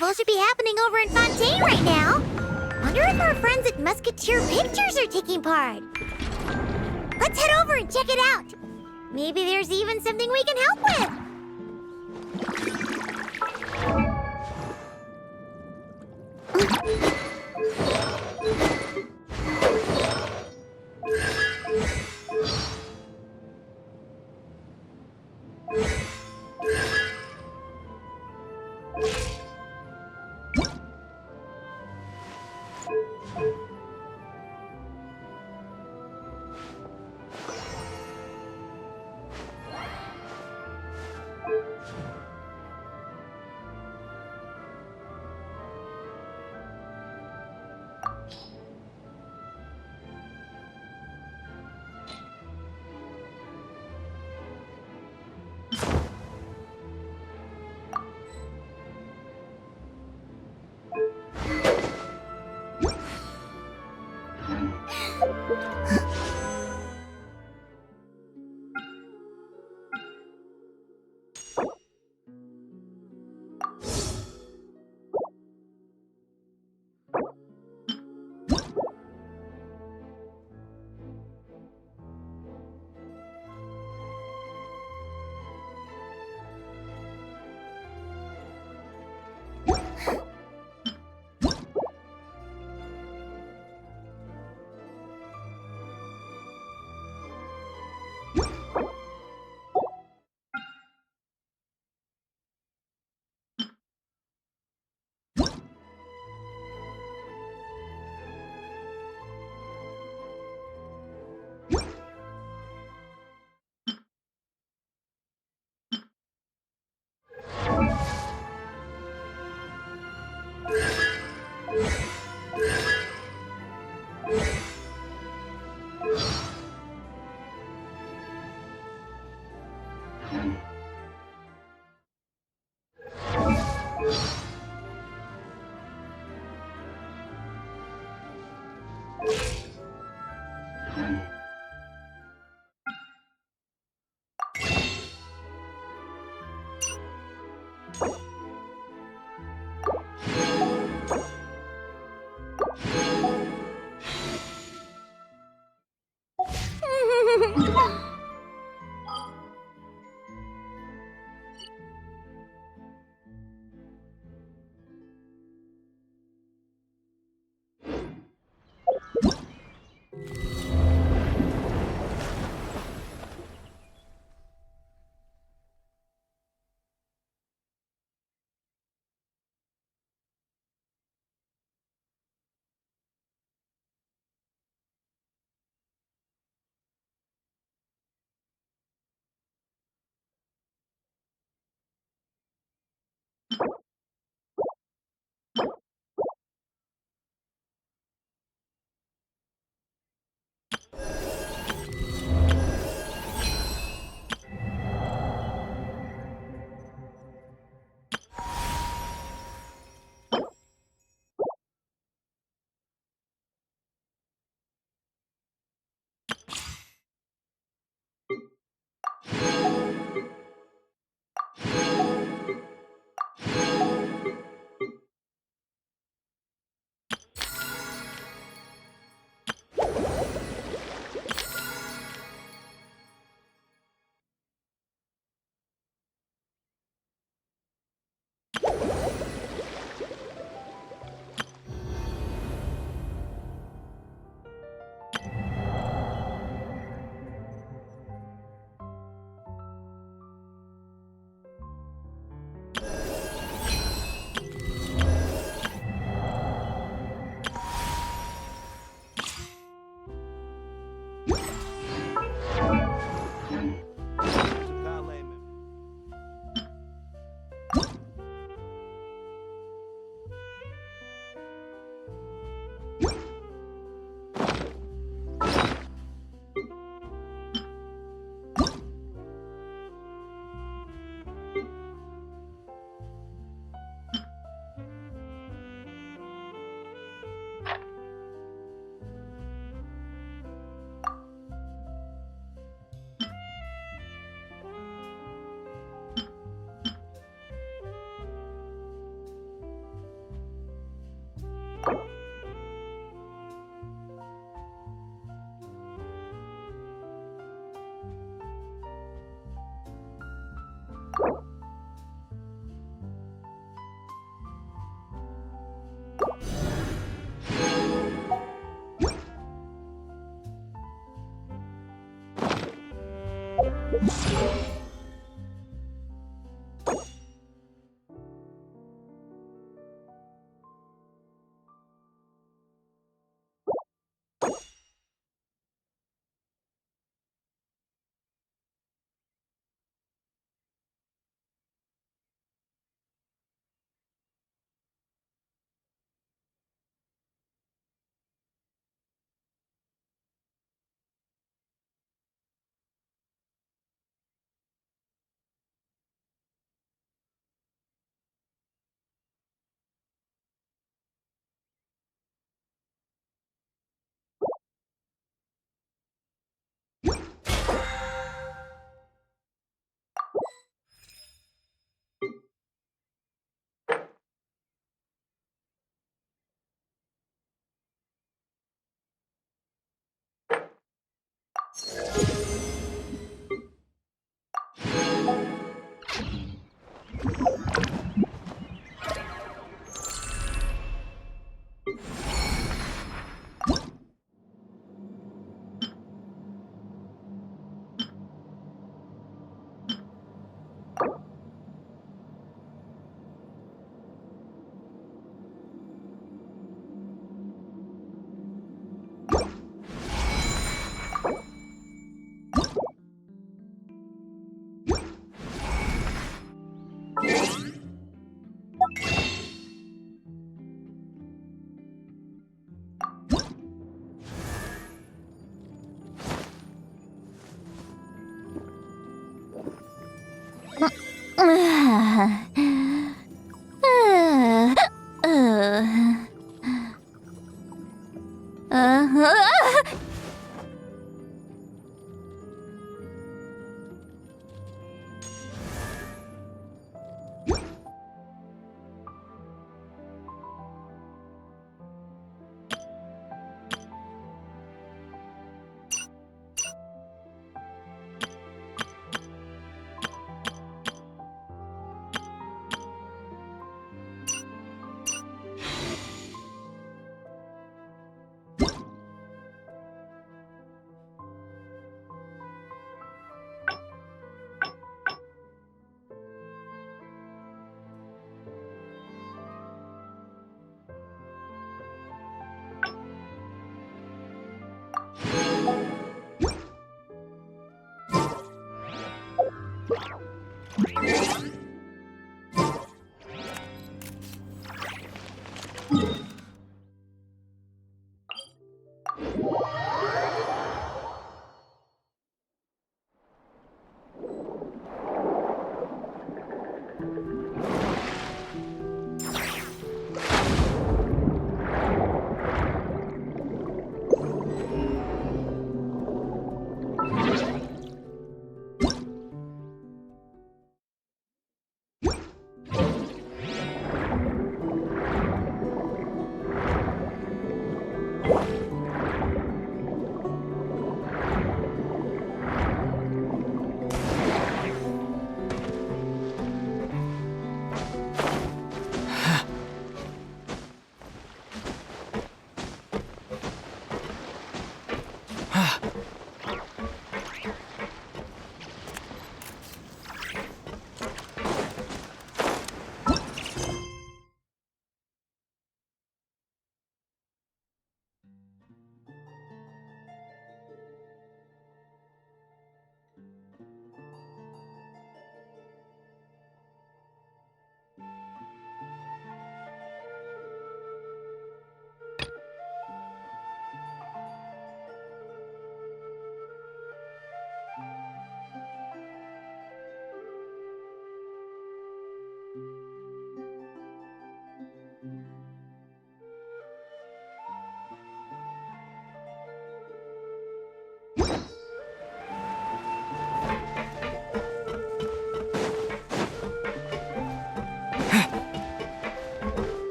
festival should be happening over in Fontaine right now. Wonder if our friends at Musketeer Pictures are taking part. Let's head over and check it out. Maybe there's even something we can help with.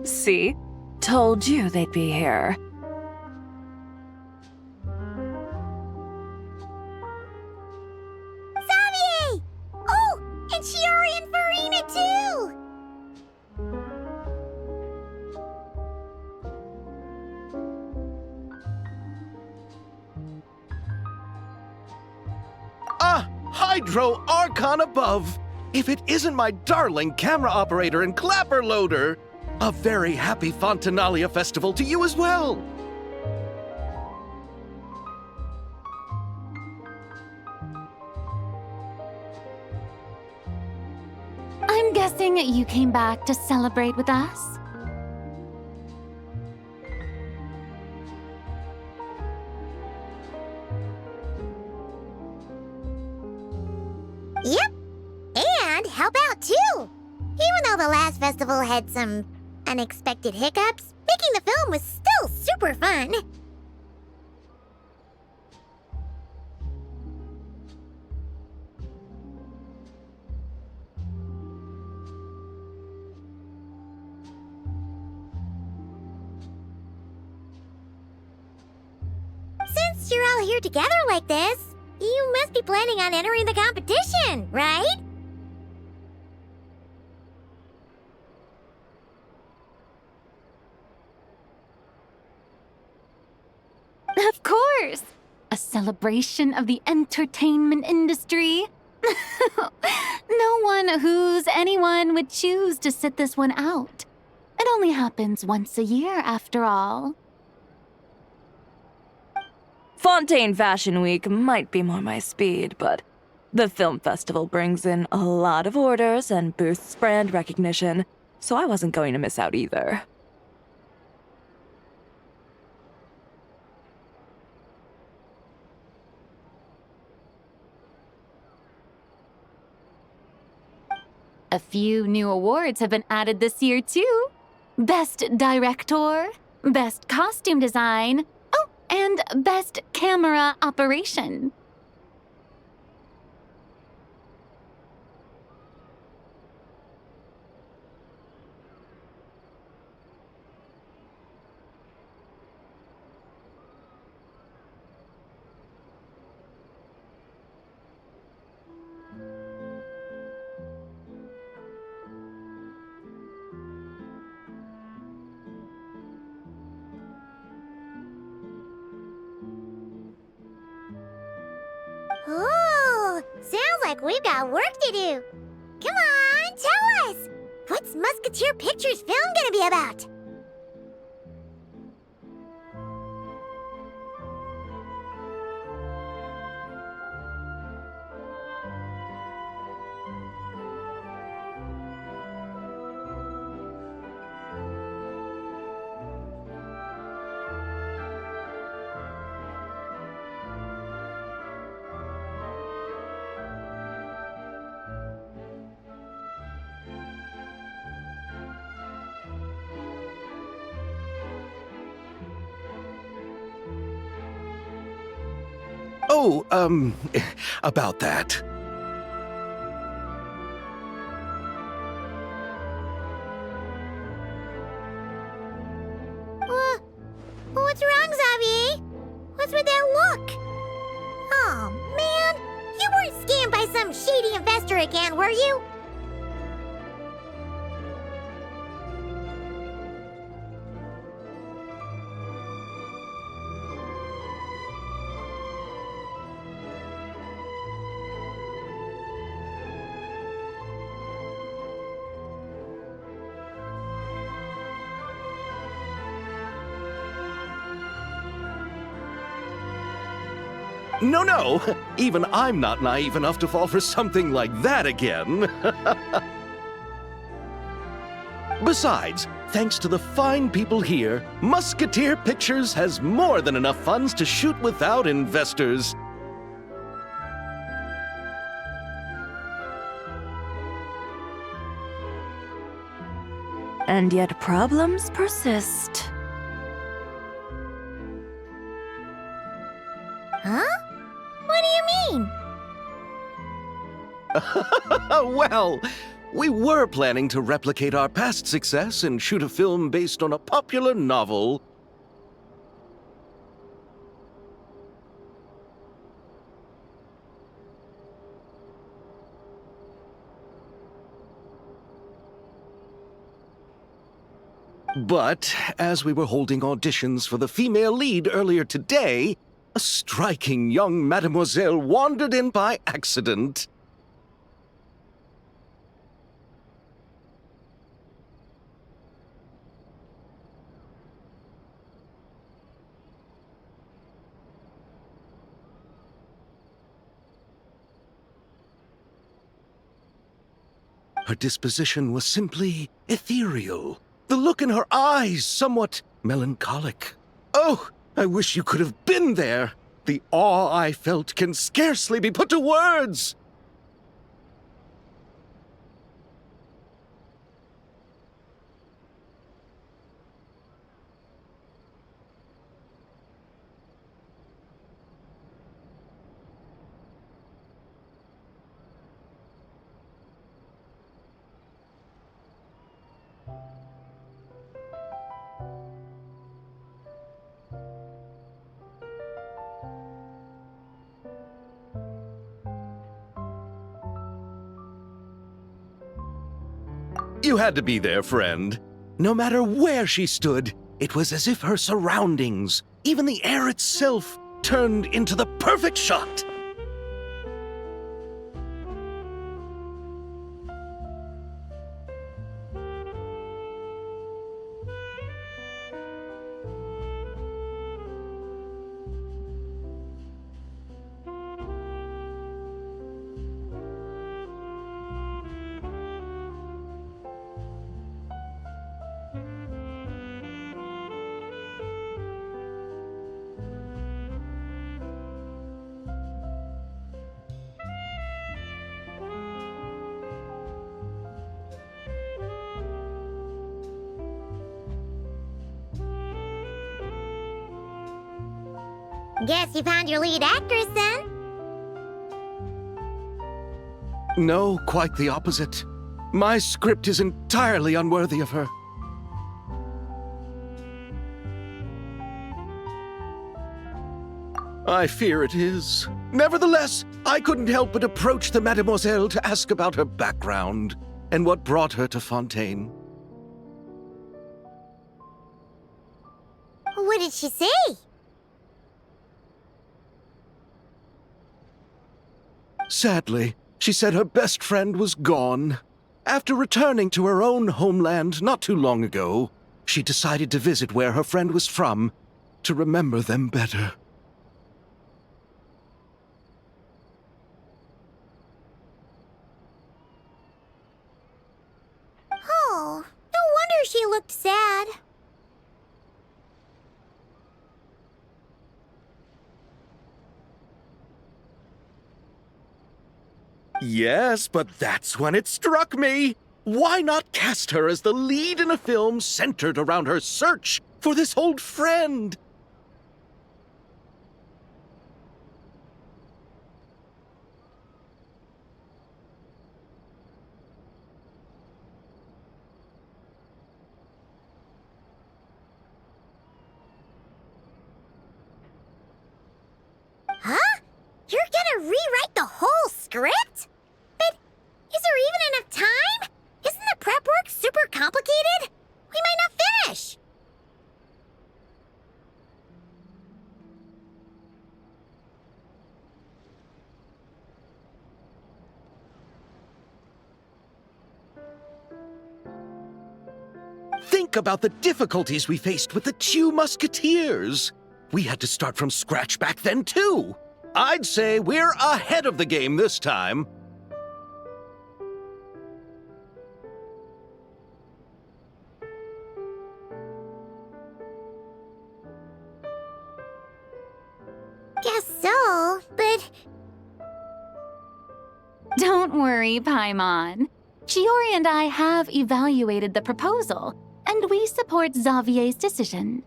See? Told you they'd be here. Xavier! Oh, and Shiori and Farina too! Hydro Archon above! If it isn't my darling camera operator and clapper loader! A very happy Fontinalia festival to you as well! I'm guessing you came back to celebrate with us? Yep, and help out too! Even though the last festival had some unexpected hiccups, making the film was still super fun. Since you're all here together like this, you must be planning on entering the competition, right? Of course! A celebration of the entertainment industry. No one who's anyone would choose to sit this one out. It only happens once a year, after all. Fontaine Fashion Week might be more my speed, but the film festival brings in a lot of orders and boosts brand recognition, so I wasn't going to miss out either. A few new awards have been added this year, too. Best Director, Best Costume Design, oh, and Best Camera Operation. Oh, sounds like we've got work to do. Come on, tell us! What's Musketeer Pictures film gonna be about? Oh, about that. What's wrong, Xavier? What's with that look? Oh, man. You weren't scammed by some shady investor again, were you? No. Even I'm not naive enough to fall for something like that again. Besides, thanks to the fine people here, Musketeer Pictures has more than enough funds to shoot without investors. And yet problems persist. Huh? What do you mean? Well, we were planning to replicate our past success and shoot a film based on a popular novel. But as we were holding auditions for the female lead earlier today, a striking young mademoiselle wandered in by accident. Her disposition was simply ethereal. The look in her eyes somewhat melancholic. Oh, I wish you could have been there. The awe I felt can scarcely be put to words. You had to be there, friend. No matter where she stood, it was as if her surroundings, even the air itself, turned into the perfect shot. Guess you found your lead actress then? No, quite the opposite. My script is entirely unworthy of her. I fear it is. Nevertheless, I couldn't help but approach the mademoiselle to ask about her background and what brought her to Fontaine. What did she say? Sadly, she said her best friend was gone. After returning to her own homeland not too long ago, she decided to visit where her friend was from to remember them better. Oh, no wonder she looked sad. Yes, but that's when it struck me. Why not cast her as the lead in a film centered around her search for this old friend? Huh? You're gonna rewrite the whole script? But is there even enough time? Isn't the prep work super complicated? We might not finish. Think about the difficulties we faced with the two musketeers. We had to start from scratch back then, too. I'd say we're ahead of the game this time. Guess so, but Don't worry, Paimon. Chiori and I have evaluated the proposal, and we support Xavier's decision.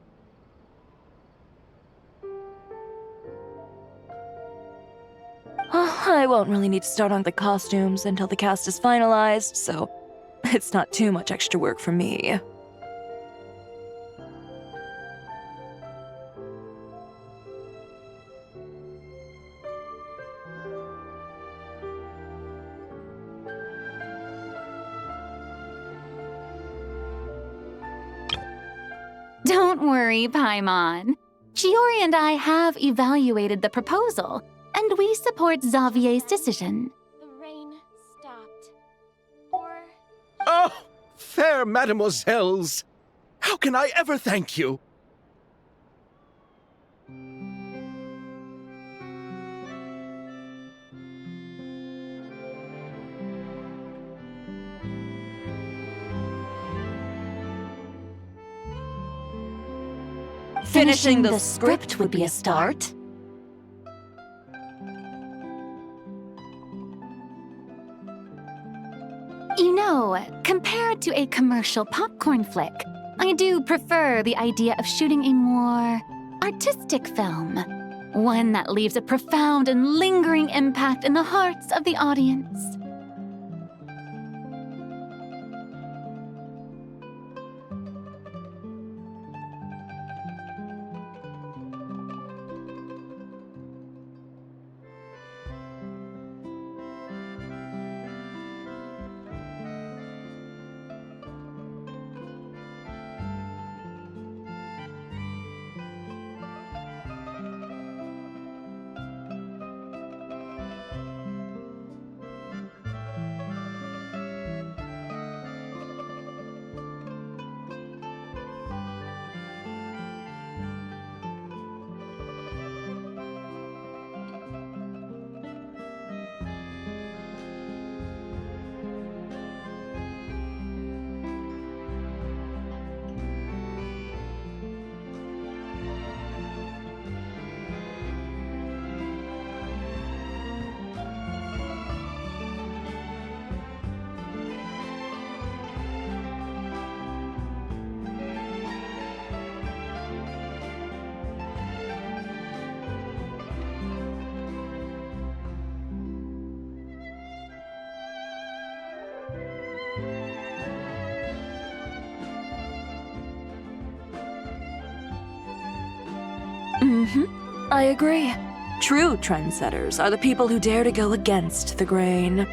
I won't really need to start on the costumes until the cast is finalized, so it's not too much extra work for me. Don't worry, Paimon. Chiori and I have evaluated the proposal, and we support Xavier's decision. The rain stopped. Or Oh, fair mademoiselles. How can I ever thank you? Finishing the script would be a start. You know, compared to a commercial popcorn flick, I do prefer the idea of shooting a more artistic film. One that leaves a profound and lingering impact in the hearts of the audience. I agree. True trendsetters are the people who dare to go against the grain.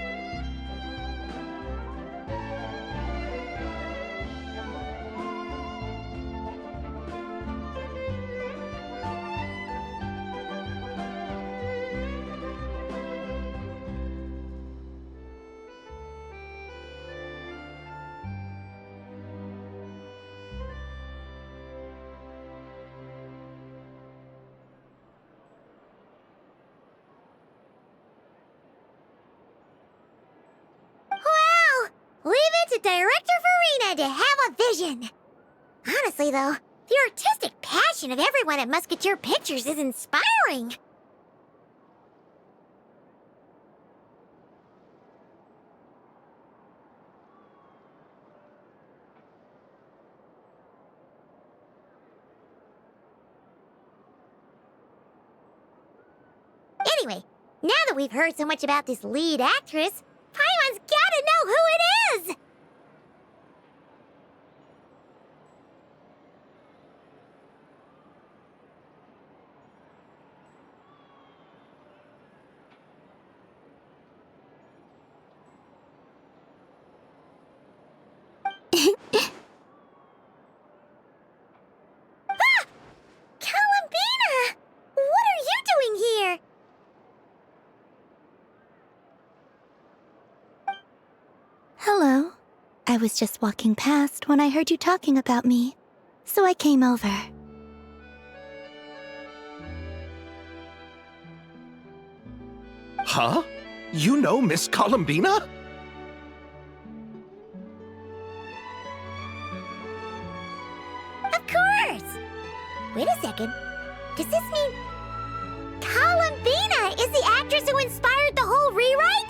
Wow! Leave it to Director Farina to have a vision. Honestly, though, the artistic passion of everyone at Musketeer Pictures is inspiring. Anyway, now that we've heard so much about this lead actress, Paimon's gotta know who it is! Ah! Columbina! What are you doing here? Hello. I was just walking past when I heard you talking about me, so I came over. Huh? You know Miss Columbina? Of course! Wait a second. Does this mean Columbina is the actress who inspired the whole rewrite?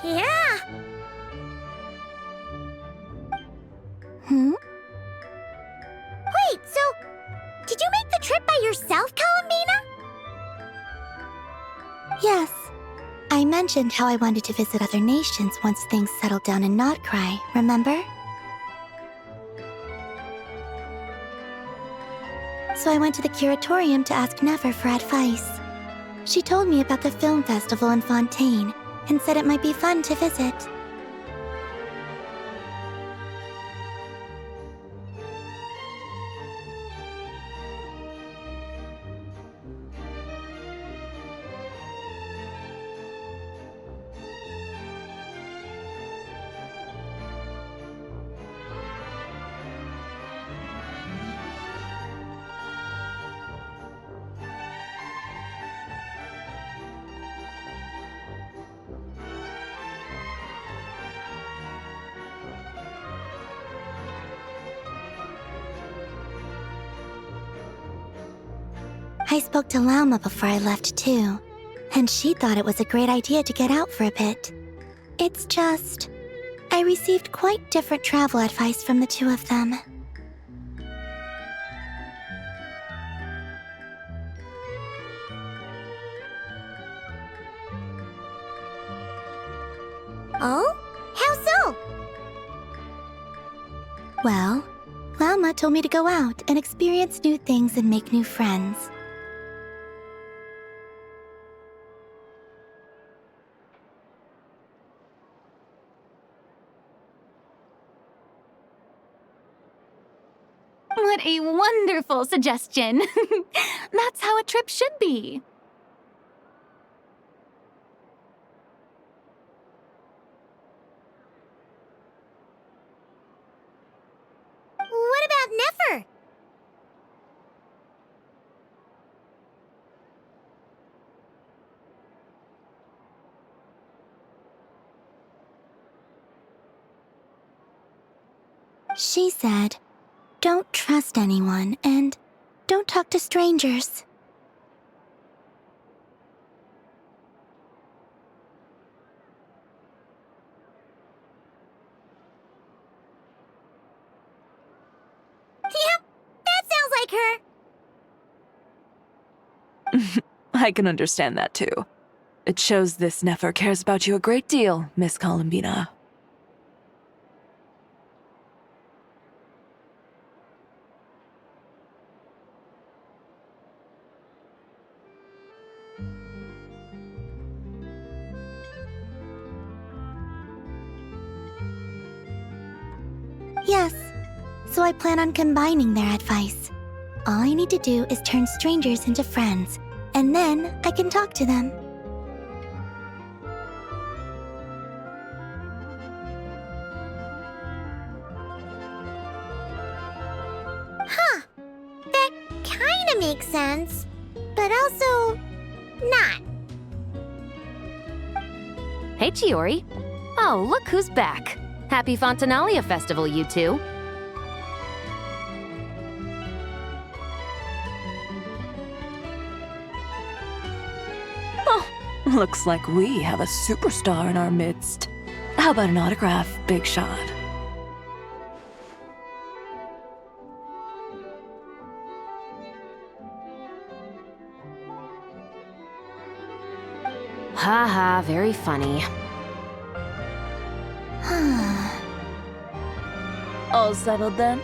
Yeah! Wait, so did you make the trip by yourself, Columbina? Yes. I mentioned how I wanted to visit other nations once things settled down in Notcry, remember? So I went to the curatorium to ask Never for advice. She told me about the film festival in Fontaine and said it might be fun to visit. I spoke to Lauma before I left too, and she thought it was a great idea to get out for a bit. It's just, I received quite different travel advice from the two of them. Oh? How so? Well, Lauma told me to go out and experience new things and make new friends. What a wonderful suggestion! That's how a trip should be. What about Nefer? She said, don't trust anyone and don't talk to strangers. Yep, that sounds like her. I can understand that too. It shows this Nefer cares about you a great deal, Miss Columbina. Yes, so I plan on combining their advice. All I need to do is turn strangers into friends, and then I can talk to them. Huh. That kinda makes sense, but also not. Hey, Chiori. Oh, look who's back. Happy Fontinalia Festival, you two. Oh, looks like we have a superstar in our midst. How about an autograph, Big Shot? Haha, very funny. All settled then?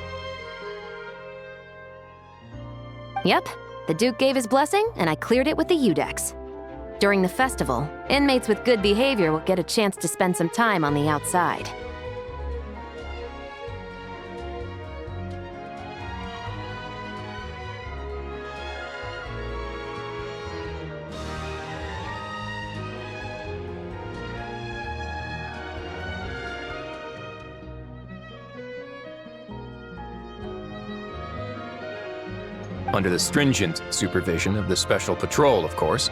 Yep, the Duke gave his blessing, and I cleared it with the Udex. During the festival, inmates with good behavior will get a chance to spend some time on the outside. Under the stringent supervision of the Special Patrol, of course.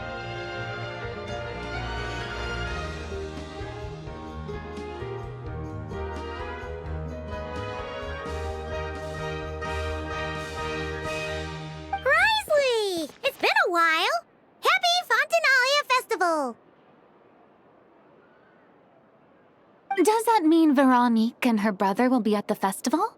Risley! It's been a while! Happy Fontinalia Festival! Does that mean Veronique and her brother will be at the festival?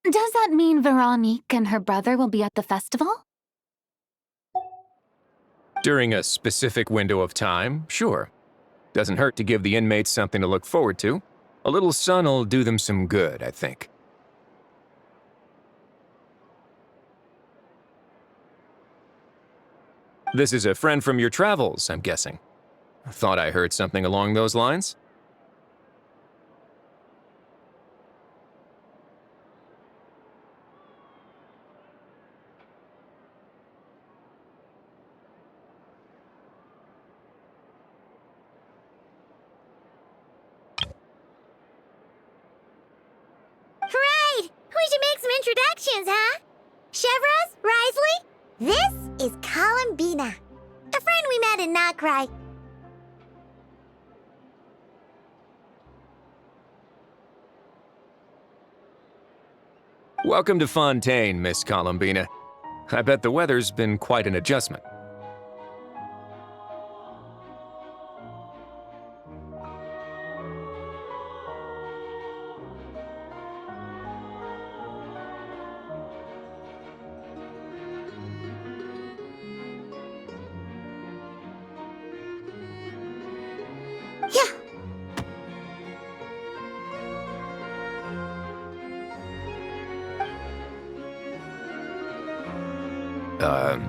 Does that mean Veronique and her brother will be at the festival? During a specific window of time, sure. Doesn't hurt to give the inmates something to look forward to. A little sun'll do them some good, I think. This is a friend from your travels, I'm guessing. Thought I heard something along those lines. Right! We should make some introductions, huh? Chevros, Risley, this is Columbina, a friend we met in Nocry. Welcome to Fontaine, Miss Columbina. I bet the weather's been quite an adjustment. Yeah.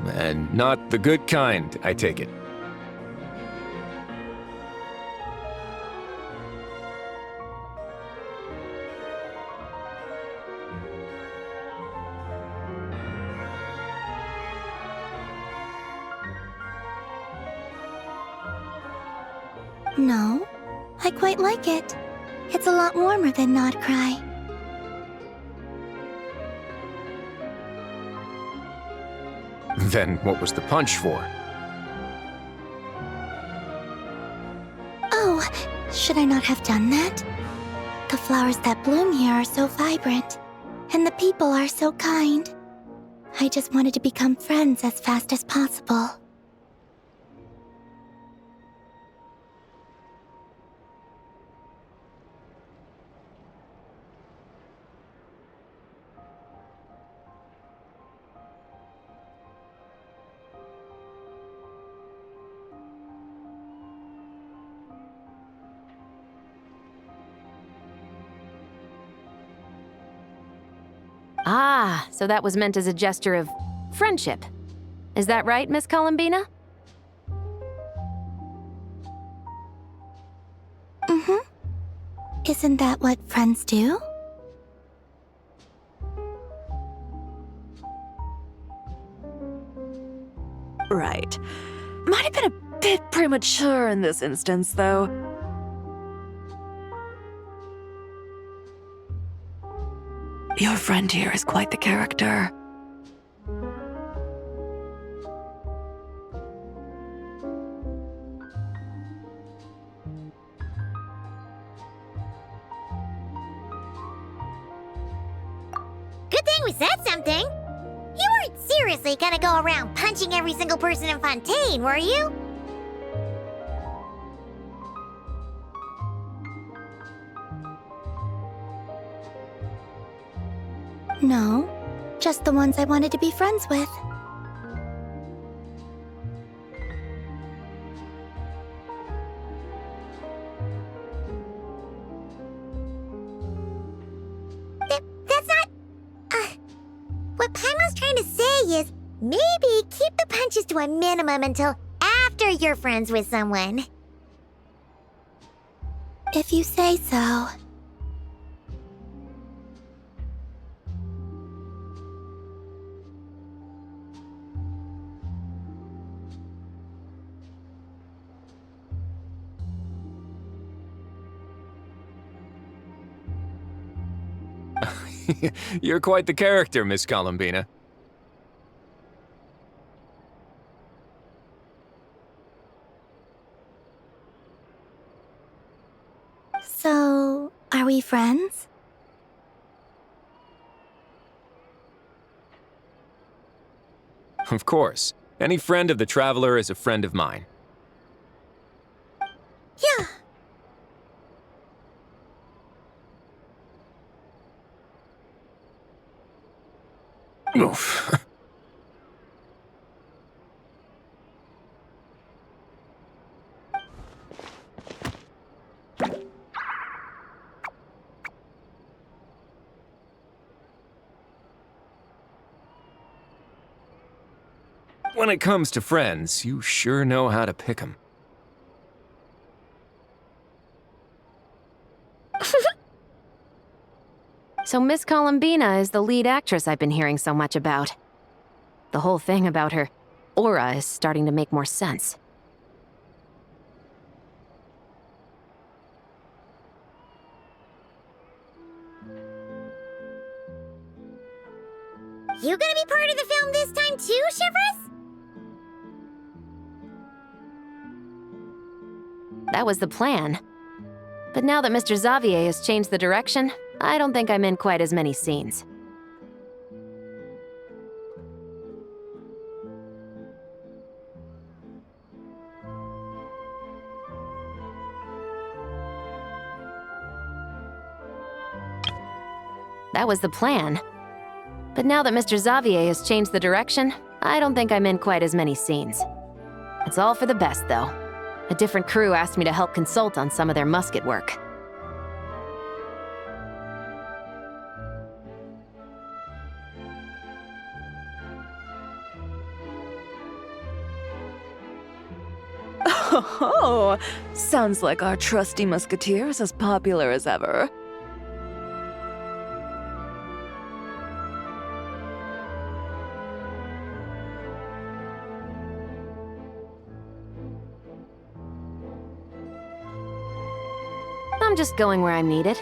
And not the good kind, I take it. No, I quite like it. It's a lot warmer than Not Cry. Then what was the punch for? Oh, should I not have done that? The flowers that bloom here are so vibrant, and the people are so kind. I just wanted to become friends as fast as possible. Ah, so that was meant as a gesture of friendship. Is that right, Miss Columbina? Mm-hmm. Isn't that what friends do? Right. Might have been a bit premature in this instance, though. Your friend here is quite the character. Good thing we said something. You weren't seriously gonna go around punching every single person in Fontaine, were you? No, just the ones I wanted to be friends with. That's not... what Paimon's trying to say is, maybe keep the punches to a minimum until after you're friends with someone. If you say so. You're quite the character, Miss Columbina. So, are we friends? Of course. Any friend of the Traveler is a friend of mine. Yeah. Oof. When it comes to friends, you sure know how to pick 'em. So Miss Columbina is the lead actress I've been hearing so much about. The whole thing about her aura is starting to make more sense. You gonna be part of the film this time too, Shivers? That was the plan. But now that Mr. Xavier has changed the direction, I don't think I'm in quite as many scenes. That was the plan. But now that Mr. Xavier has changed the direction, I don't think I'm in quite as many scenes. It's all for the best, though. A different crew asked me to help consult on some of their musket work. Oh, sounds like our trusty musketeer is as popular as ever. I'm just going where I'm needed.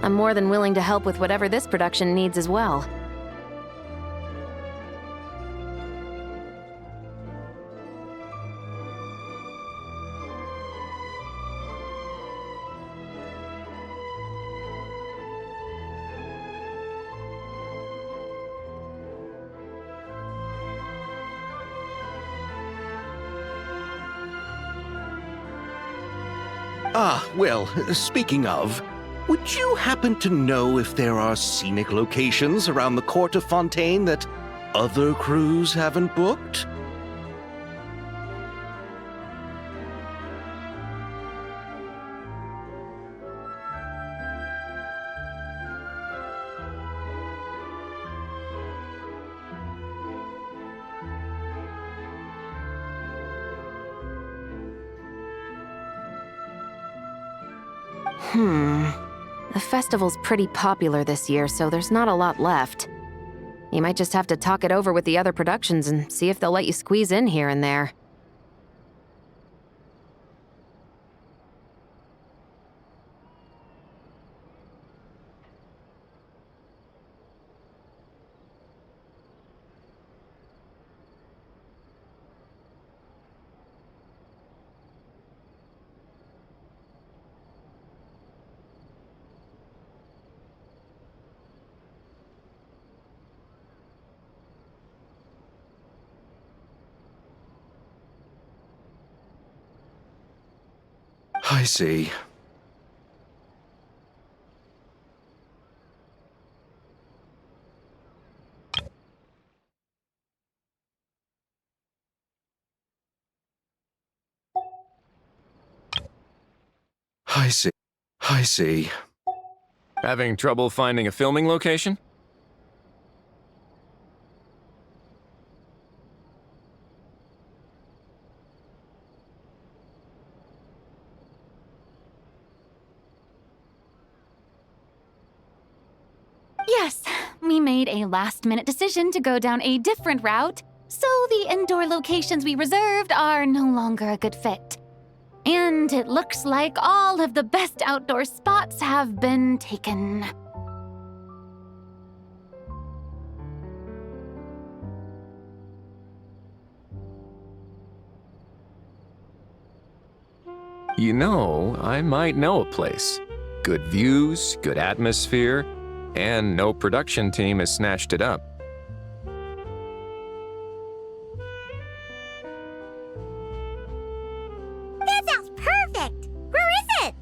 I'm more than willing to help with whatever this production needs as well. Ah, well, speaking of, would you happen to know if there are scenic locations around the court of Fontaine that other crews haven't booked? The festival's pretty popular this year, so there's not a lot left. You might just have to talk it over with the other productions and see if they'll let you squeeze in here and there. I see. I see. I see. Having trouble finding a filming location? Yes, we made a last-minute decision to go down a different route, so the indoor locations we reserved are no longer a good fit. And it looks like all of the best outdoor spots have been taken. You know, I might know a place. Good views, good atmosphere, and no production team has snatched it up. That sounds perfect! Where is it?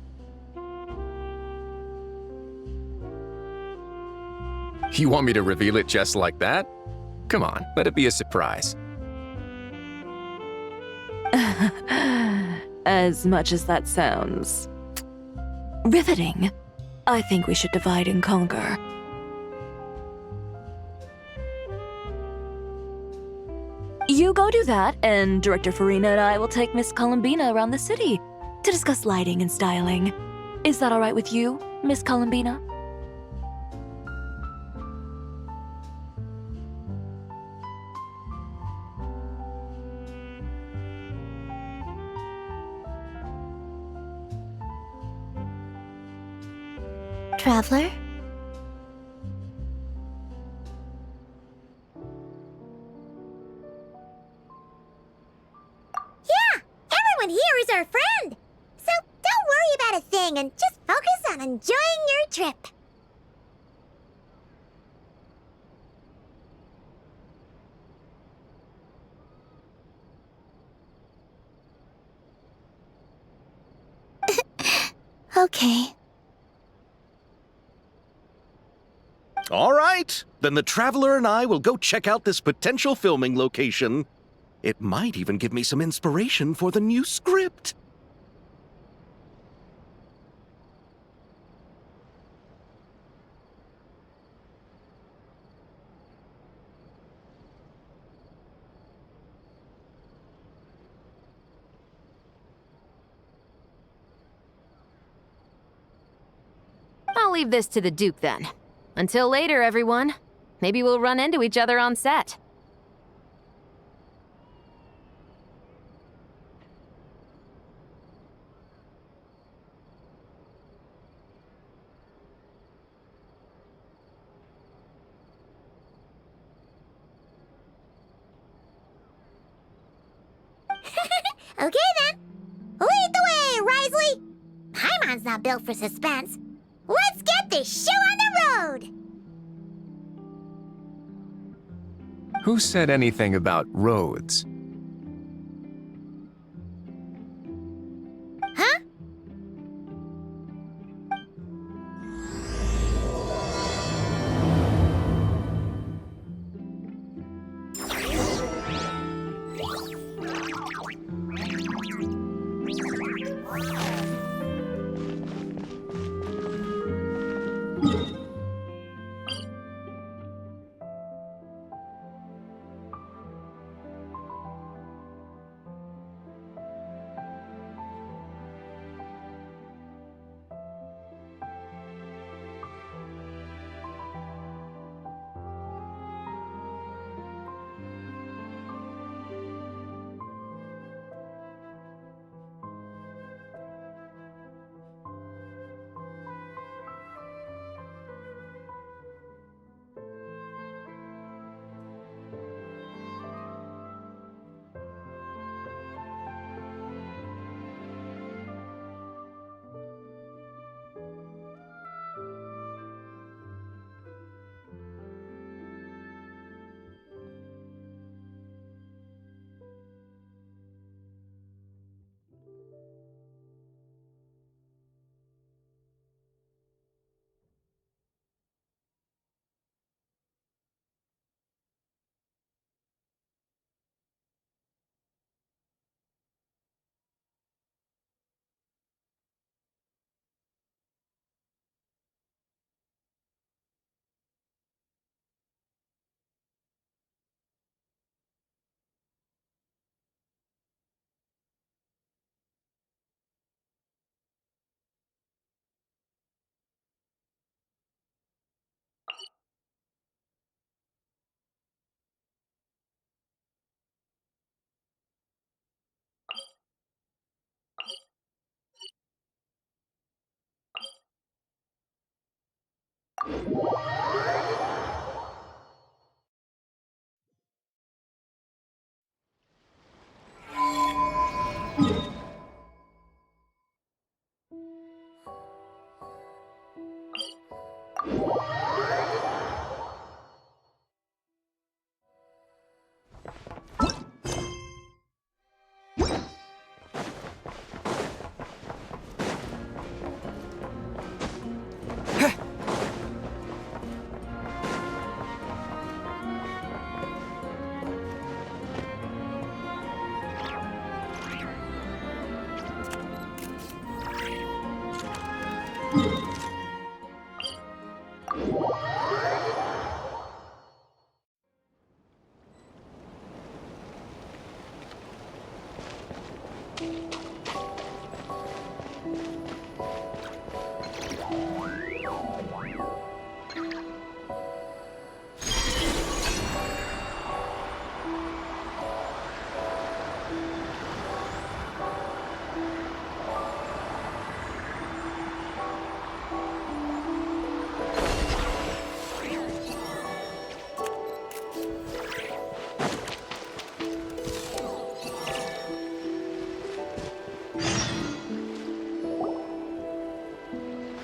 You want me to reveal it just like that? Come on, let it be a surprise. As much as that sounds riveting, I think we should divide and conquer. You go do that, and Director Farina and I will take Miss Columbina around the city to discuss lighting and styling. Is that all right with you, Miss Columbina? Traveler? Yeah, everyone here is our friend. So don't worry about a thing and just focus on enjoying your trip. Okay. All right, then the Traveler and I will go check out this potential filming location. It might even give me some inspiration for the new script. I'll leave this to the Duke then. Until later, everyone. Maybe we'll run into each other on set. Okay then. Lead the way, Risley. Paimon's not built for suspense. Let's get this show on the road. Who said anything about roads? Huh?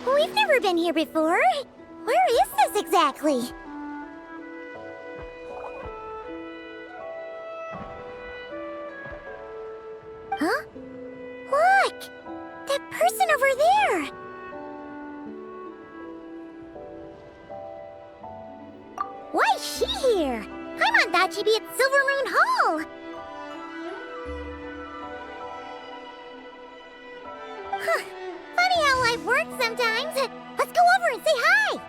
We've never been here before. Where is this exactly? Huh? Look! That person over there! Why is she here? Paimon thought she'd be at Silver Moon Hall! Huh. Funny how life works sometimes. Let's go over and say hi!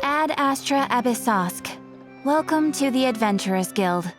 Ad Astra Abyssosk. Welcome to the Adventurers Guild.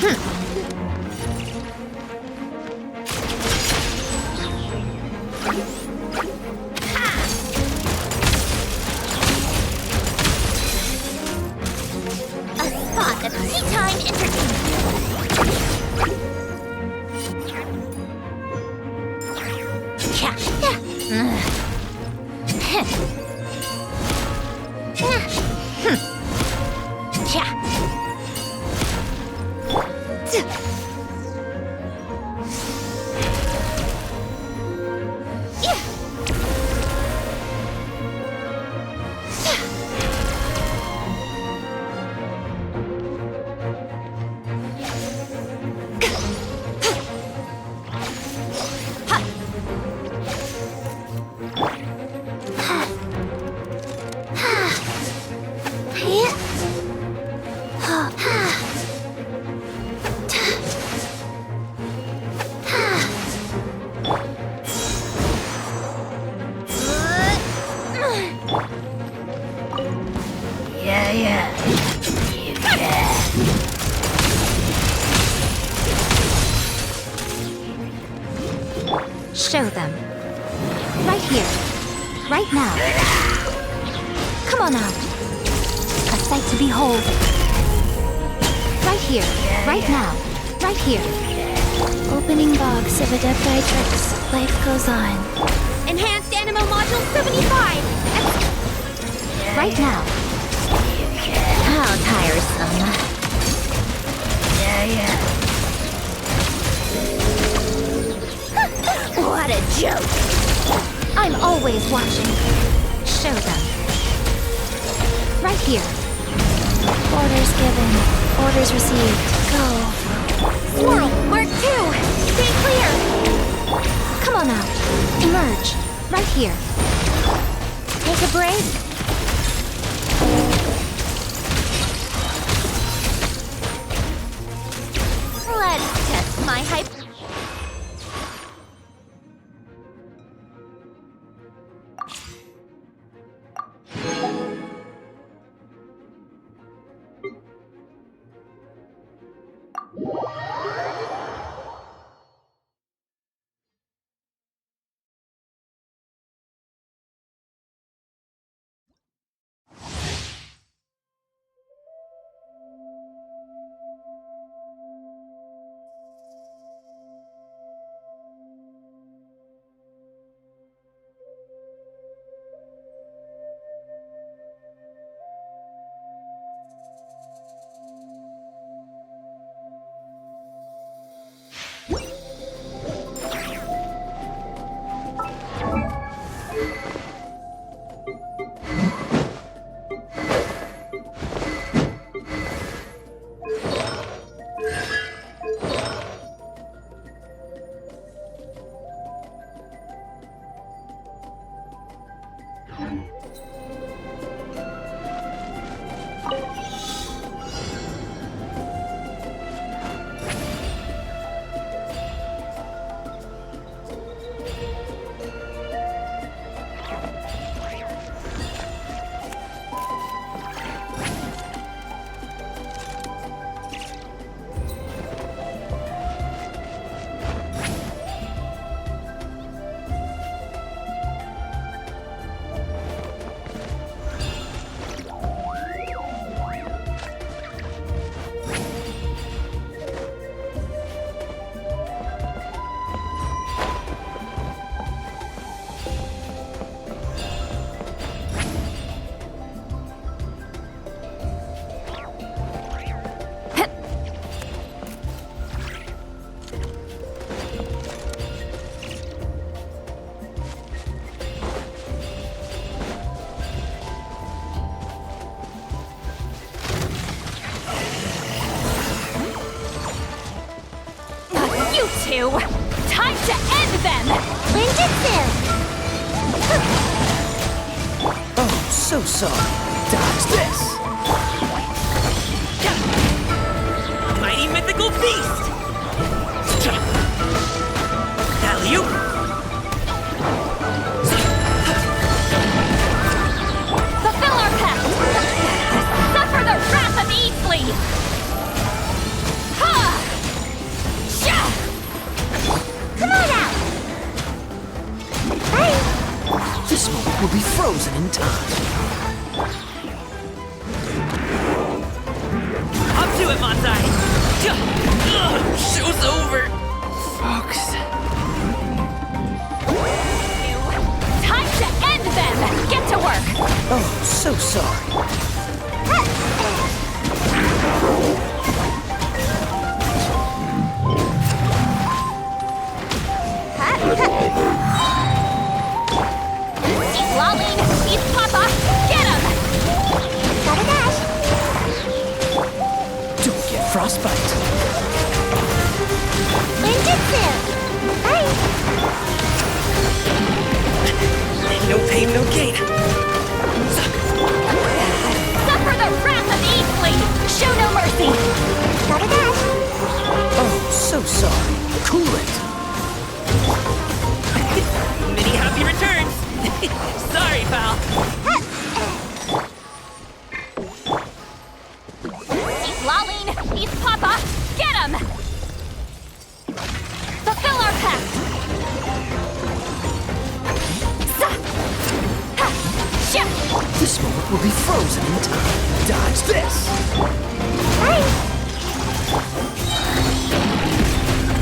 A spot of tea-time entertainment. Show them. Right here. Right now. Come on out. A sight to behold. Right here. Right now. Right here. Opening box of Adeptitrix. Life goes on. Enhanced Animal Module 75! Right now. How tiresome. What a joke! I'm always watching. Show them. Right here. Orders given. Orders received. Go. Swirl, Mark 2! Stay clear! Come on out. Emerge. Right here. Take a break. Let's test my hype. two. Time to end them! Ninjutsu! Oh, so sorry. Dodge this. Mighty mythical beast! Alley-oop! Fulfill our pact! Suffer the wrath of Easley! Ha! will be frozen in time. Up to it, Monzai! Show's over! Folks. Time to end them! Get to work! Oh, so sorry. He's lolling! He's Papa! Get him! Gotta dash. Don't get frostbite. Ninjutsu. Bye. No pain, no gain. Suffer the wrath of Eastly! Show no mercy! Gotta dash. Oh, so sorry. Cool it. Many happy returns. Sorry, pal. He's lolling! He's Papa! Get him! Fulfill our pact! This moment will be frozen in time. Dodge this. Bye.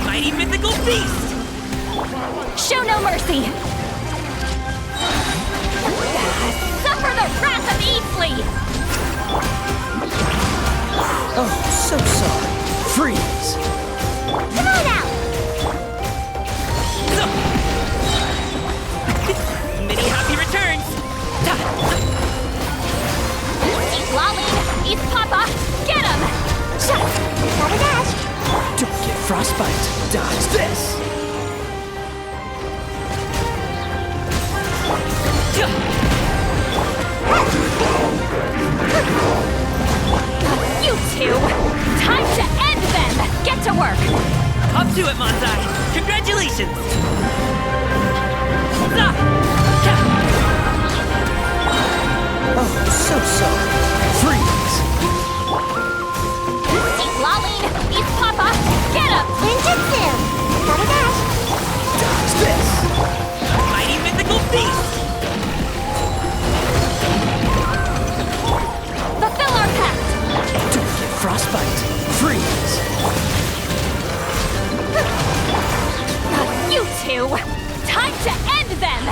Mighty mythical beast. Show no mercy! Suffer the wrath of Eastly! Oh, so sorry. Freeze. Come on out. Many happy returns. He's lolling! He's Papa! Get him! Gotta dash. Don't get frostbite. Dodge this. You two! Time to end them! Get to work! Up to it, Monzai. Congratulations. Oh, so sorry. Freeze. He's lolling! He's Papa! Get him! Ninjutsu. Gotta dash. Dodge this. Mighty mythical beast. Fulfill our pact! Don't get frostbite. Freeze. You two! Time to end them!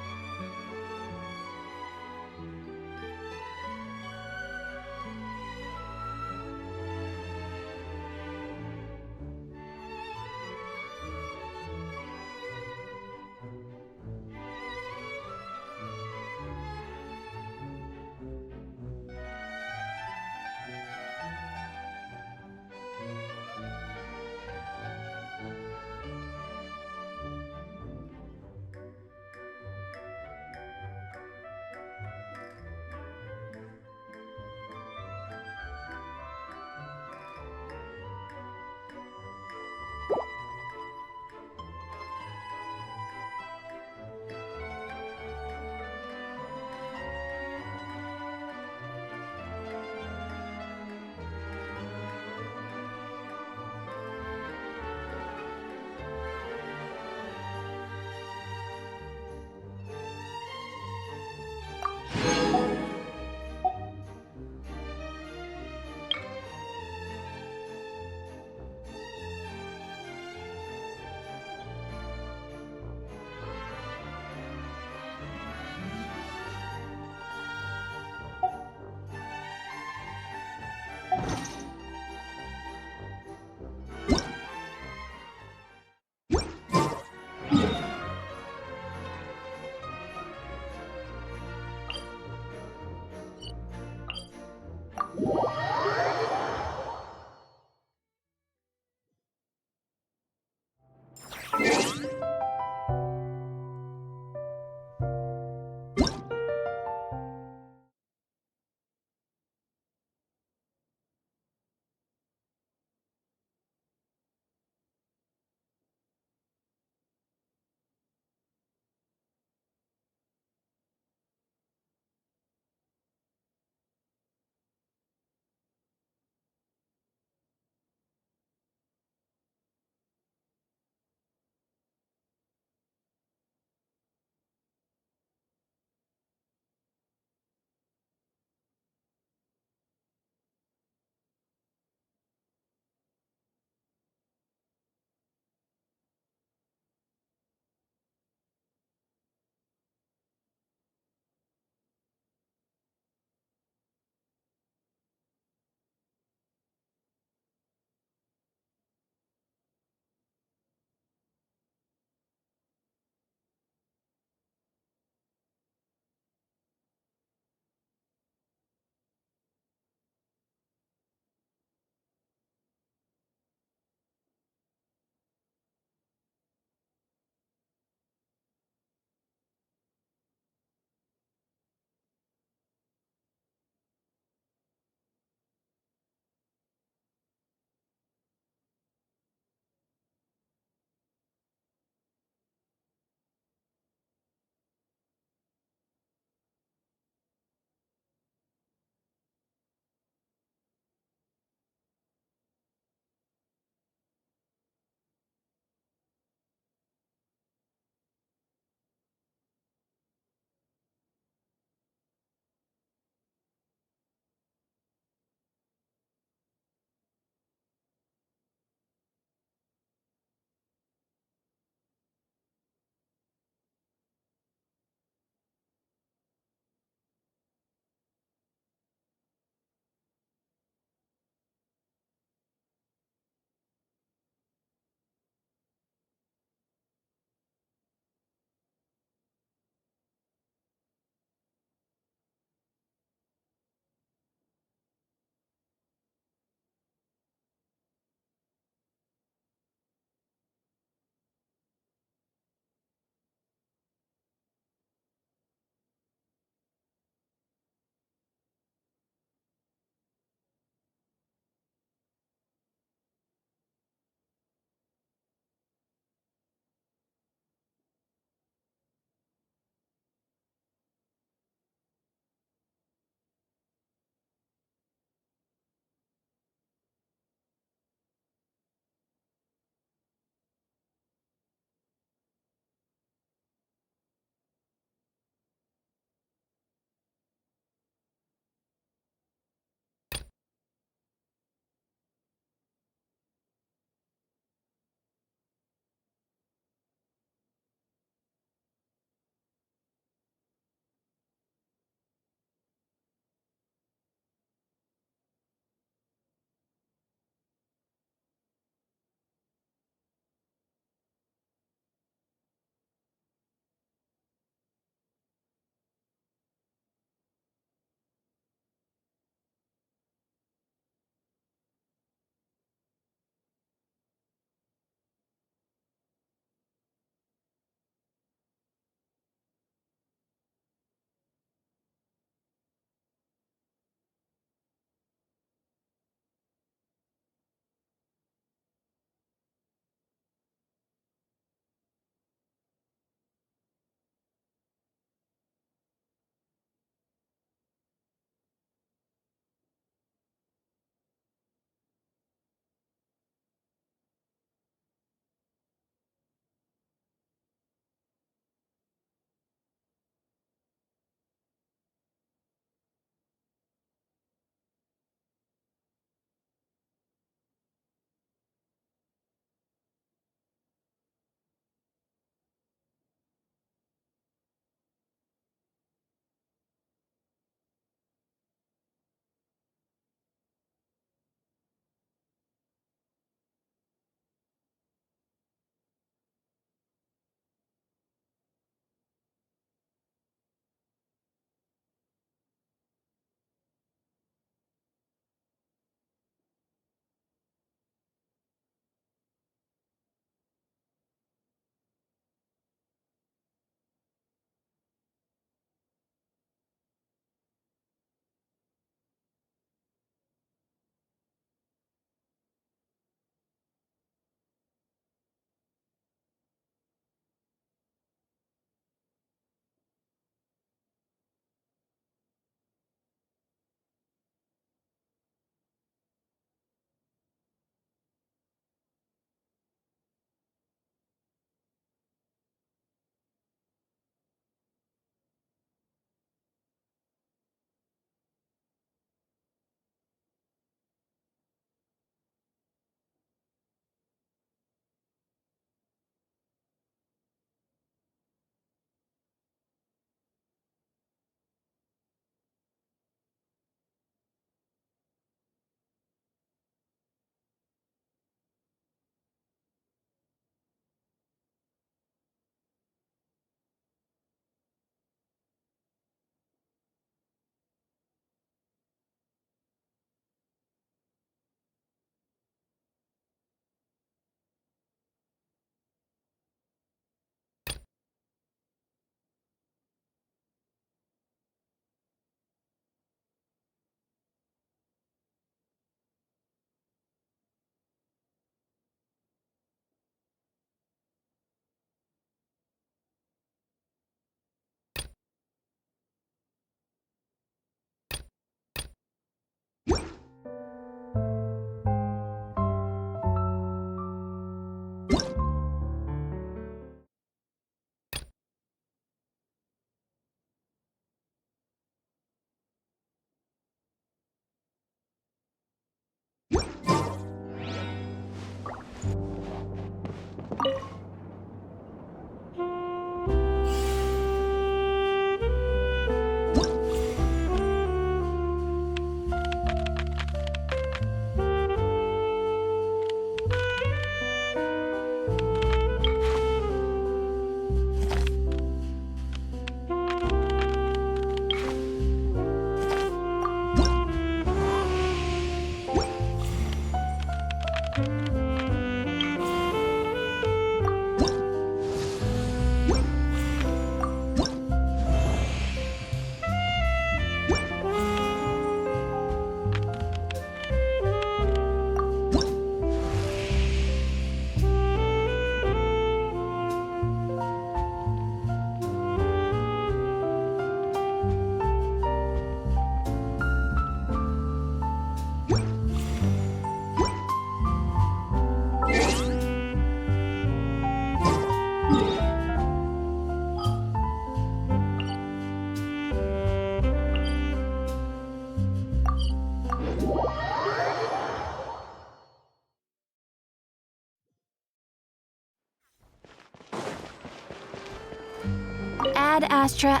Ad Astra.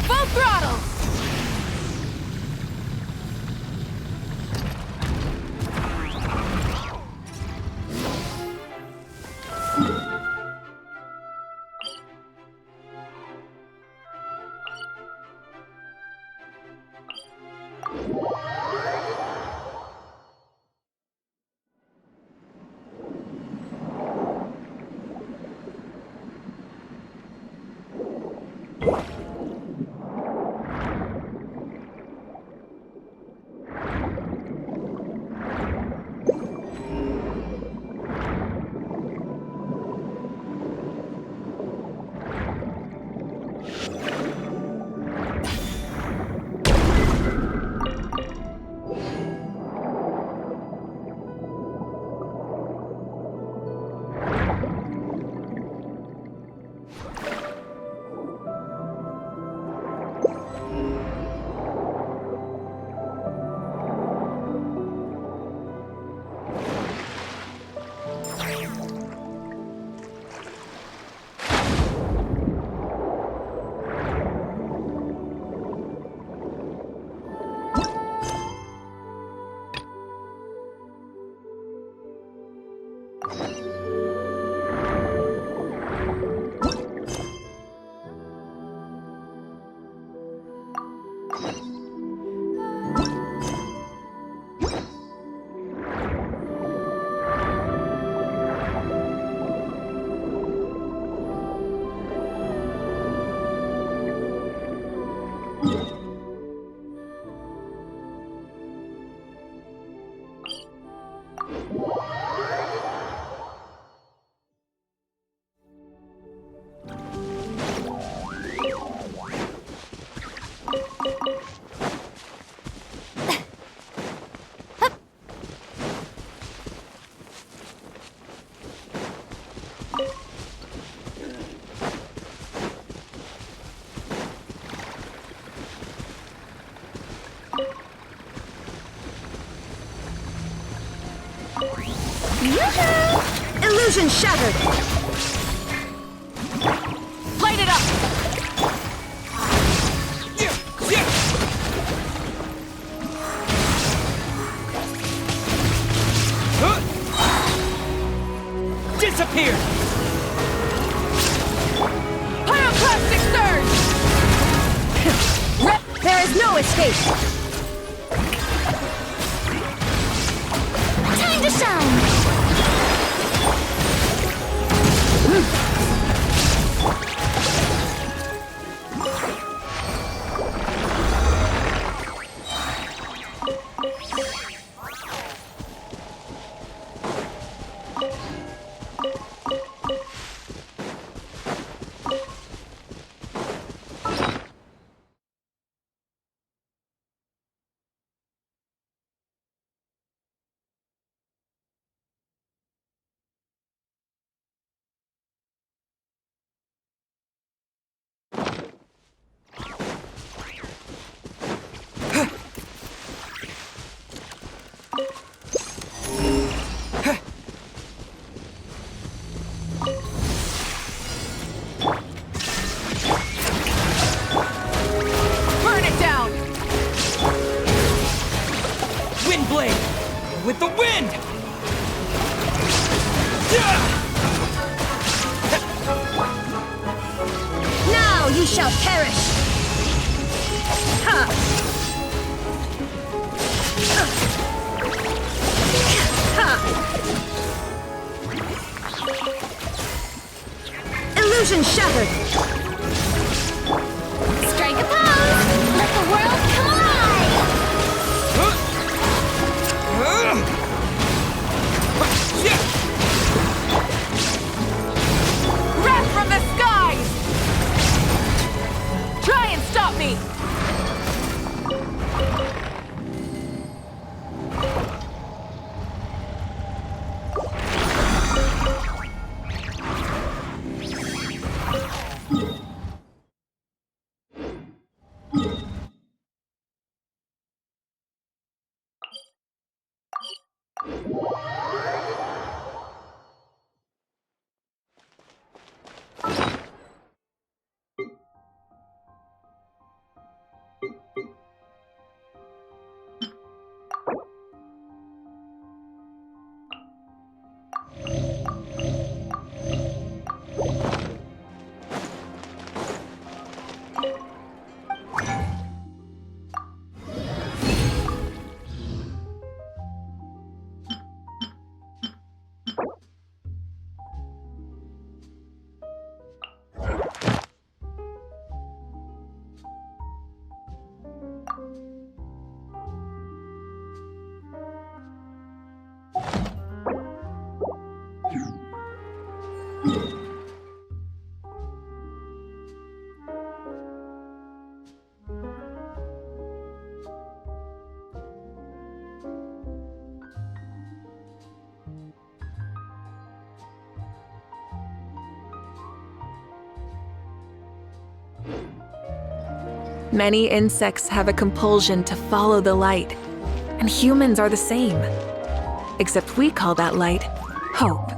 Full throttle! Illusion shattered! Light it up! Disappear! Pyroclastic surge! There is no escape! Time to shine! With the wind! Now you shall perish! Ha! Ha! Illusion shattered! Strike a pose! Let the world come alive! Wrath from the skies! Try and stop me! Many insects have a compulsion to follow the light, and humans are the same. Except we call that light hope.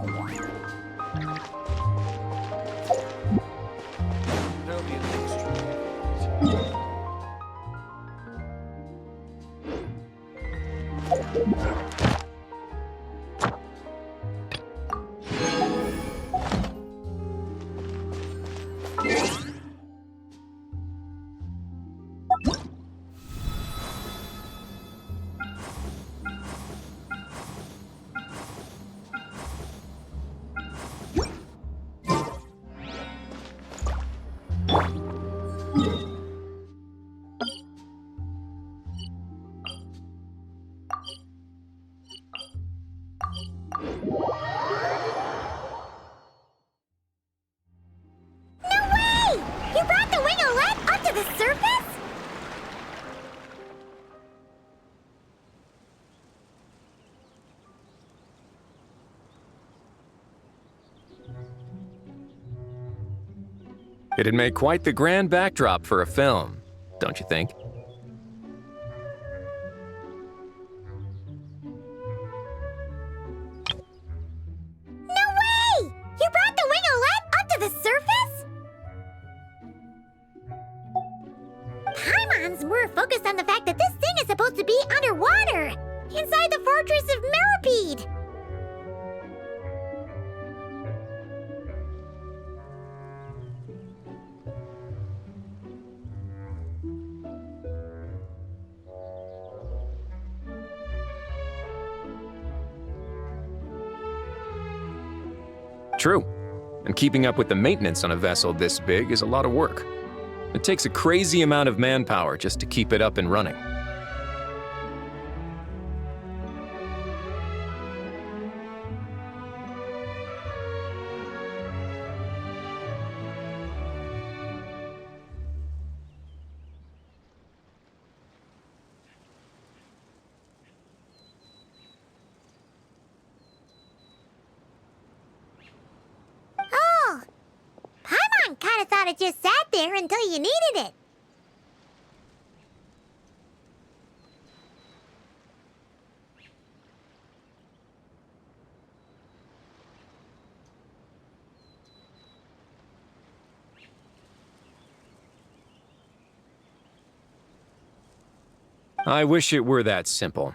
It'd make quite the grand backdrop for a film, don't you think? No way! You brought the wing-o-let up to the surface? Paimon's more focused on the fact that this thing is supposed to be underwater, inside the fortress of Meripede. True. And keeping up with the maintenance on a vessel this big is a lot of work. It takes a crazy amount of manpower just to keep it up and running. Kinda thought it just sat there until you needed it. I wish it were that simple.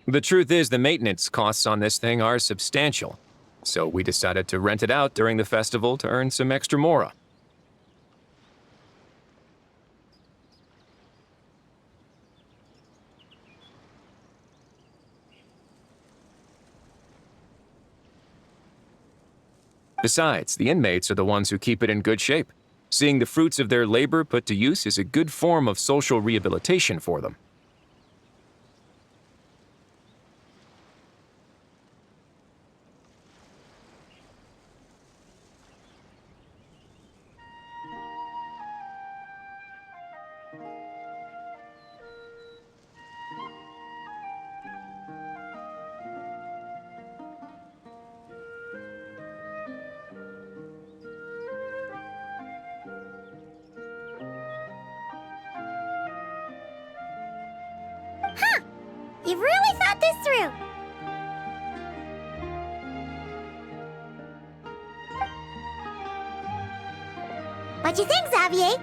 The truth is, the maintenance costs on this thing are substantial. So we decided to rent it out during the festival to earn some extra mora. Besides, the inmates are the ones who keep it in good shape. Seeing the fruits of their labor put to use is a good form of social rehabilitation for them. You've really thought this through. What you think, Xavier?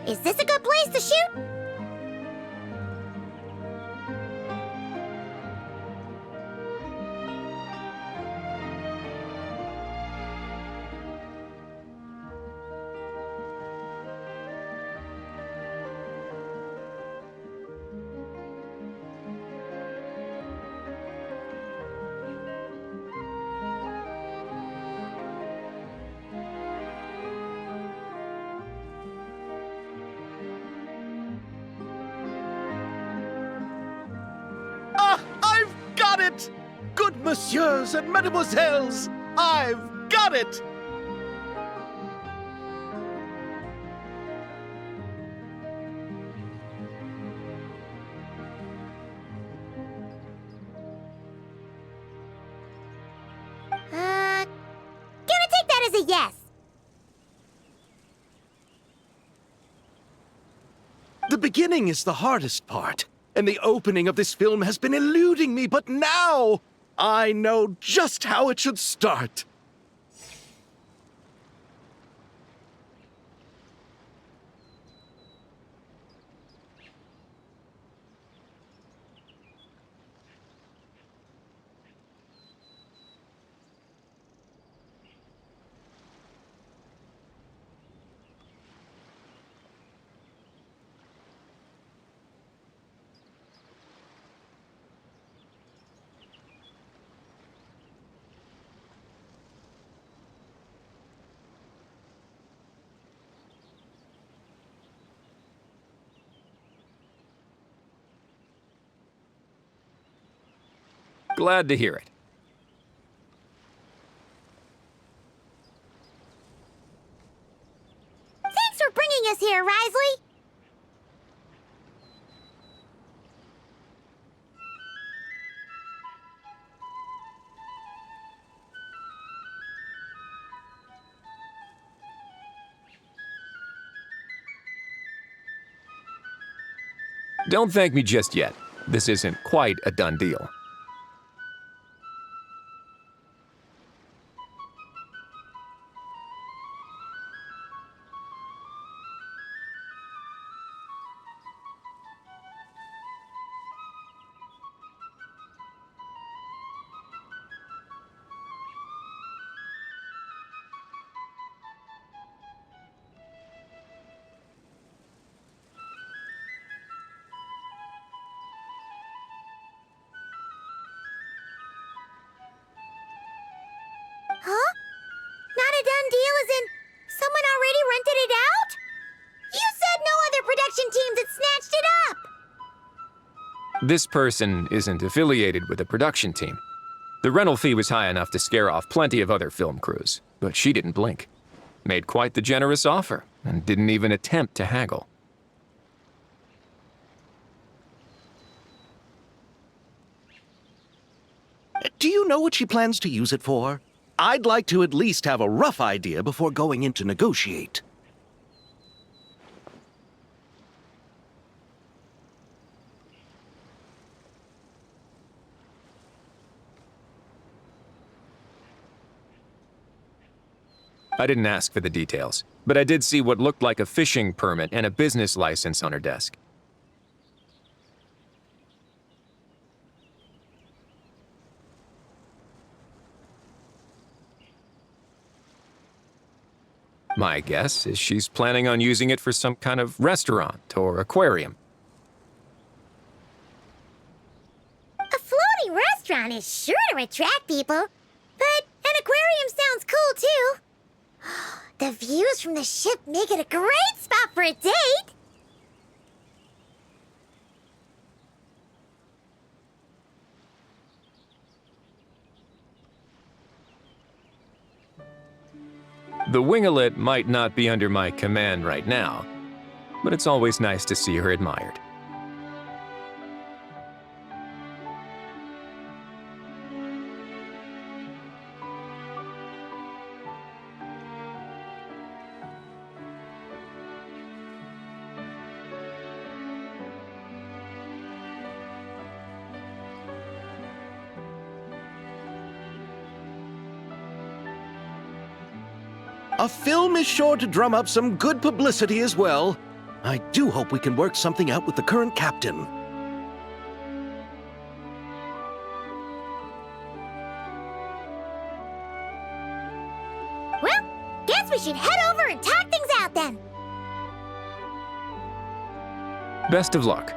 Is this a good place to shoot? Good messieurs and mesdemoiselles, I've got it! Gonna take that as a yes. The beginning is the hardest part, and the opening of this film has been eluding me, but now I know just how it should start. Glad to hear it. Thanks for bringing us here, Risley. Don't thank me just yet. This isn't quite a done deal. Huh? Not a done deal as in someone already rented it out? You said no other production teams had snatched it up! This person isn't affiliated with a production team. The rental fee was high enough to scare off plenty of other film crews, but she didn't blink. Made quite the generous offer, and didn't even attempt to haggle. Do you know what she plans to use it for? I'd like to at least have a rough idea before going in to negotiate. I didn't ask for the details, but I did see what looked like a fishing permit and a business license on her desk. My guess is she's planning on using it for some kind of restaurant or aquarium. A floating restaurant is sure to attract people, but an aquarium sounds cool too. The views from the ship make it a great spot for a date. The winglet might not be under my command right now, but it's always nice to see her admired. A film is sure to drum up some good publicity as well. I do hope we can work something out with the current captain. Well, guess we should head over and talk things out then. Best of luck.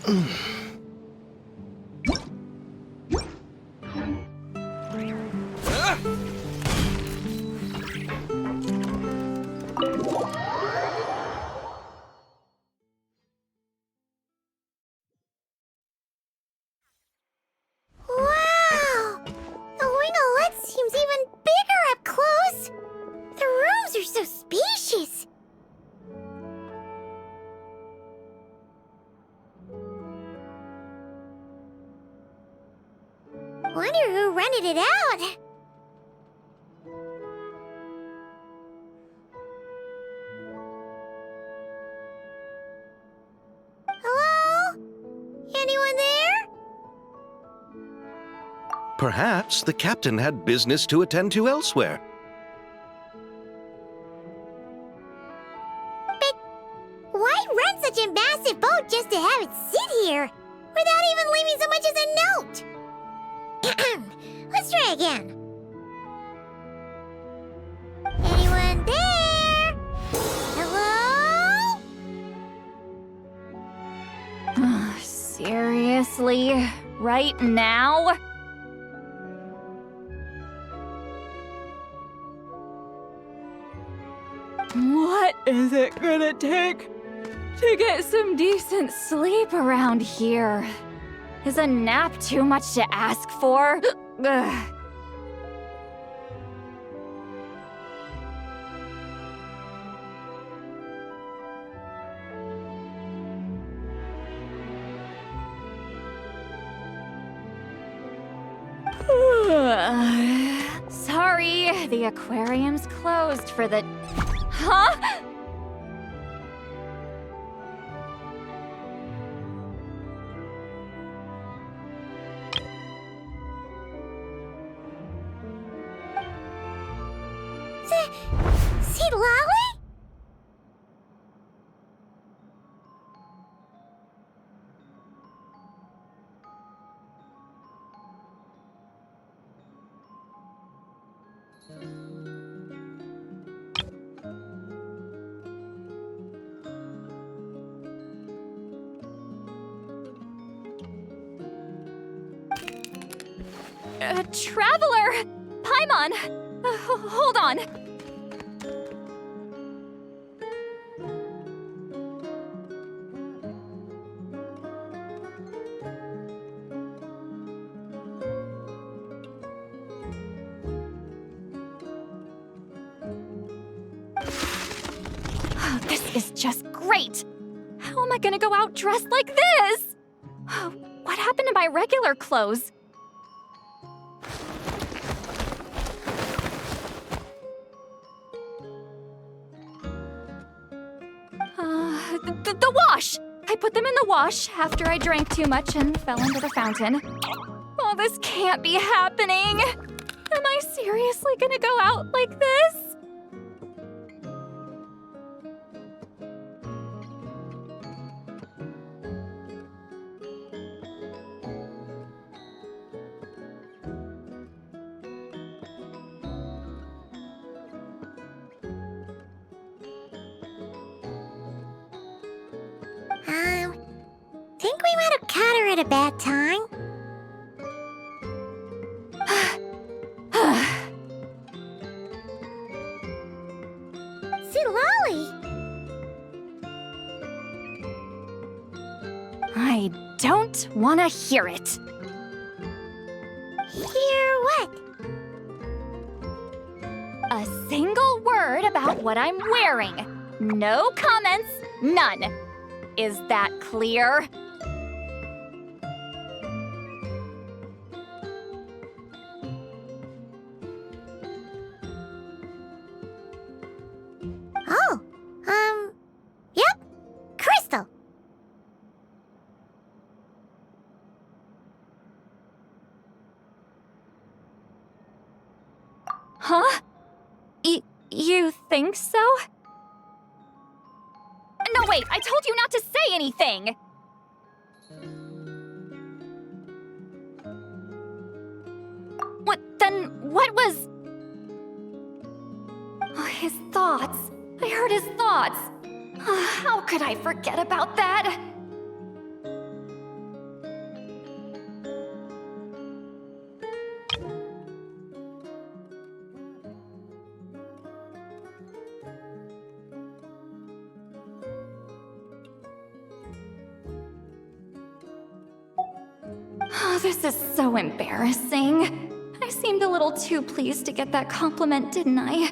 Wow! The wing-o-let seems even bigger up close. The rooms are so spacious. Wonder who rented it out. Hello? Anyone there? Perhaps the captain had business to attend to elsewhere. But why rent such a massive boat just to have it sit here without even leaving so much as a note? Let's try again. Anyone there? Hello? Seriously? Right now? What is it gonna take to get some decent sleep around here? Is a nap too much to ask for? Ugh. Sorry, the aquarium's closed for the... Huh? See Lolly? Traveler! Paimon! Hold on. Oh, this is just great! How am I gonna go out dressed like this? Oh, what happened to my regular clothes? The wash! I put them in the wash after I drank too much and fell into the fountain. Oh, this can't be happening! Am I seriously gonna go out like this? Think we might have caught her at a bad time. See Lolly! I don't want to hear it. Hear what? A single word about what I'm wearing. No comments, none. Is that clear? Oh, yep, Crystal. Huh? You think so? No, wait, I told you not to say anything! What was... Oh, his thoughts. I heard his thoughts. How could I forget about that? Oh, this is so embarrassing. I seemed a little too pleased to get that compliment, didn't I?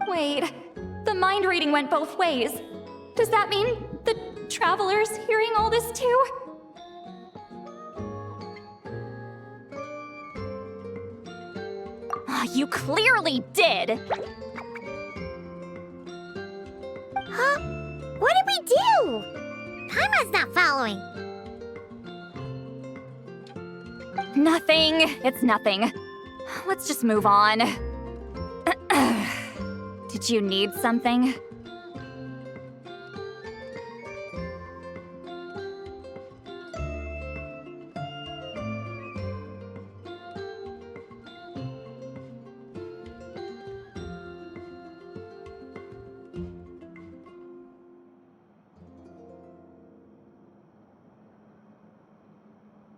Wait, the mind reading went both ways. Does that mean the traveler's hearing all this too? You clearly did! Huh? What did we do? Paimon's not following. Nothing. It's nothing. Let's just move on. Did you need something?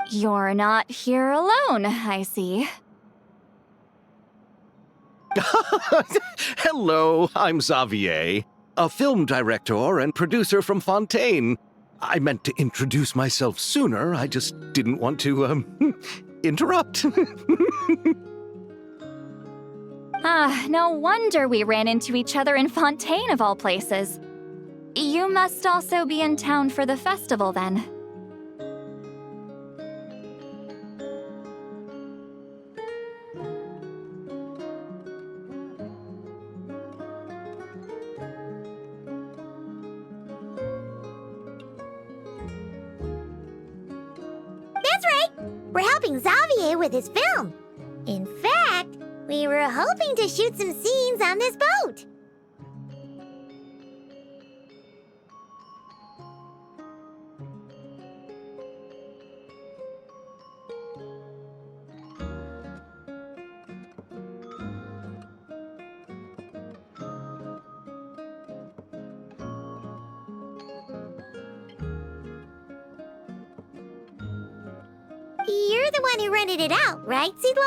You're not here alone, I see. Hello, I'm Xavier, a film director and producer from Fontaine. I meant to introduce myself sooner, I just didn't want to, interrupt. No wonder we ran into each other in Fontaine of all places. You must also be in town for the festival then. We're helping Xavier with his film. In fact, we were hoping to shoot some scenes on this boat. You're the one who rented it out, right, Seed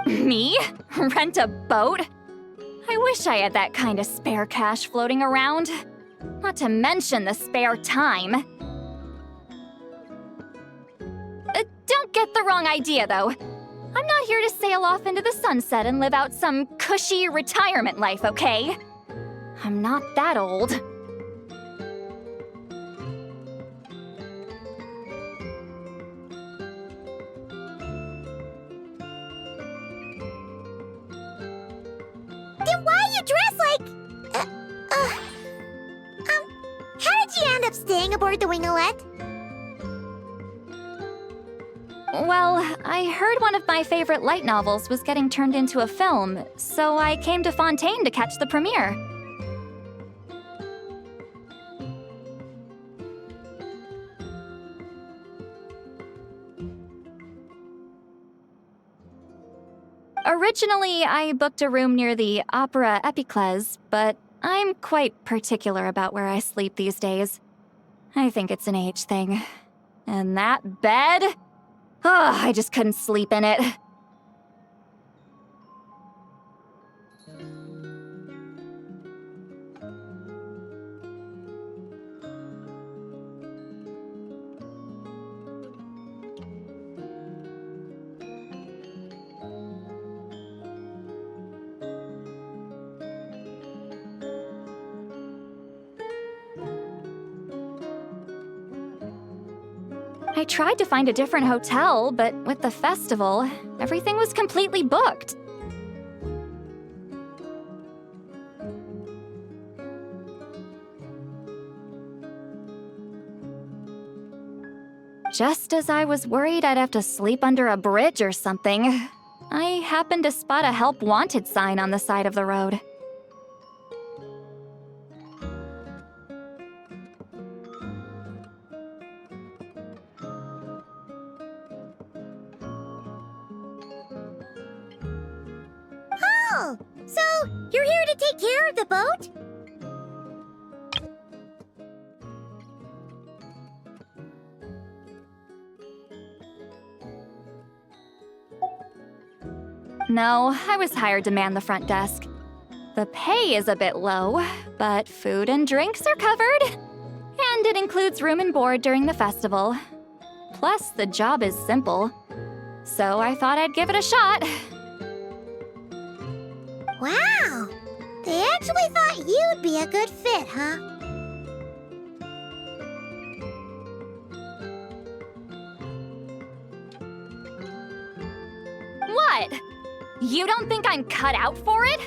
Lolly? Me? Rent a boat? I wish I had that kind of spare cash floating around. Not to mention the spare time. Don't get the wrong idea, though. I'm not here to sail off into the sunset and live out some cushy retirement life, okay? I'm not that old. Then why are you dressed like... how did you end up staying aboard the Winglet? Well, I heard one of my favorite light novels was getting turned into a film, so I came to Fontaine to catch the premiere. Originally, I booked a room near the Opera Epiclese, but I'm quite particular about where I sleep these days. I think it's an age thing. And that bed? Oh, I just couldn't sleep in it. I tried to find a different hotel, but with the festival, everything was completely booked. Just as I was worried I'd have to sleep under a bridge or something, I happened to spot a help wanted sign on the side of the road. Oh, so you're here to take care of the boat? No, I was hired to man the front desk. The pay is a bit low, but food and drinks are covered. And it includes room and board during the festival. Plus, the job is simple. So I thought I'd give it a shot. Wow! They actually thought you'd be a good fit, huh? What? You don't think I'm cut out for it?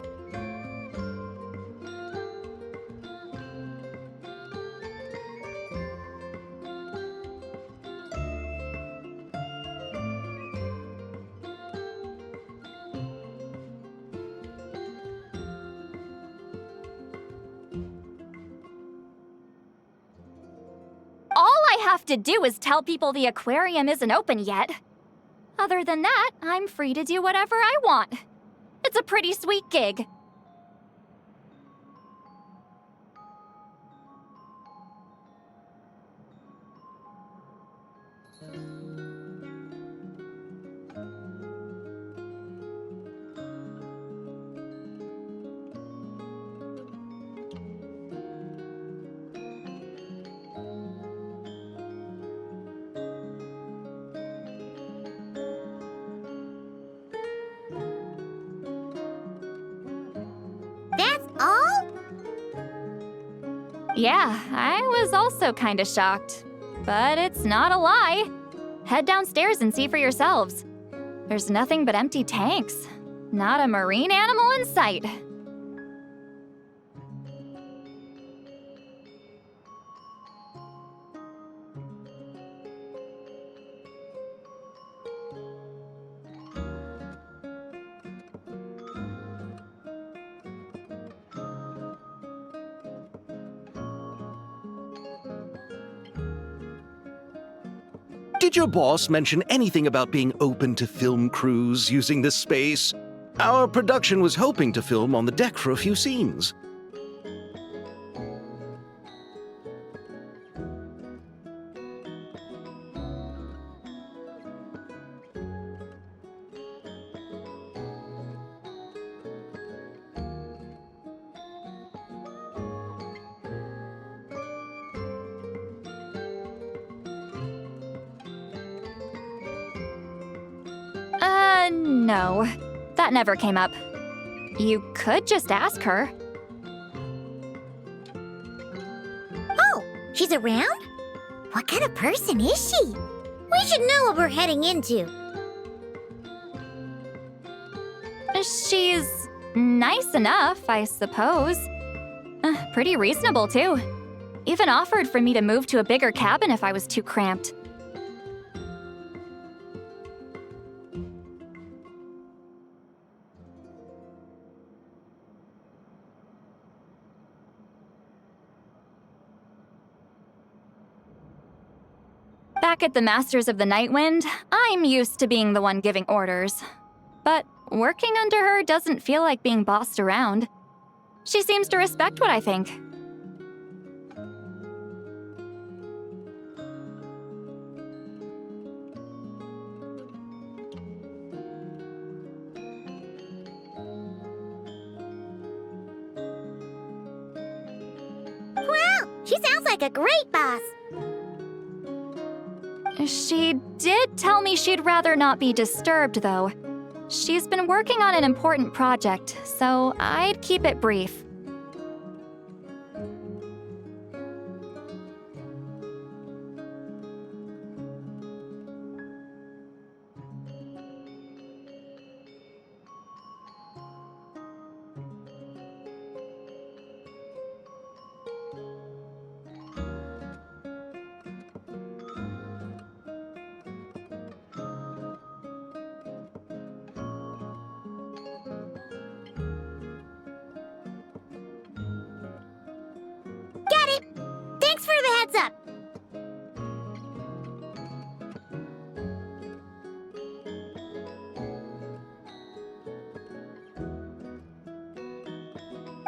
All I have to do is tell people the aquarium isn't open yet. Other than that, I'm free to do whatever I want. It's a pretty sweet gig. That's all? Yeah, I was also kinda shocked. But it's not a lie. Head downstairs and see for yourselves. There's nothing but empty tanks. Not a marine animal in sight. Did your boss mention anything about being open to film crews using this space? Our production was hoping to film on the deck for a few scenes. No. That never came up. You could just ask her. Oh, she's around? What kind of person is she? We should know what we're heading into. She's nice enough, I suppose. Pretty reasonable, too. Even offered for me to move to a bigger cabin if I was too cramped. Back at the Masters of the Night Wind, I'm used to being the one giving orders. But working under her doesn't feel like being bossed around. She seems to respect what I think. Wow, she sounds like a great boss. She did tell me she'd rather not be disturbed, though. She's been working on an important project, so I'd keep it brief.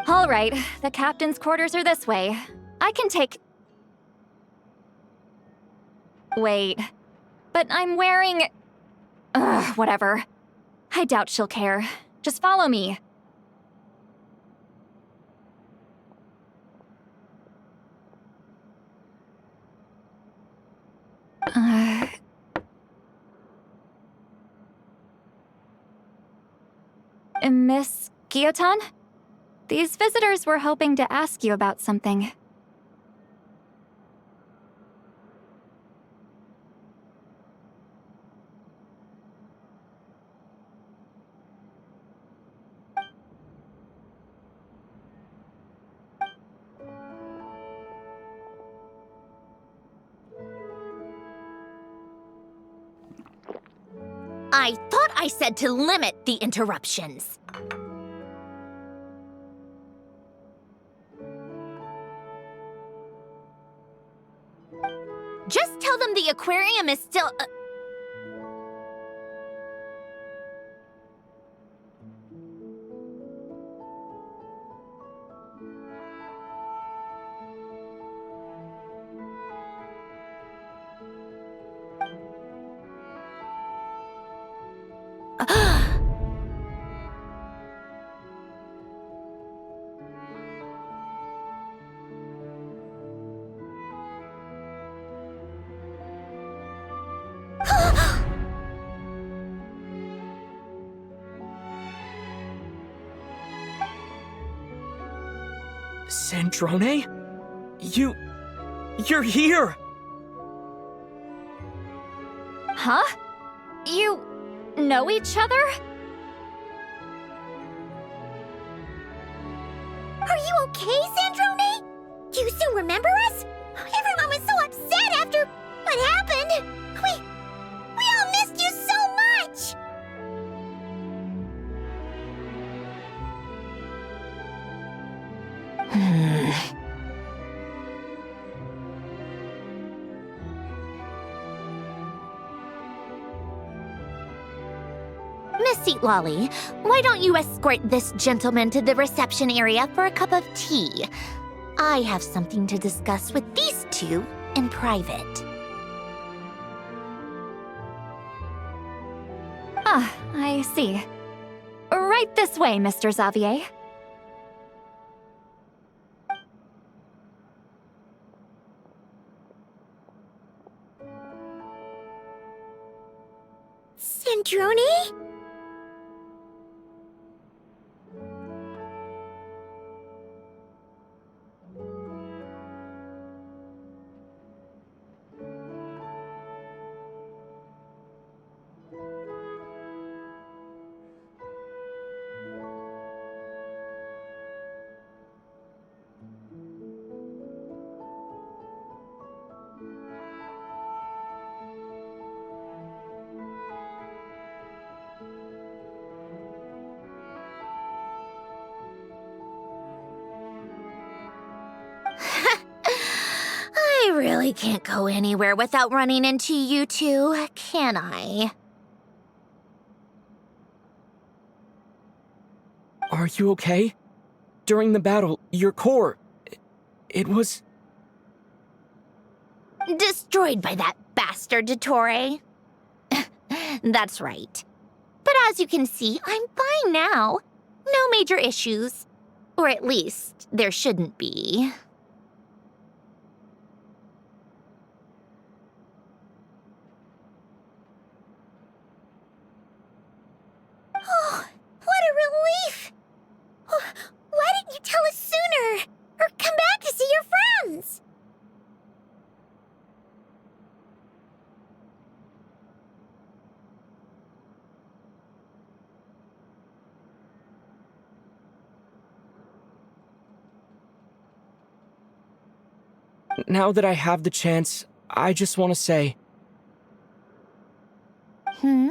All right, the captain's quarters are this way. I can take... Wait. But I'm wearing... Ugh, whatever. I doubt she'll care. Just follow me. Miss Guillotin? These visitors were hoping to ask you about something. I thought I said to limit the interruptions. Just tell them the aquarium is still... Sandrone? You're here! Huh? You know each other? Are you okay, Sandrone? Do you still remember us? Everyone was so upset after what happened. We all missed you so much! Miss Seat Lolly, why don't you escort this gentleman to the reception area for a cup of tea? I have something to discuss with these two in private. Ah, I see. Right this way, Mr. Xavier. Sandrone? I really can't go anywhere without running into you two, can I? Are you okay? During the battle, your core... It was... Destroyed by that bastard Dottore. That's right. But as you can see, I'm fine now. No major issues. Or at least, there shouldn't be. Oh, what a relief! Why didn't you tell us sooner? Or come back to see your friends? Now that I have the chance, I just want to say... Hmm?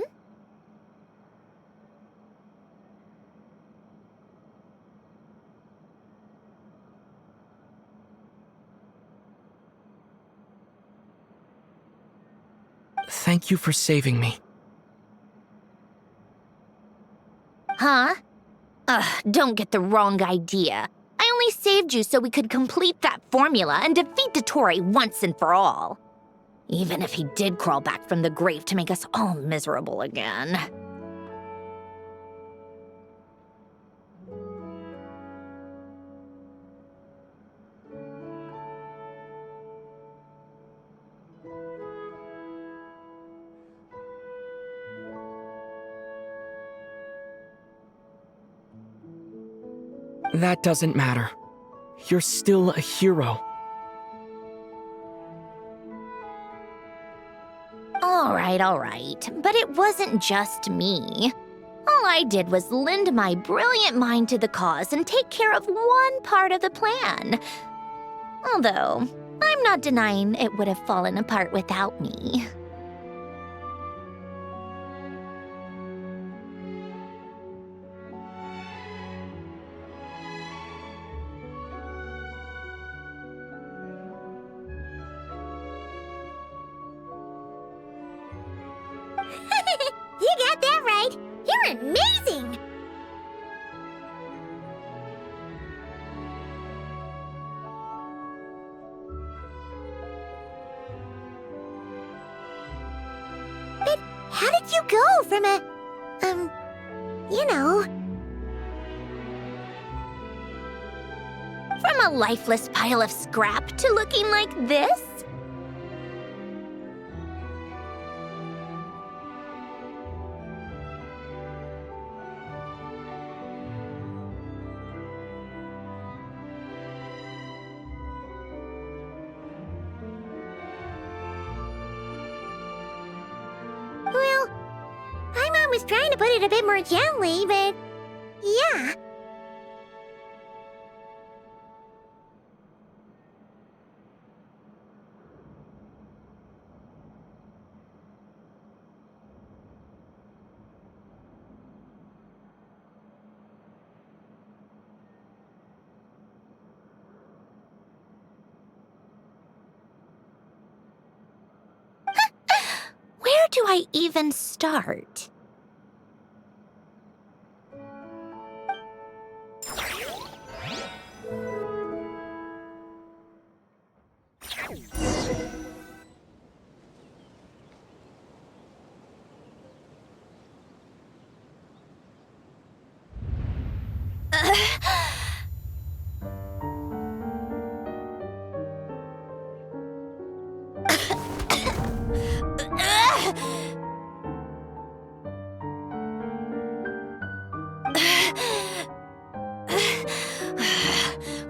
Thank you for saving me. Huh? Don't get the wrong idea. only saved you so we could complete that formula and defeat Dottore once and for all. Even if he did crawl back from the grave to make us all miserable again. That doesn't matter. You're still a hero. All right. But it wasn't just me. All I did was lend my brilliant mind to the cause and take care of one part of the plan. Although, I'm not denying it would have fallen apart without me. You got that right! You're amazing! But how did you go from From a lifeless pile of scrap to looking like this? Well, my mom was trying to put it a bit more gently, but yeah. Where do I even start?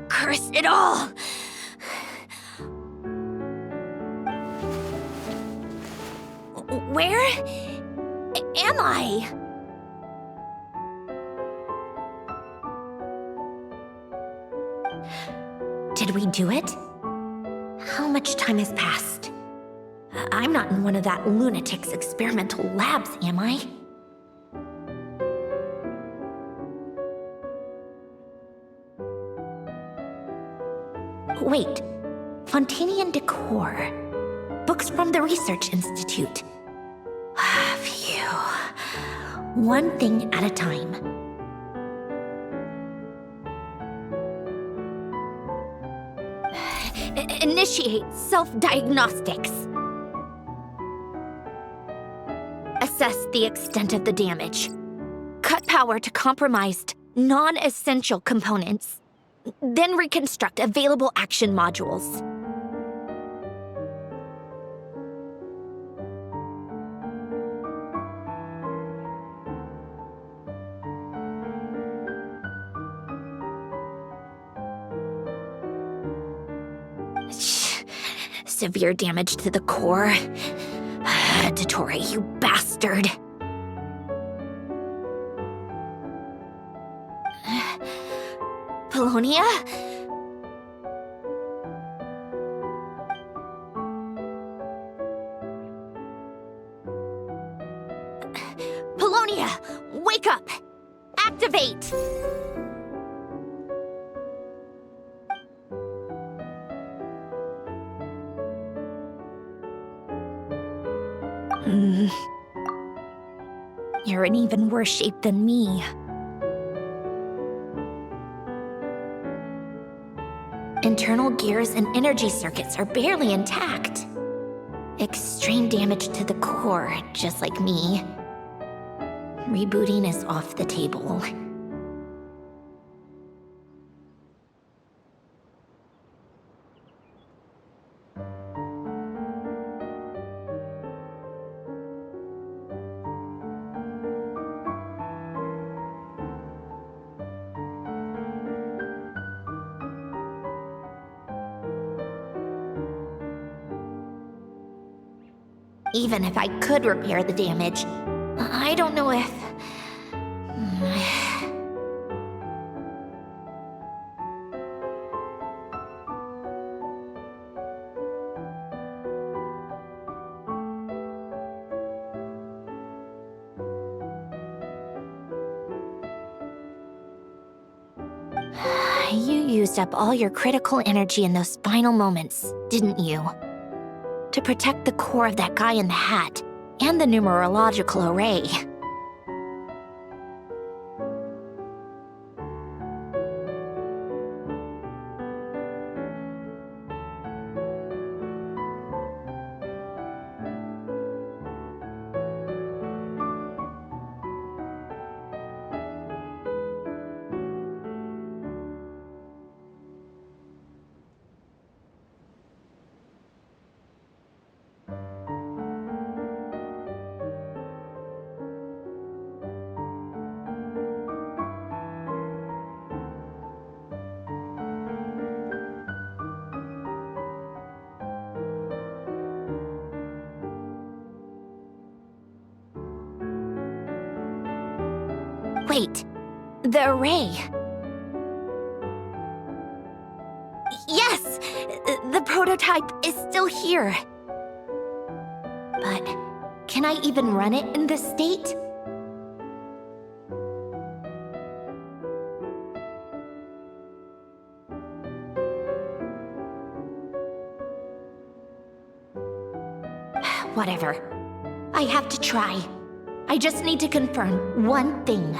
Curse it all! Where am I? Did we do it? How much time has passed? I'm not in one of that lunatic's experimental labs, am I? Wait, Fontinian decor. Books from the Research Institute. Phew. One thing at a time. Initiate self-diagnostics. Assess the extent of the damage. Cut power to compromised, non-essential components. Then reconstruct available action modules. Severe damage to the core. Dottore, you bastard. Polonia? Polonia, wake up! Activate! You're in even worse shape than me. Internal gears and energy circuits are barely intact. Extreme damage to the core, just like me. Rebooting is off the table. Even if I could repair the damage, I don't know if... You used up all your critical energy in those final moments, didn't you? To protect the core of that guy in the hat, and the numerological array. Wait, the array. Yes! The prototype is still here. But can I even run it in this state? Whatever. I have to try. I just need to confirm one thing.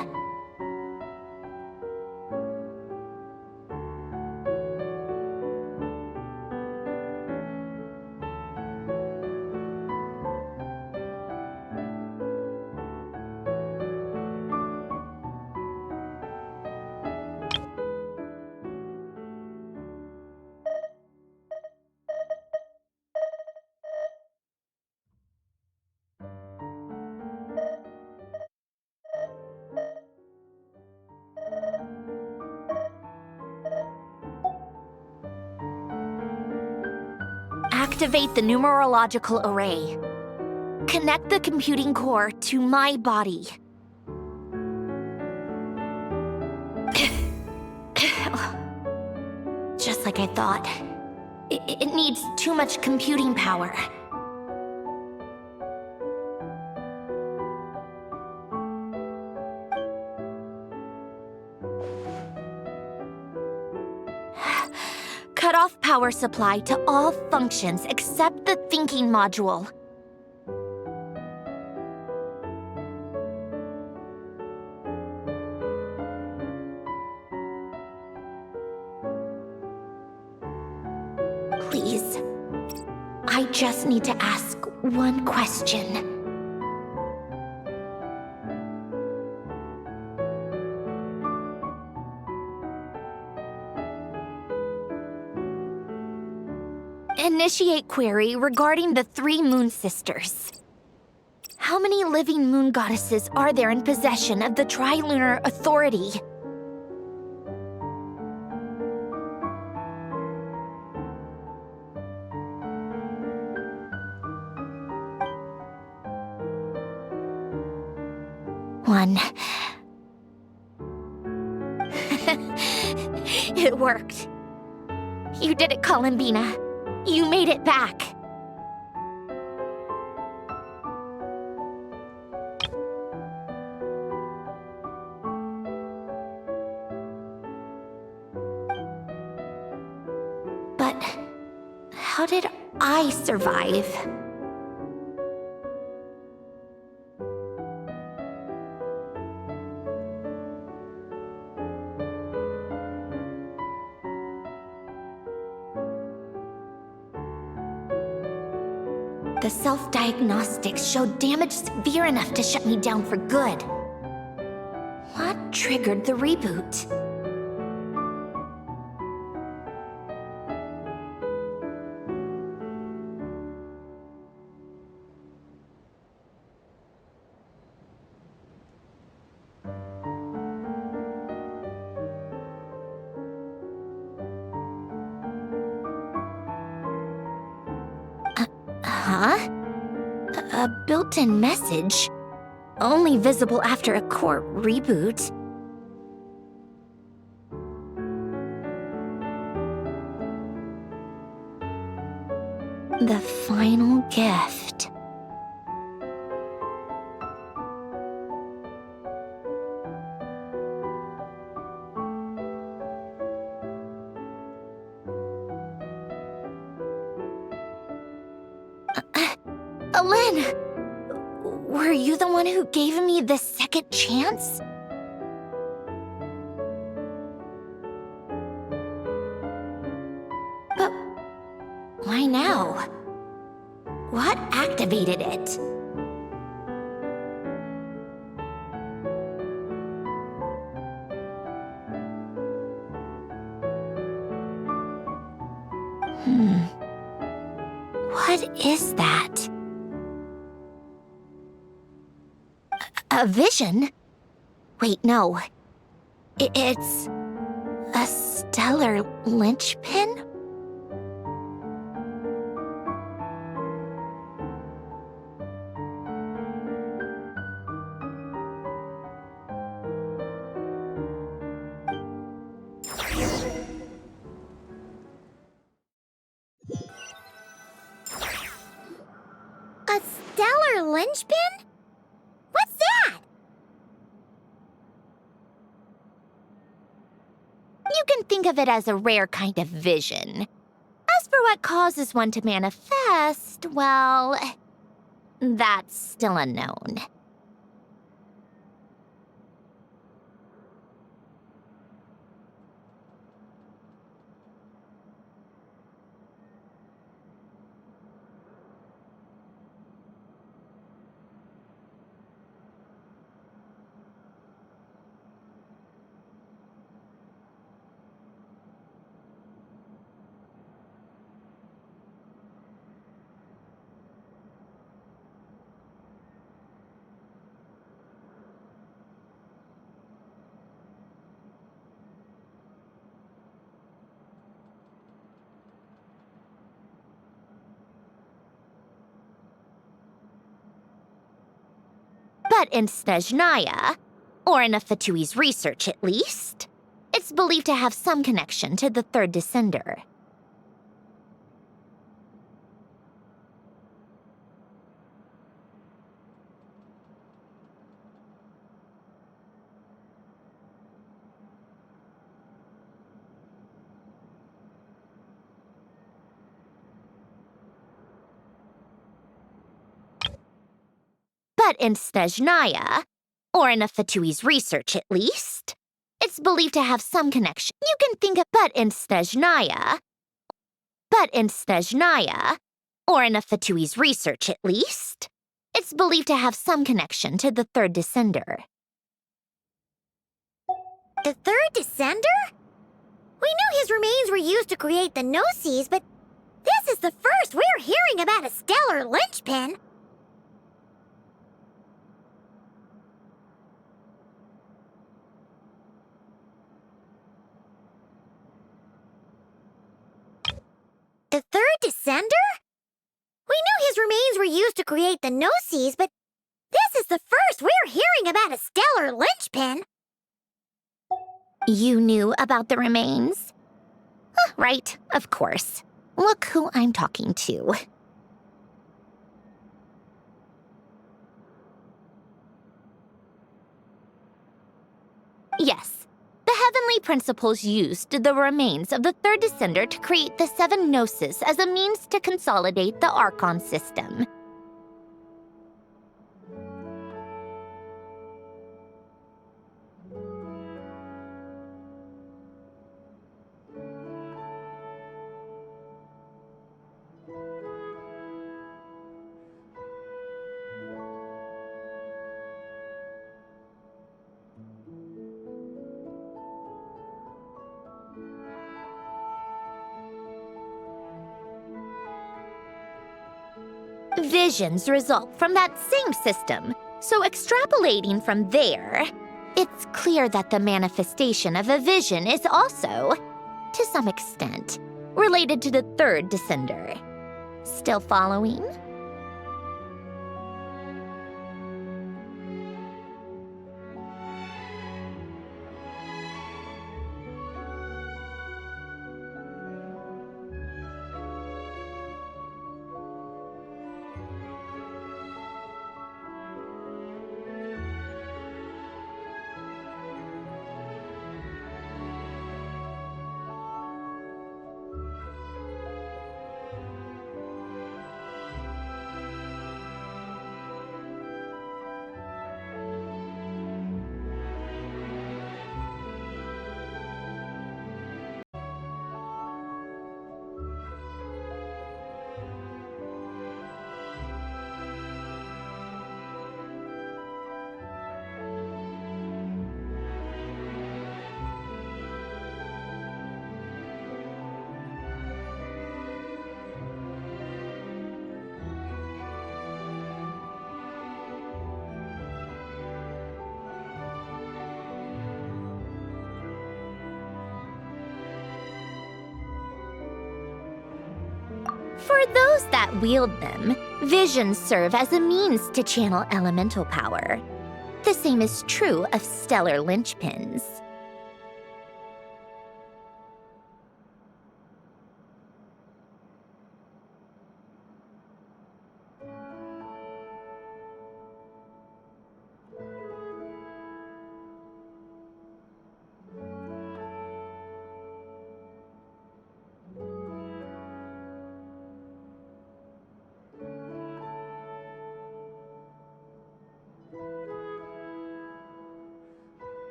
Activate the numerological array. Connect the computing core to my body. Just like I thought. It needs too much computing power. Cut off power supply to all functions except the thinking module. Please, I just need to ask one question. Initiate query regarding the 3 moon sisters. How many living moon goddesses are there in possession of the Trilunar Authority? One. It worked. You did it, Columbina. You made it back. But how did I survive? The self-diagnostics showed damage severe enough to shut me down for good. What triggered the reboot? Huh? A built-in message? Only visible after a core reboot. The final gift. Lynn! Were you the one who gave me the second chance? But why now? What activated it? What is that? A vision? Wait, no. It's a stellar linchpin? A stellar linchpin? What's that? You can think of it as a rare kind of vision. As for what causes one to manifest, well, that's still unknown. But in Snezhnaya, or in a Fatui's research at least, it's believed to have some connection to the third descender. But in Snezhnaya, or in a Fatui's research at least, it's believed to have some connection. You can think of but in Snezhnaya, or in a Fatui's research at least, it's believed to have some connection to the third descender. The third descender? We knew his remains were used to create the Gnosis, but this is the first we're hearing about a stellar linchpin. The third descender? We knew his remains were used to create the Gnosis, but this is the first we're hearing about a stellar linchpin. You knew about the remains? Right, of course. Look who I'm talking to. Yes, the heavenly principles used the remains of the third descender to create the seven gnosis as a means to consolidate the Archon system. Visions result from that same system, so extrapolating from there, it's clear that the manifestation of a vision is also, to some extent, related to the third descender. Still following? For those that wield them, visions serve as a means to channel elemental power. The same is true of stellar linchpins.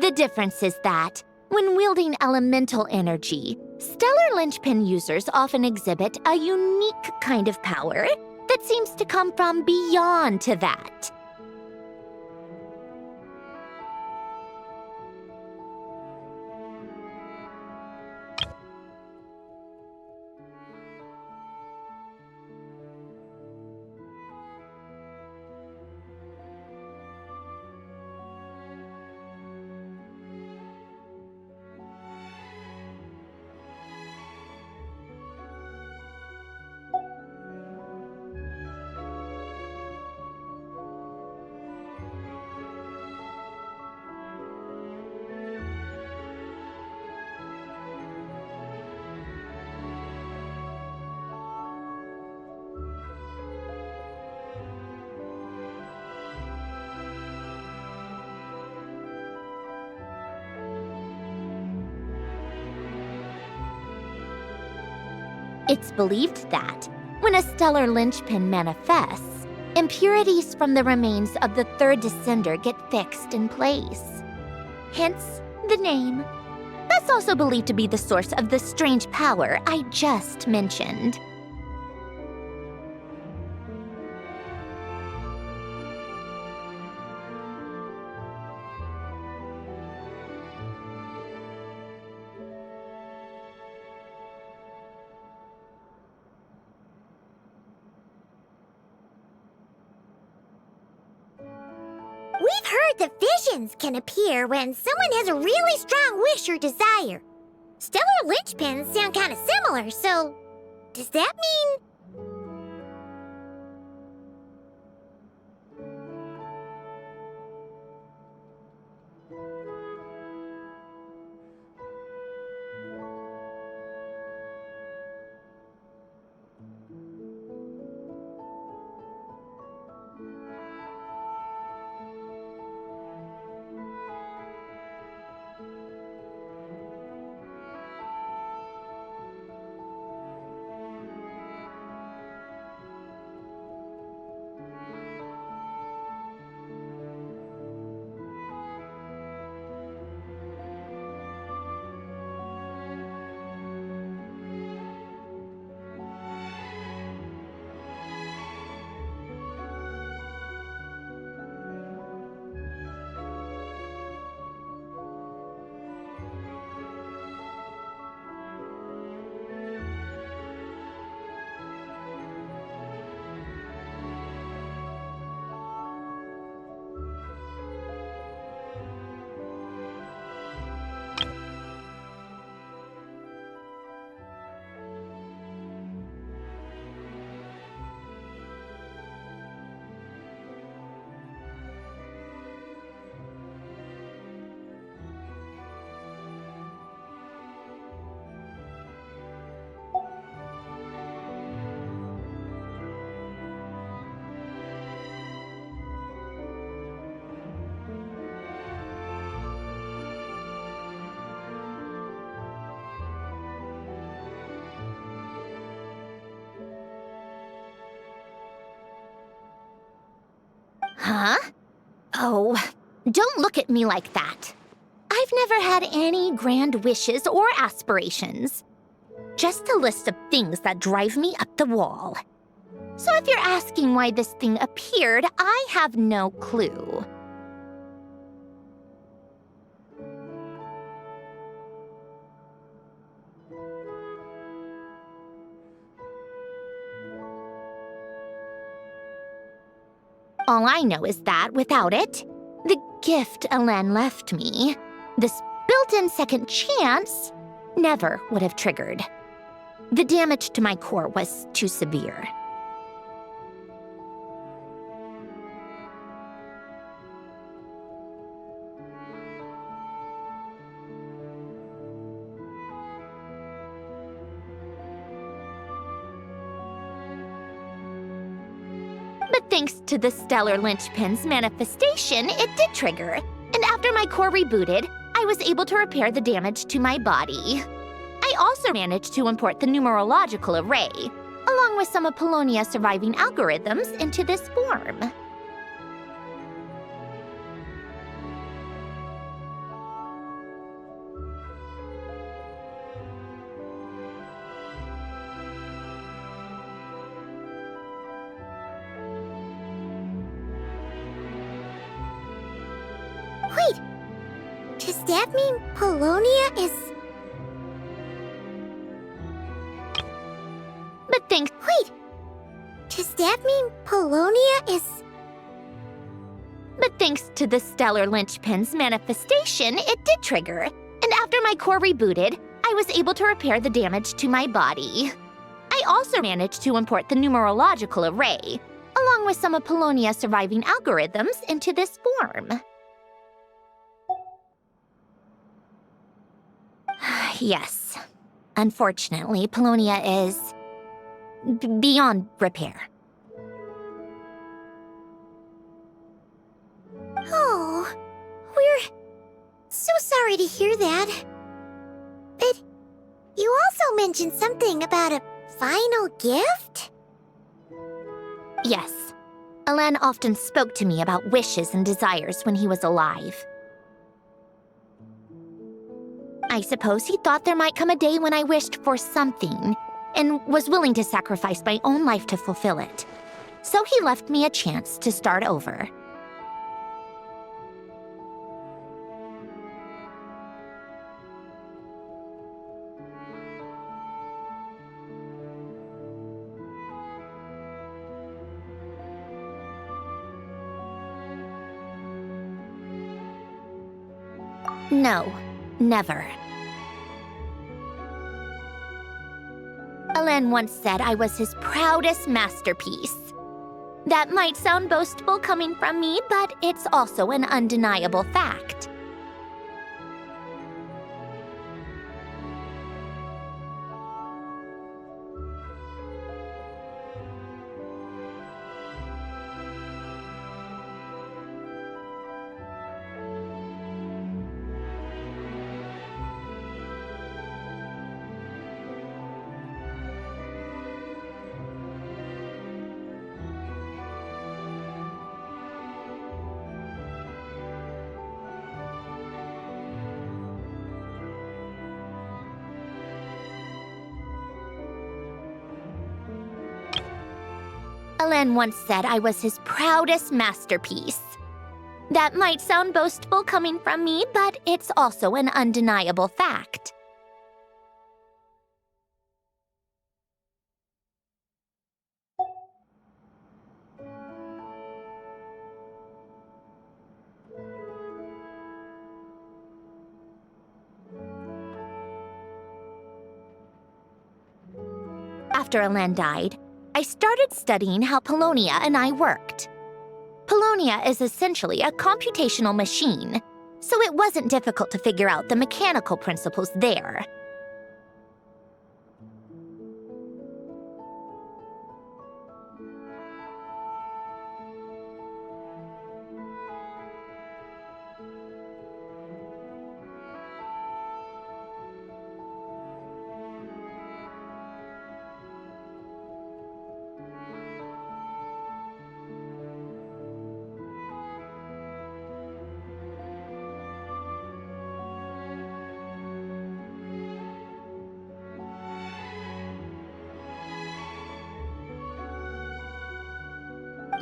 The difference is that, when wielding elemental energy, stellar linchpin users often exhibit a unique kind of power that seems to come from beyond to that. It's believed that, when a stellar linchpin manifests, impurities from the remains of the third descender get fixed in place. Hence, the name. That's also believed to be the source of the strange power I just mentioned. We've heard that visions can appear when someone has a really strong wish or desire. Stellar linchpins sound kind of similar, so does that mean... Huh? Oh, don't look at me like that. I've never had any grand wishes or aspirations. Just a list of things that drive me up the wall. So if you're asking why this thing appeared, I have no clue. All I know is that without it, the gift Elen left me, this built-in second chance, never would have triggered. The damage to my core was too severe. But thanks to the stellar linchpin's manifestation, it did trigger. And after my core rebooted, I was able to repair the damage to my body. I also managed to import the numerological array, along with some of Polonia's surviving algorithms, into this form. Wait, does that mean Polonia is... But thanks. Wait, does that mean Polonia is... But thanks to the stellar linchpin's manifestation, it did trigger. And after my core rebooted, I was able to repair the damage to my body. I also managed to import the numerological array, along with some of Polonia's surviving algorithms, into this form. Yes. Unfortunately, Polonia is... beyond repair. Oh, we're so sorry to hear that. But you also mentioned something about a final gift? Yes. Elen often spoke to me about wishes and desires when he was alive. I suppose he thought there might come a day when I wished for something, and was willing to sacrifice my own life to fulfill it. So he left me a chance to start over. No, never. Elen once said I was his proudest masterpiece. That might sound boastful coming from me, but it's also an undeniable fact. Elen once said I was his proudest masterpiece. That might sound boastful coming from me, but it's also an undeniable fact. After Elen died, I started studying how Polonia and I worked. Polonia is essentially a computational machine, so it wasn't difficult to figure out the mechanical principles there.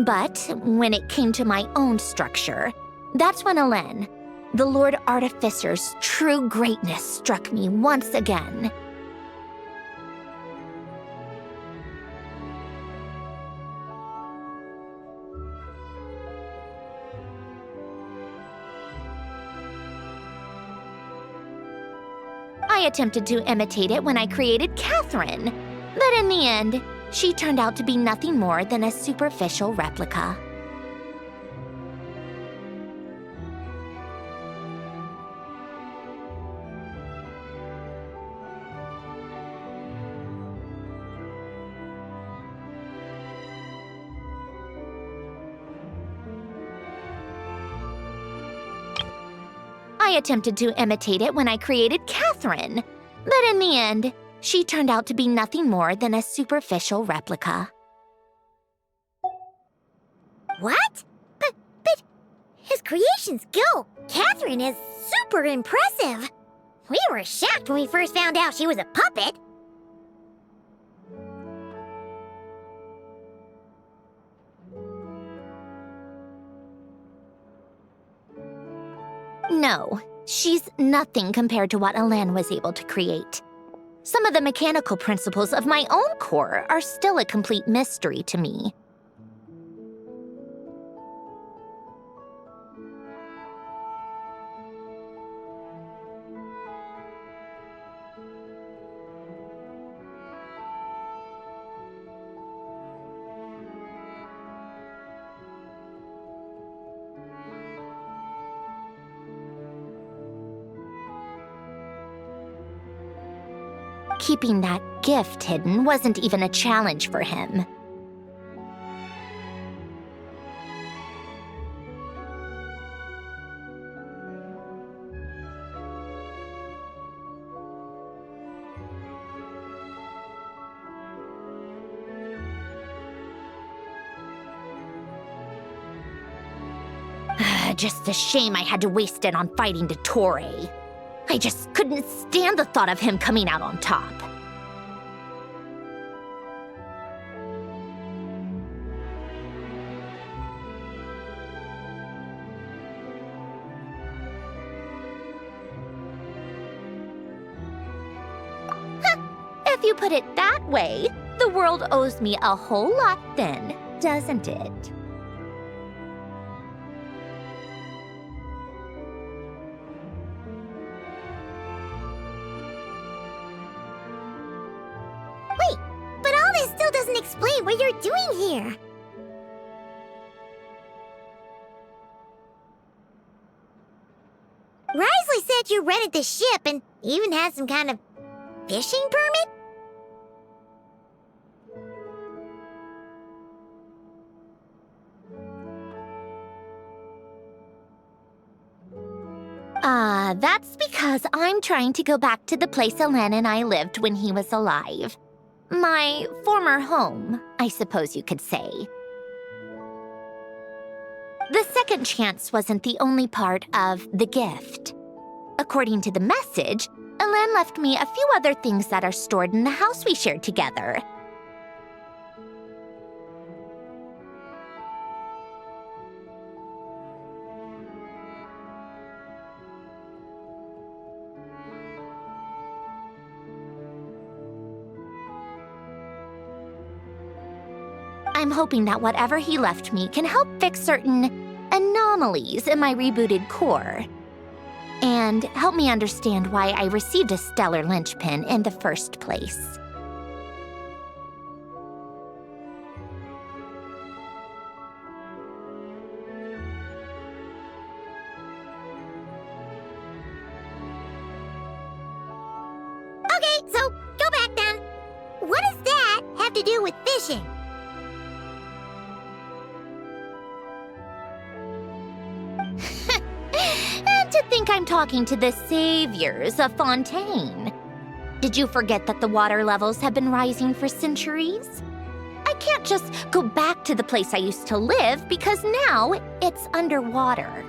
But when it came to my own structure, that's when Elen, the Lord Artificer's true greatness, struck me once again. I attempted to imitate it when I created Catherine, but in the end, she turned out to be nothing more than a superficial replica. I attempted to imitate it when I created Catherine, but in the end, she turned out to be nothing more than a superficial replica. What? But his creation skill, Catherine, is super impressive. We were shocked when we first found out she was a puppet. No, she's nothing compared to what Elen was able to create. Some of the mechanical principles of my own core are still a complete mystery to me. Keeping that gift hidden wasn't even a challenge for him. Just a shame I had to waste it on fighting Dottore. I just couldn't stand the thought of him coming out on top. If you put it that way, the world owes me a whole lot then, doesn't it? Wait, but all this still doesn't explain what you're doing here. Risley said you rented the ship and even had some kind of fishing permit? That's because I'm trying to go back to the place Elen and I lived when he was alive. My former home, I suppose you could say. The second chance wasn't the only part of the gift. According to the message, Elen left me a few other things that are stored in the house we shared together. I'm hoping that whatever he left me can help fix certain anomalies in my rebooted core, and help me understand why I received a stellar linchpin in the first place. Okay, so go back then. What does that have to do with fishing? And to think I'm talking to the saviors of Fontaine. Did you forget that the water levels have been rising for centuries? I can't just go back to the place I used to live because now it's underwater.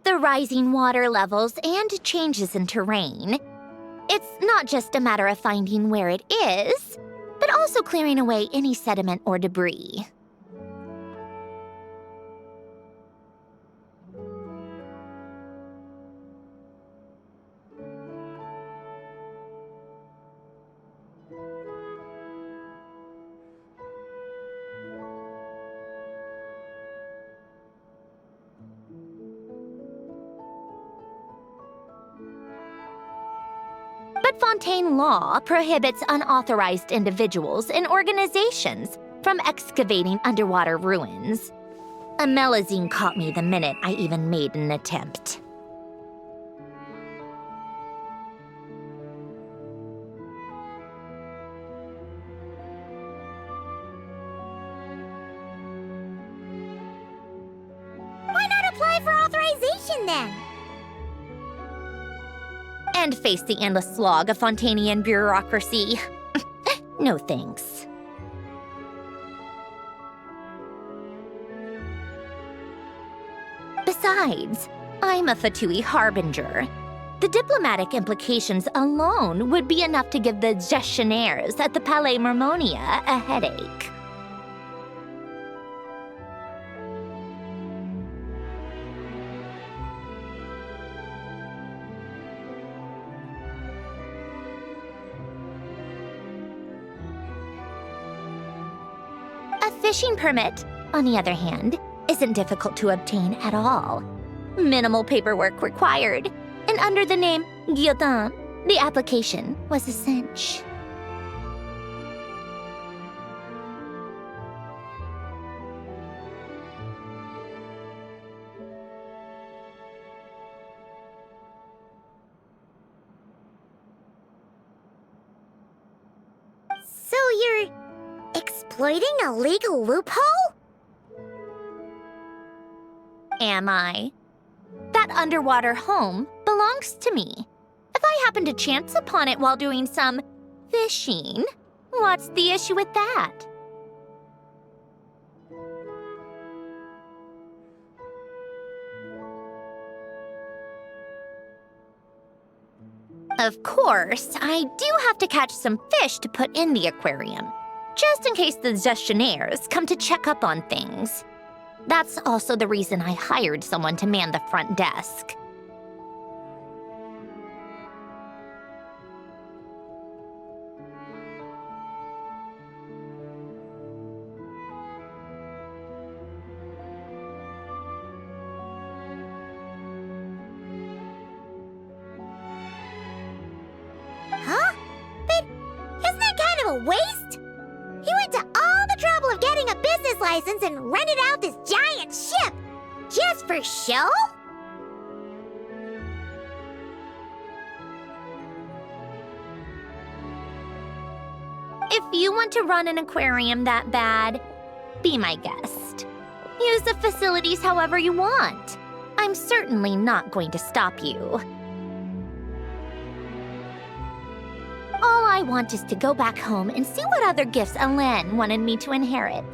the rising water levels and changes in terrain. It's not just a matter of finding where it is, but also clearing away any sediment or debris. But Fontaine law prohibits unauthorized individuals and organizations from excavating underwater ruins. A Melazine caught me the minute I even made an attempt. Why not apply for authorization then? And face the endless slog of Fontanian bureaucracy. No thanks. Besides, I'm a Fatui harbinger. The diplomatic implications alone would be enough to give the gestionnaires at the Palais Mermonia a headache. A fishing permit, on the other hand, isn't difficult to obtain at all. Minimal paperwork required, and under the name Guillotin, the application was a cinch. So you're exploiting a legal loophole? Am I? That underwater home belongs to me. If I happen to chance upon it while doing some fishing, what's the issue with that? Of course, I do have to catch some fish to put in the aquarium, just in case the gestionnaires come to check up on things. That's also the reason I hired someone to man the front desk. Huh? But isn't that kind of a waste? He went to all the trouble of getting a business license and rented out this giant ship. Just for show? If you want to run an aquarium that bad, be my guest. Use the facilities however you want. I'm certainly not going to stop you. All I want is to go back home and see what other gifts Alain wanted me to inherit.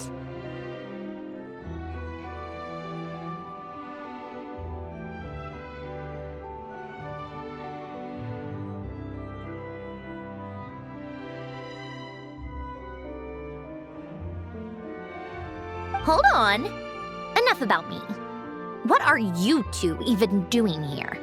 Hold on. Enough about me. What are you two even doing here?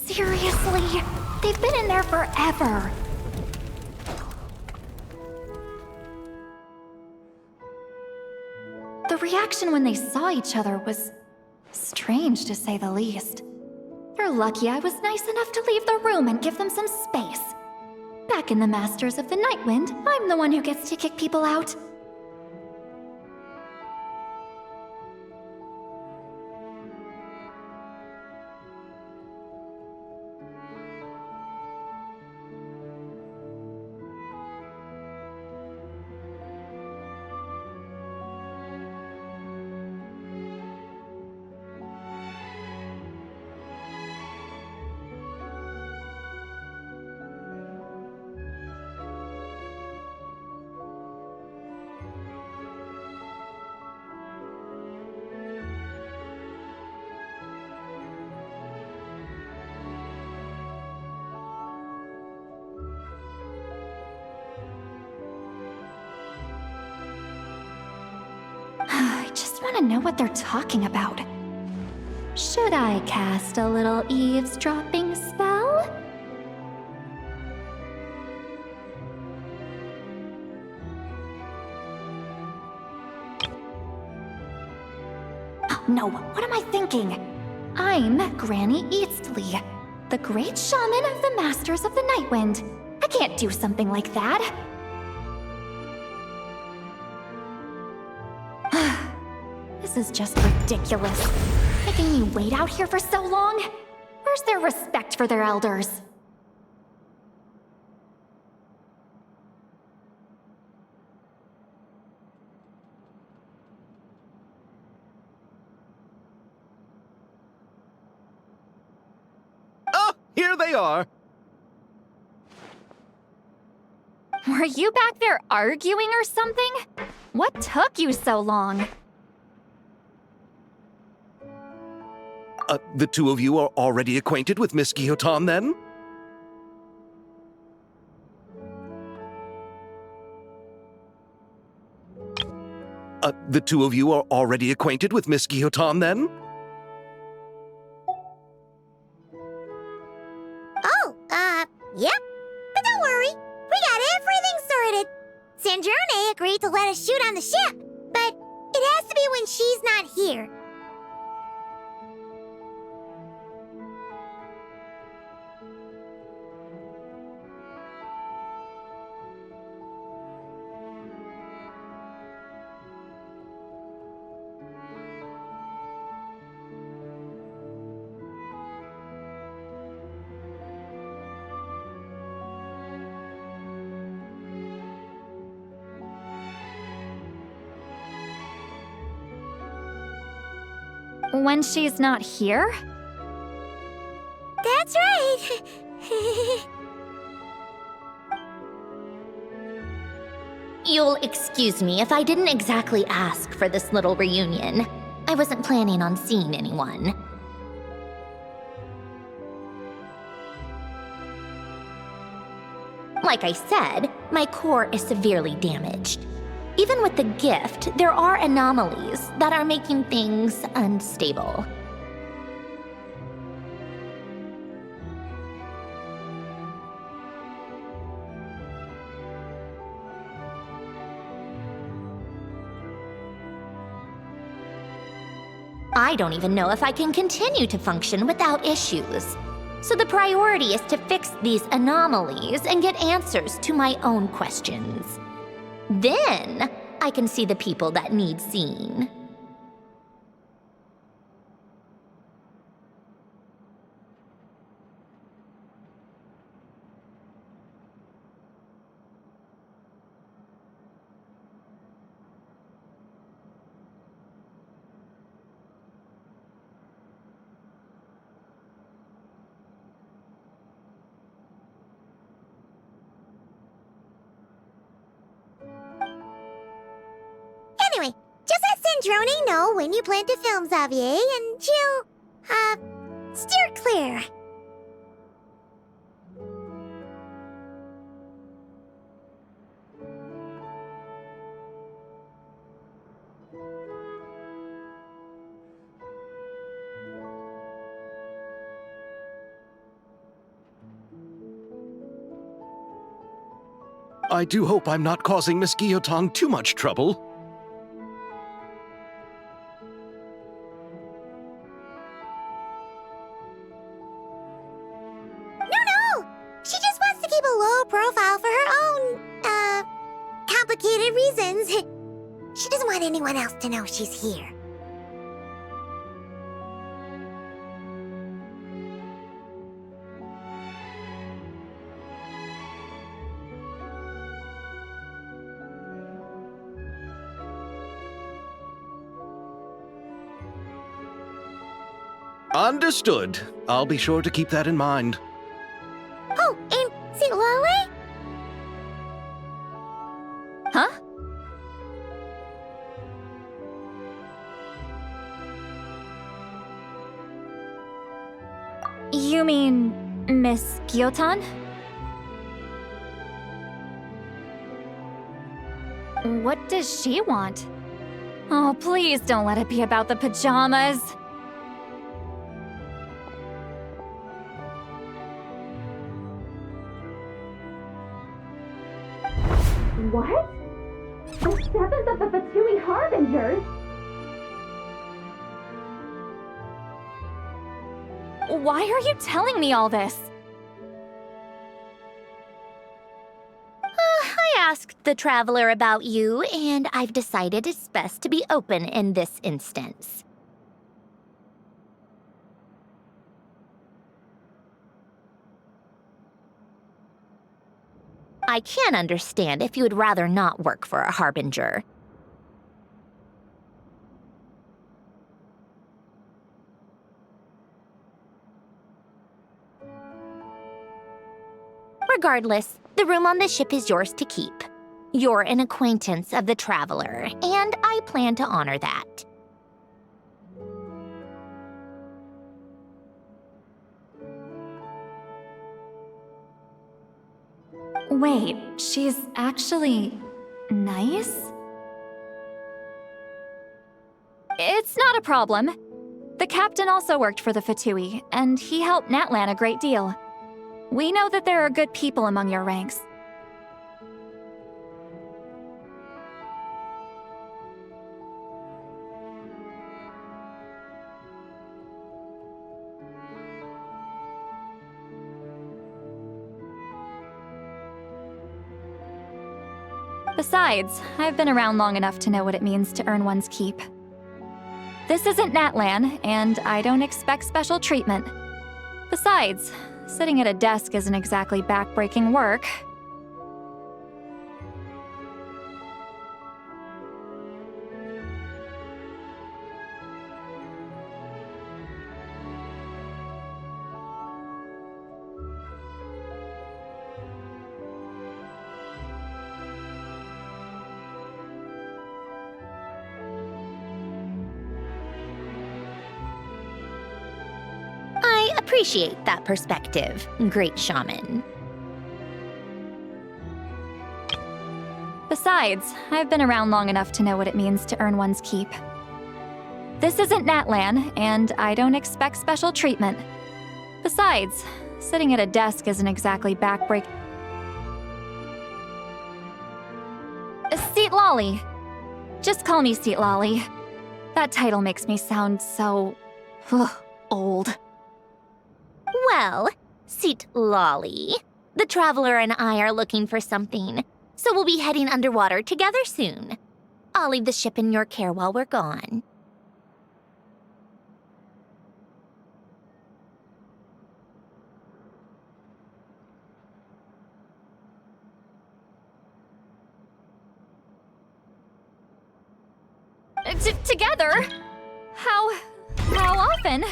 Seriously? They've been in there forever. The reaction when they saw each other was strange, to say the least. You're lucky I was nice enough to leave the room and give them some space. Back in the Masters of the Night Wind, I'm the one who gets to kick people out. want to know what they're talking about. Should I cast a little eavesdropping spell? Oh, no, what am I thinking? I'm Granny Eastley, the great shaman of the Masters of the Nightwind. I can't do something like that. This is just ridiculous. Making me wait out here for so long? Where's their respect for their elders? Oh, here they are. Were you back there arguing or something? What took you so long? The two of you are already acquainted with Miss Guillotin, then? The two of you are already acquainted with Miss Guillotin, then? Oh, yep. But don't worry, we got everything sorted. Sandrone agreed to let us shoot on the ship, but it has to be when she's not here. When she's not here? That's right. You'll excuse me if I didn't exactly ask for this little reunion. I wasn't planning on seeing anyone. Like I said, my core is severely damaged. Even with the gift, there are anomalies that are making things unstable. I don't even know if I can continue to function without issues. So the priority is to fix these anomalies and get answers to my own questions. Then, I can see the people that need seeing. Anyway, just let Sandrone know when you plan to film Xavier, and she'll, steer clear. I do hope I'm not causing Miss Guillotin too much trouble. She just wants to keep a low profile for her own, complicated reasons. She doesn't want anyone else to know she's here. Understood. I'll be sure to keep that in mind. Oh, and see Lale? Huh? You mean Miss Guillotin? What does she want? Oh, please don't let it be about the pajamas. What? The 7th of the Fatui Harbingers? Why are you telling me all this? I asked the traveler about you, and I've decided it's best to be open in this instance. I can understand if you would rather not work for a harbinger. Regardless, the room on the ship is yours to keep. You're an acquaintance of the traveler, and I plan to honor that. Wait, she's actually nice? It's not a problem. The captain also worked for the Fatui, and he helped Natlan a great deal. We know that there are good people among your ranks. Besides, I've been around long enough to know what it means to earn one's keep. This isn't Natlan, and I don't expect special treatment. Besides, sitting at a desk isn't exactly back-breaking work. I appreciate that perspective, great shaman. Besides, I've been around long enough to know what it means to earn one's keep. This isn't Natlan, and I don't expect special treatment. Besides, sitting at a desk isn't exactly back-breaking. Seat Lolly. Just call me Seat Lolly. That title makes me sound so... old. Well, Seat Lolly, the traveler and I are looking for something, so we'll be heading underwater together soon. I'll leave the ship in your care while we're gone. Together? How often?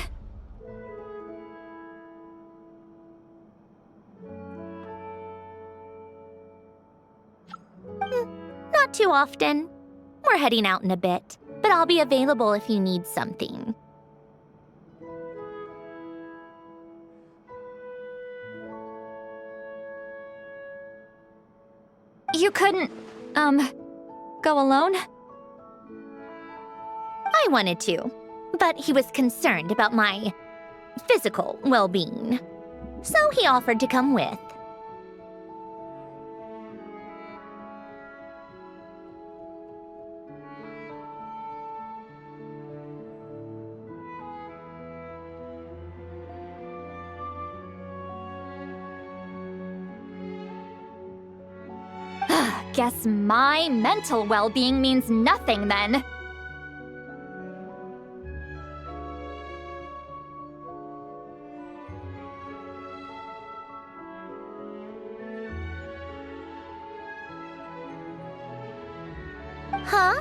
Not too often. We're heading out in a bit, but I'll be available if you need something. You couldn't, go alone? I wanted to, but he was concerned about my physical well-being, so he offered to come with. Guess my mental well-being means nothing then. Huh?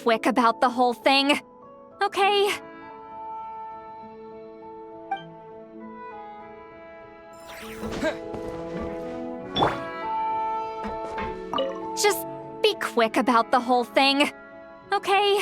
quick about the whole thing, okay? Just be quick about the whole thing, okay?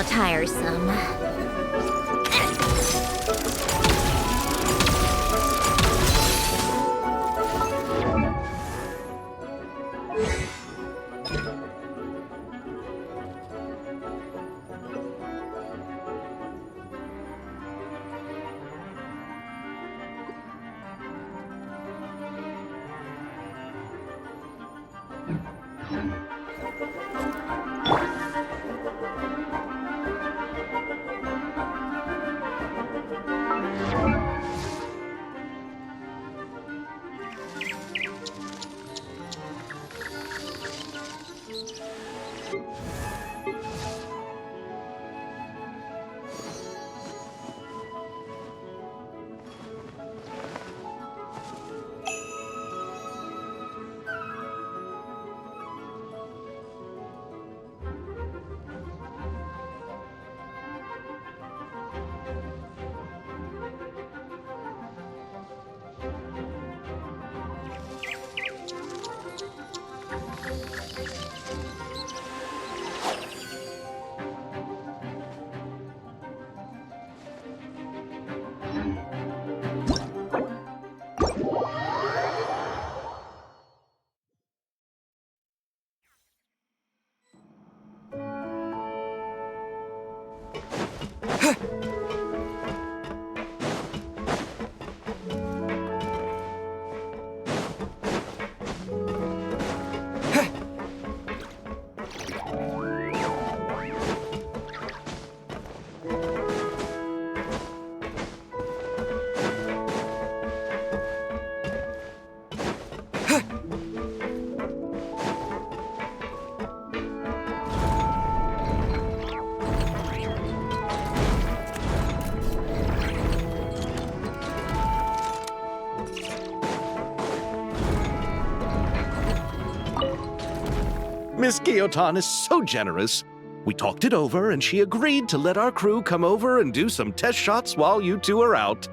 How tiresome. Miss Guillotin is so generous. We talked it over, and she agreed to let our crew come over and do some test shots while you two are out.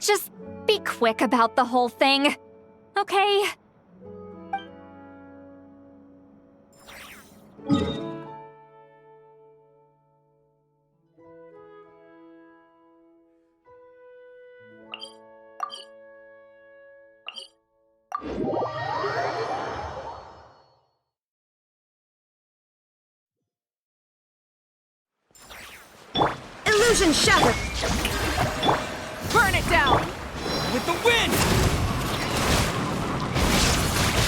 Just be quick about the whole thing, okay? Illusion shattered! Burn it down! With the wind!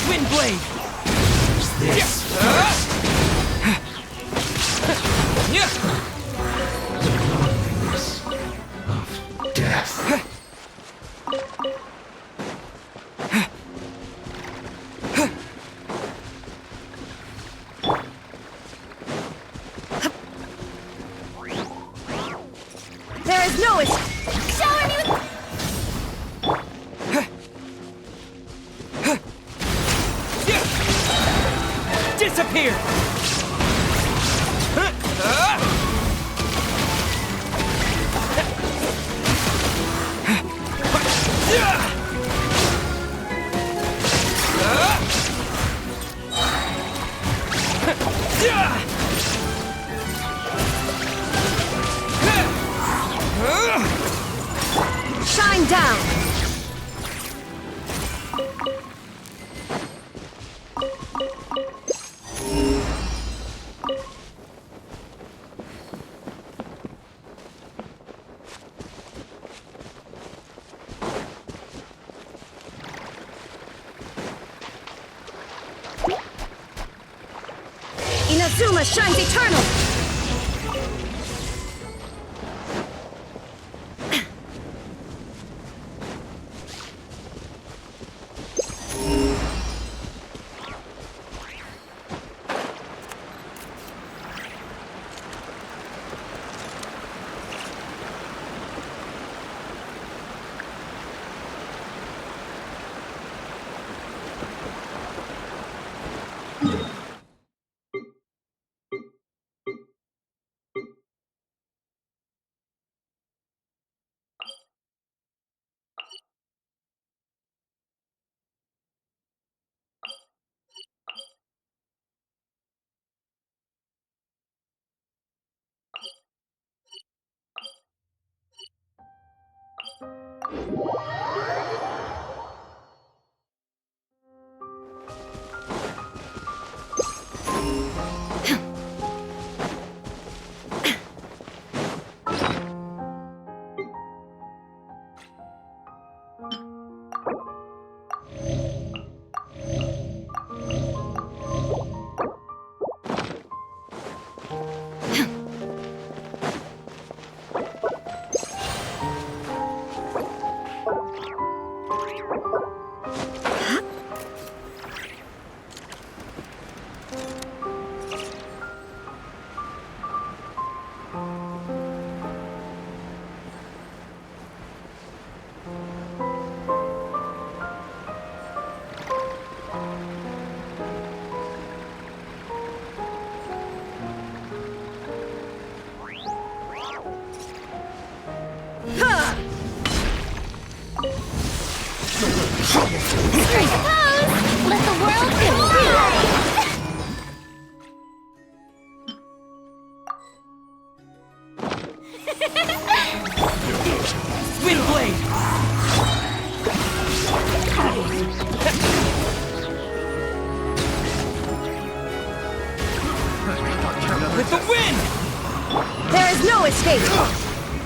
Wind blade! This of death. There is no escape! Disappear! Shine down! Dharma shines eternal! Strike a pose! Let the world collide! Windblade! With the wind! There is no escape!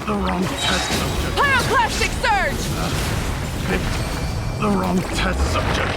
The wrong test subject. Pyroclastic surge! Picked the wrong test subject.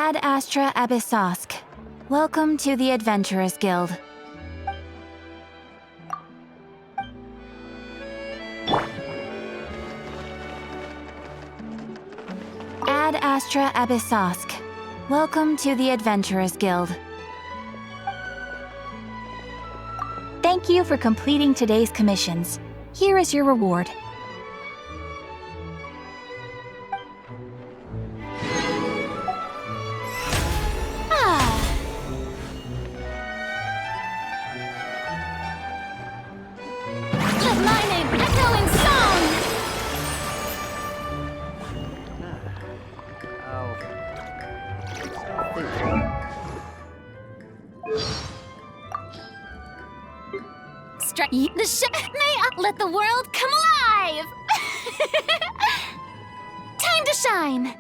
Ad Astra Abyssosk. Welcome to the Adventurers Guild. Ad Astra Abyssosk. Welcome to the Adventurers Guild. Thank you for completing today's commissions. Here is your reward. Let my name echo in song! Strike the May let the world come alive! Time to shine!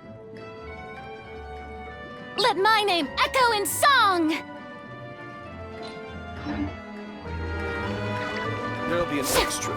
Let my name echo in song! There'll be an extra.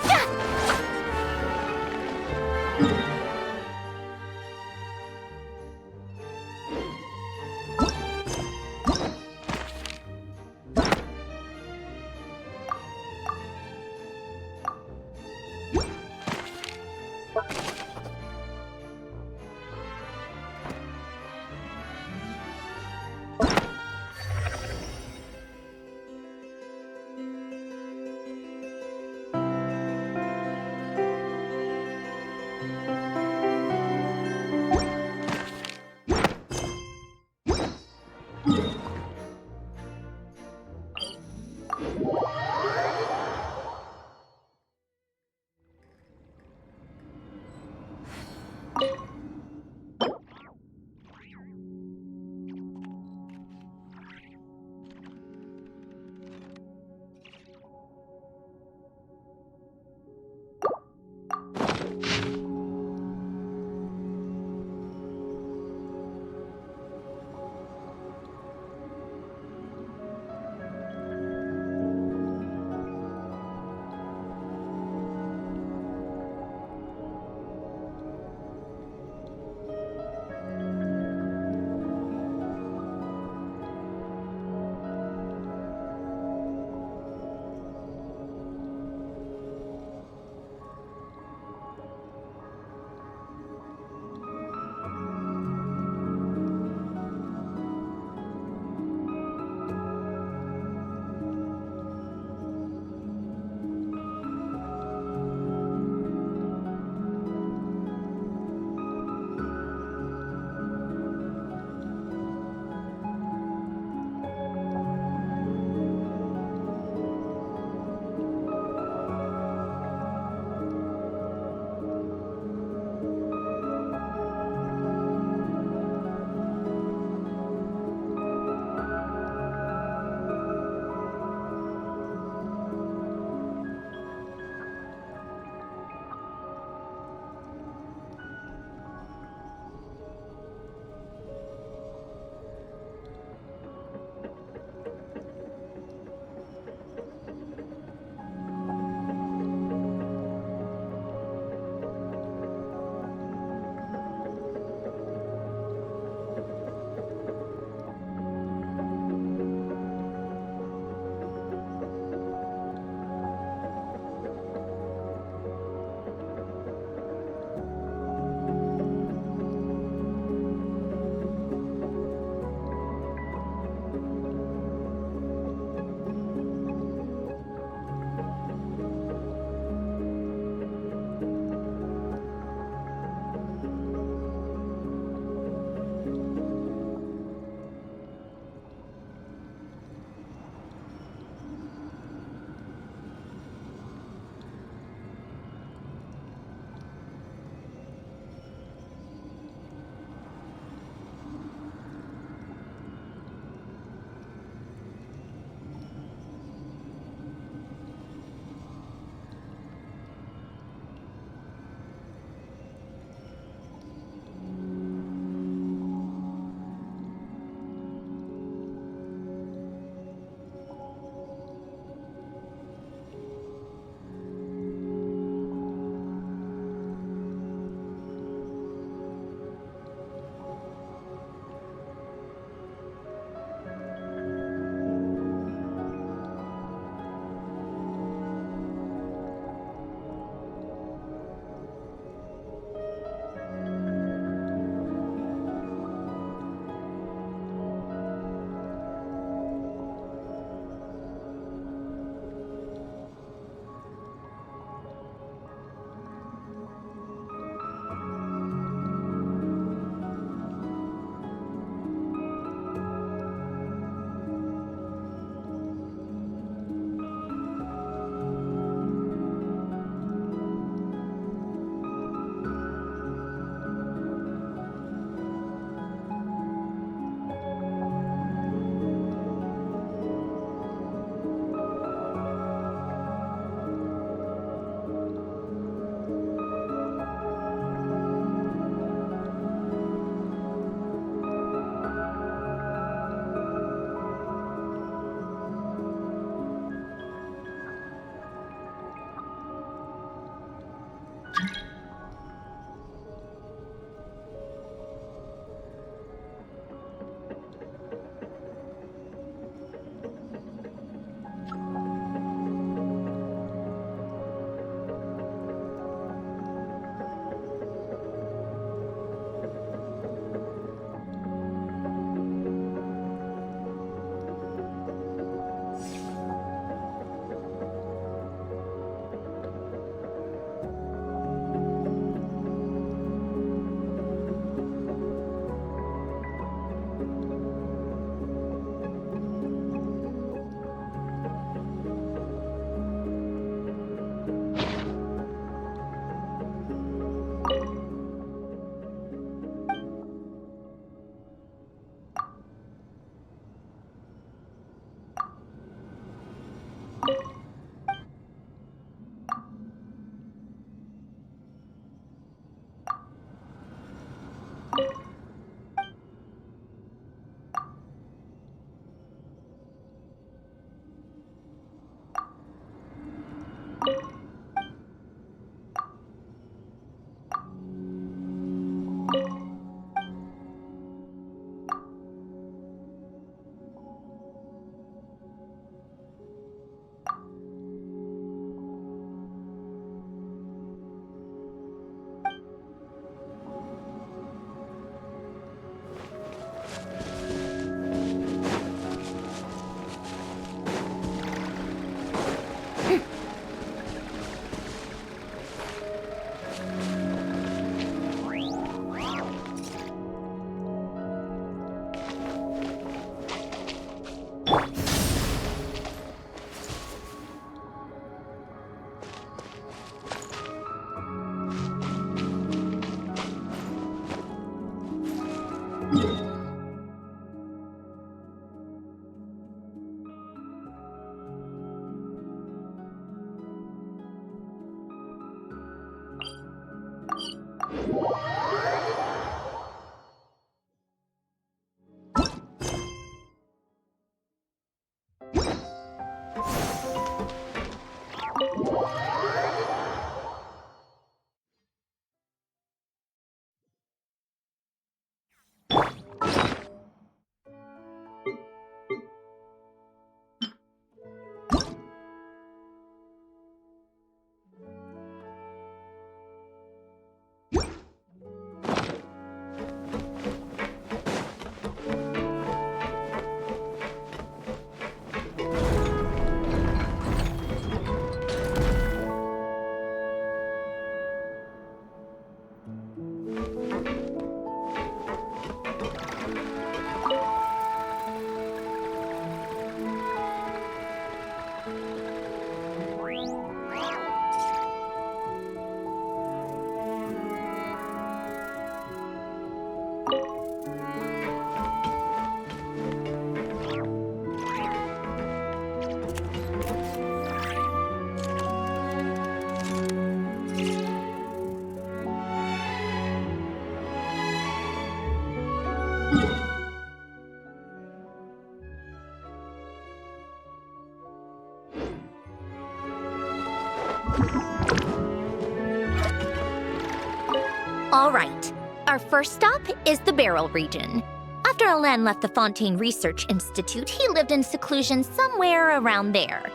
All right. Our first stop is the Barrel region. After Alain left the Fontaine Research Institute, he lived in seclusion somewhere around there.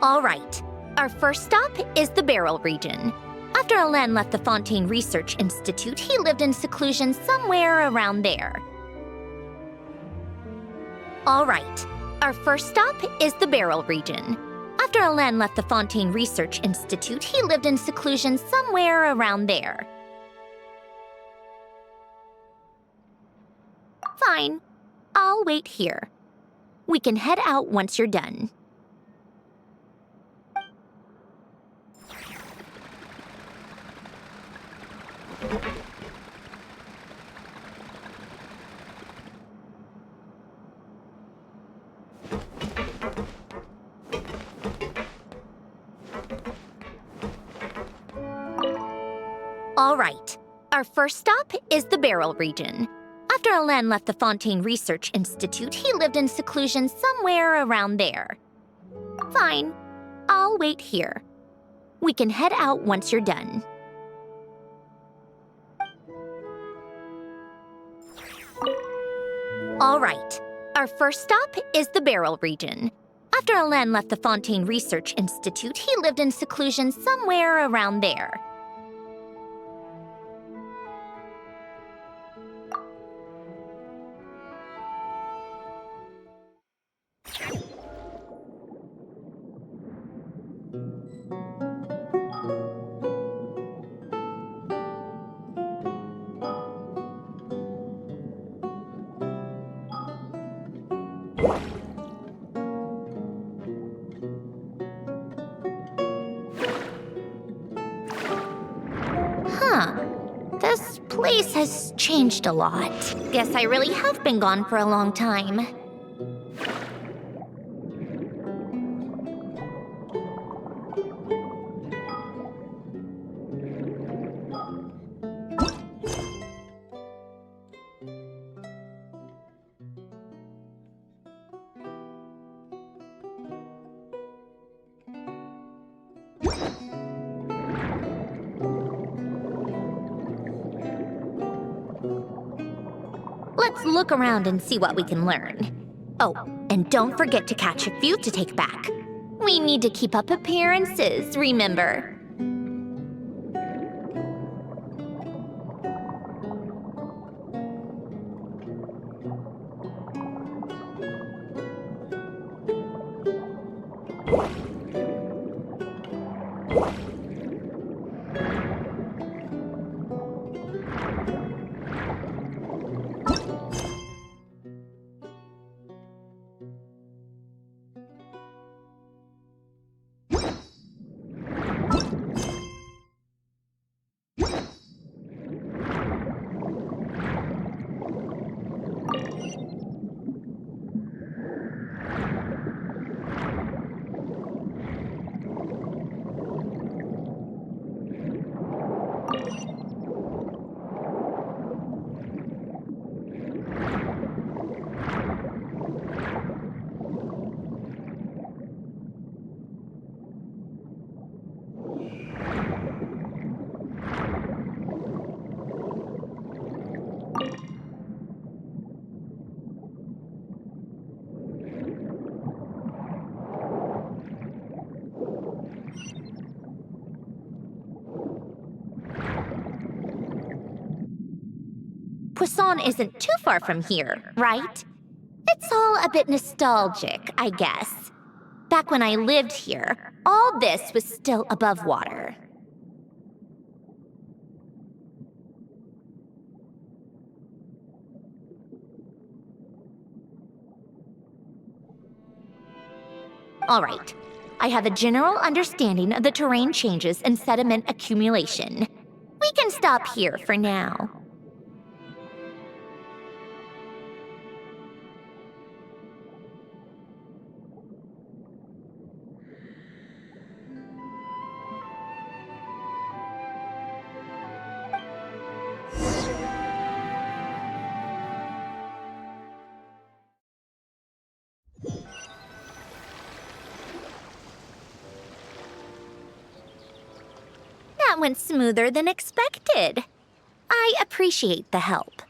All right. Our first stop is the Barrel region. After Alain left the Fontaine Research Institute, he lived in seclusion somewhere around there. All right. Our first stop is the Barrel region. After Alain left the Fontaine Research Institute, he lived in seclusion somewhere around there. Fine. I'll wait here. We can head out once you're done. All right. Our first stop is the Barrel region. After Alain left the Fontaine Research Institute, he lived in seclusion somewhere around there. Fine. I'll wait here. We can head out once you're done. All right. Our first stop is the Barrel region. After Alain left the Fontaine Research Institute, he lived in seclusion somewhere around there. This place has changed a lot. Guess I really have been gone for a long time. Let's look around and see what we can learn. Oh, and don't forget to catch a few to take back. We need to keep up appearances, remember? Poisson isn't too far from here, right? It's all a bit nostalgic, I guess. Back when I lived here, all this was still above water. All right. I have a general understanding of the terrain changes and sediment accumulation. We can stop here for now. That went smoother than expected. I appreciate the help.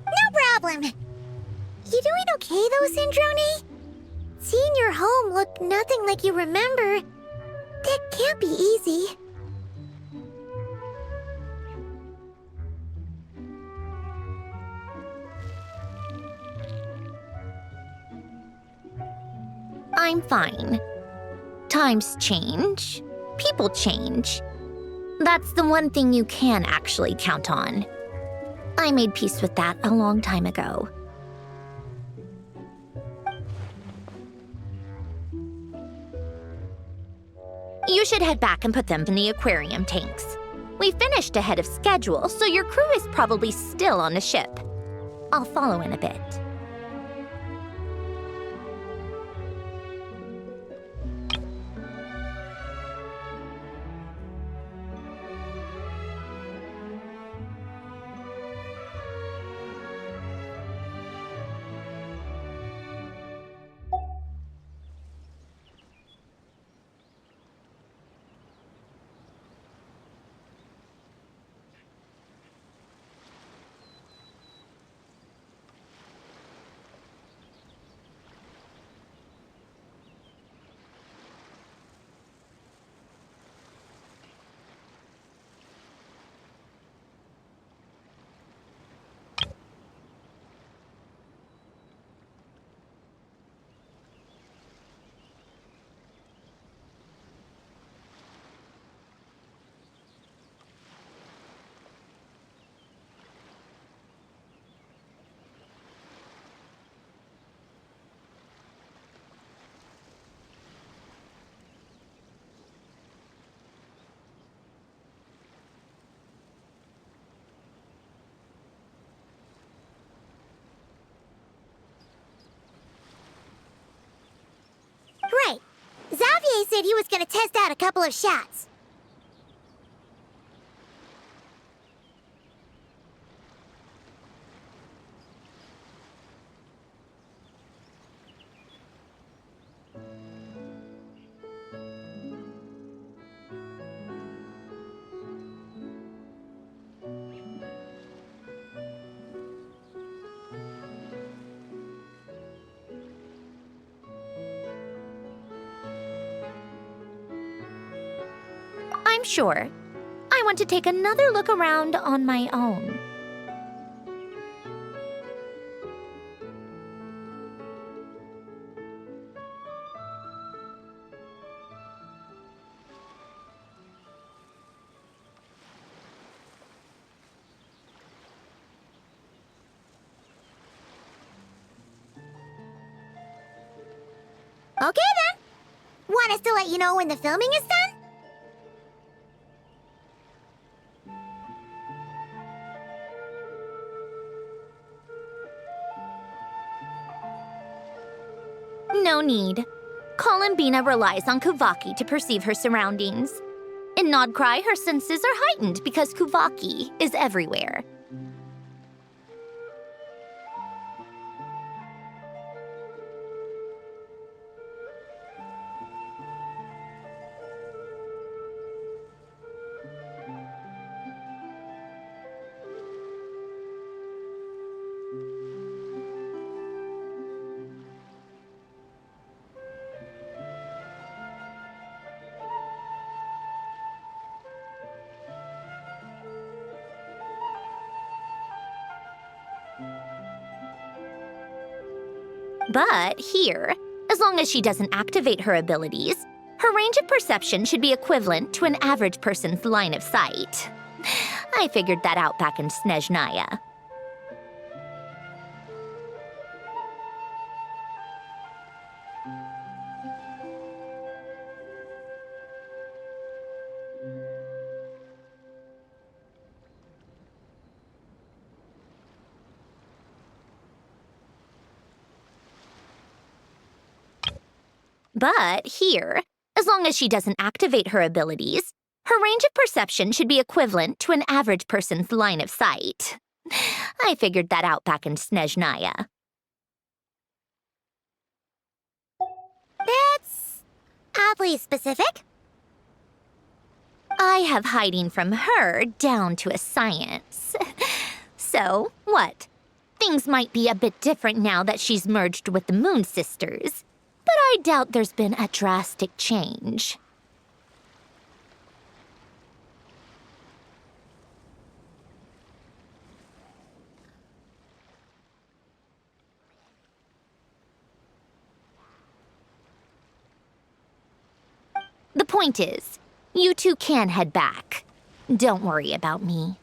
No problem. You doing okay though, Syndrome? Seeing your home look nothing like you remember, that can't be easy. I'm fine. Times change. People change. That's the one thing you can actually count on. I made peace with that a long time ago. You should head back and put them in the aquarium tanks. We finished ahead of schedule, so your crew is probably still on the ship. I'll follow in a bit. He said he was gonna test out a couple of shots. I'm sure. I want to take another look around on my own. Okay then. Want us to let you know when the filming is done? No need. Columbina relies on Kuvaki to perceive her surroundings. In Nodcry, her senses are heightened because Kuvaki is everywhere. But here, as long as she doesn't activate her abilities, her range of perception should be equivalent to an average person's line of sight. I figured that out back in Snezhnaya. But here, as long as she doesn't activate her abilities, her range of perception should be equivalent to an average person's line of sight. I figured that out back in Snezhnaya. That's oddly specific. I have hiding from her down to a science. So, what? Things might be a bit different now that she's merged with the Moon Sisters, but I doubt there's been a drastic change. The point is, you two can head back. Don't worry about me.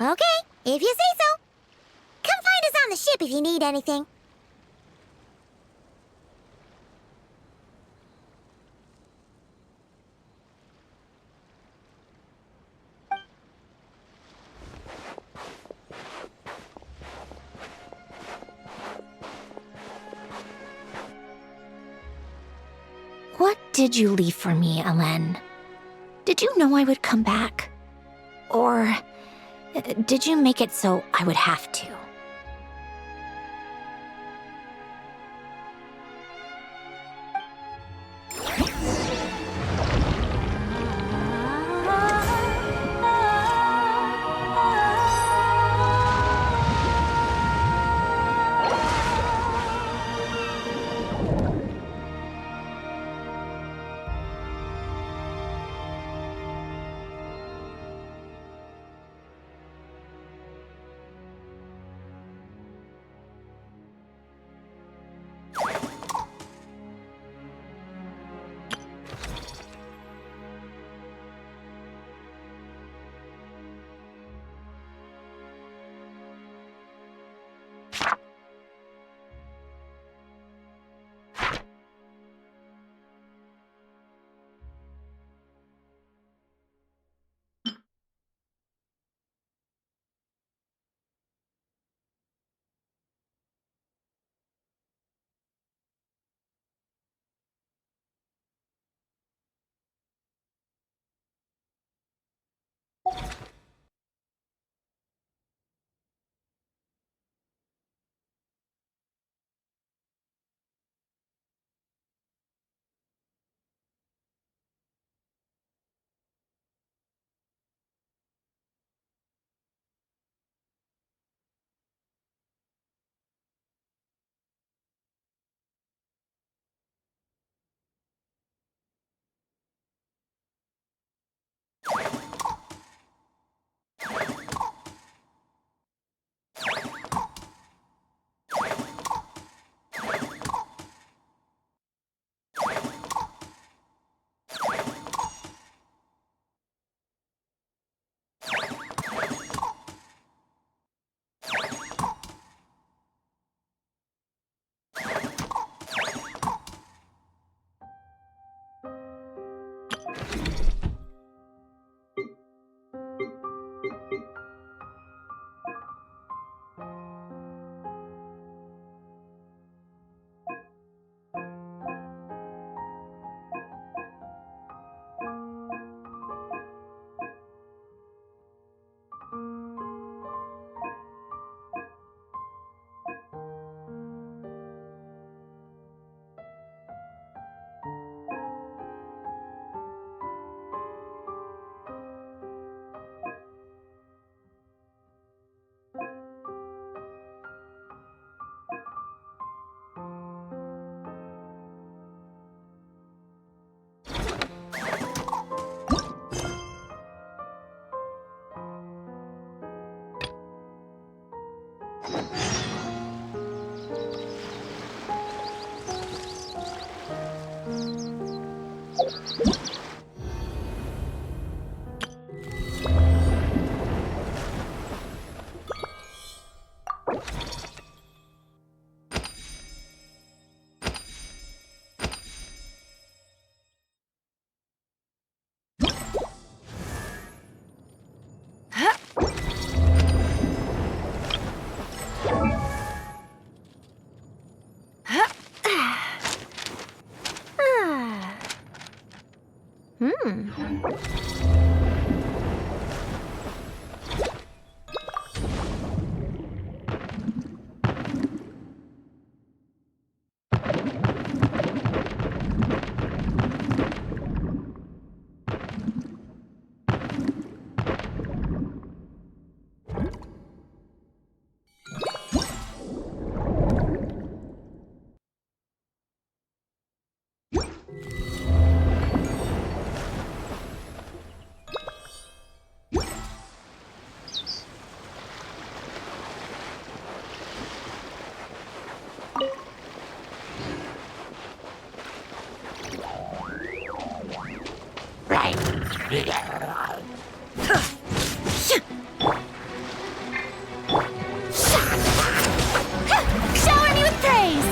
Okay, if you say so. Come find us on the ship if you need anything. What did you leave for me, Elen? Did you know I would come back? Or did you make it so I would have to? Shower me with praise!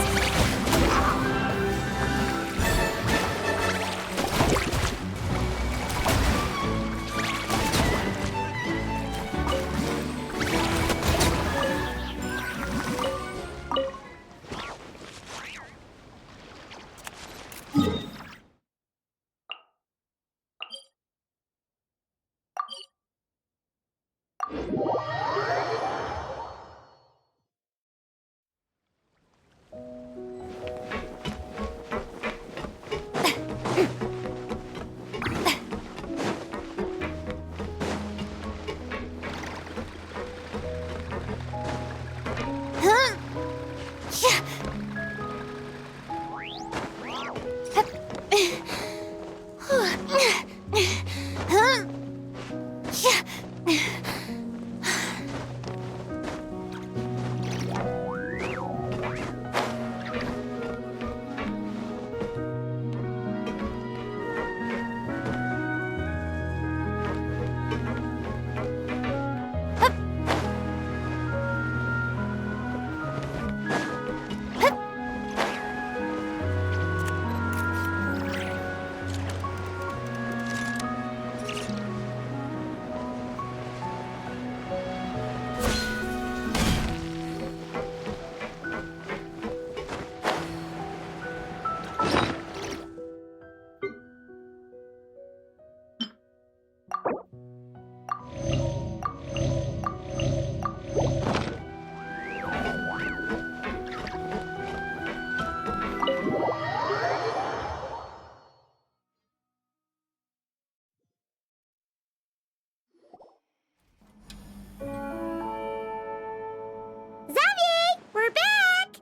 Xavier, we're back!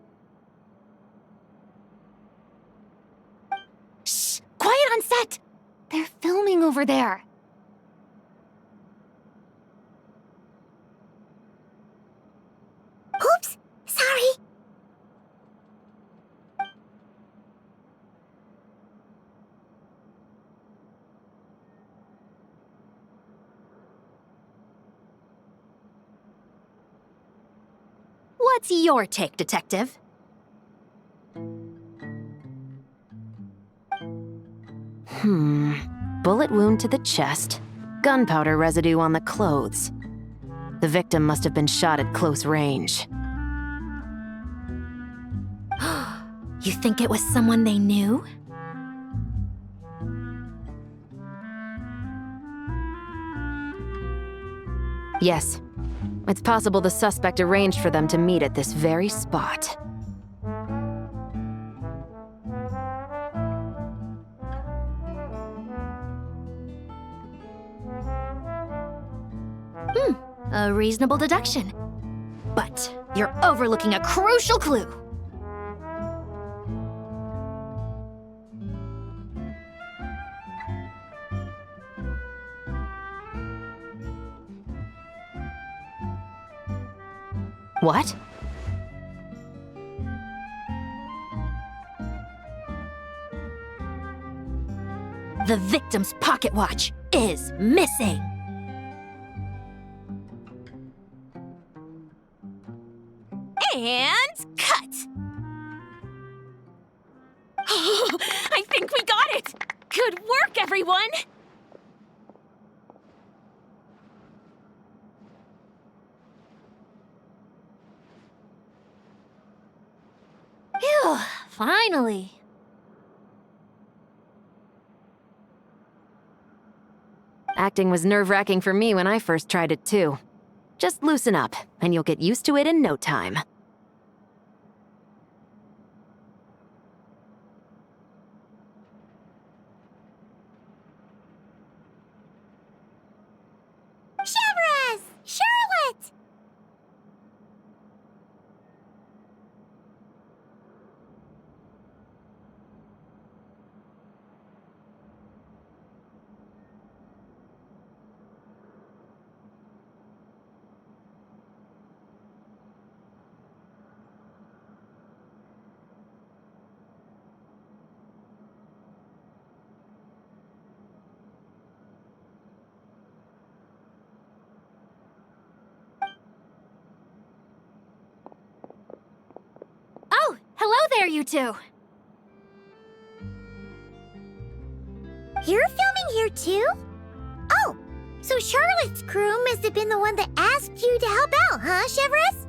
Shh! Quiet on set! They're filming over there. Oops, sorry. What's your take, Detective? Bullet wound to the chest, gunpowder residue on the clothes. The victim must have been shot at close range. You think it was someone they knew? Yes. It's possible the suspect arranged for them to meet at this very spot. A reasonable deduction. But you're overlooking a crucial clue. What? The victim's pocket watch is missing. And cut! I think we got it! Good work, everyone! Phew, finally. Acting was nerve-wracking for me when I first tried it too. Just loosen up, and you'll get used to it in no time. Severus! Charlotte! Oh, hello there, you two. You're filming here too? Oh, so Charlotte's crew must have been the one that asked you to help out, huh, Severus?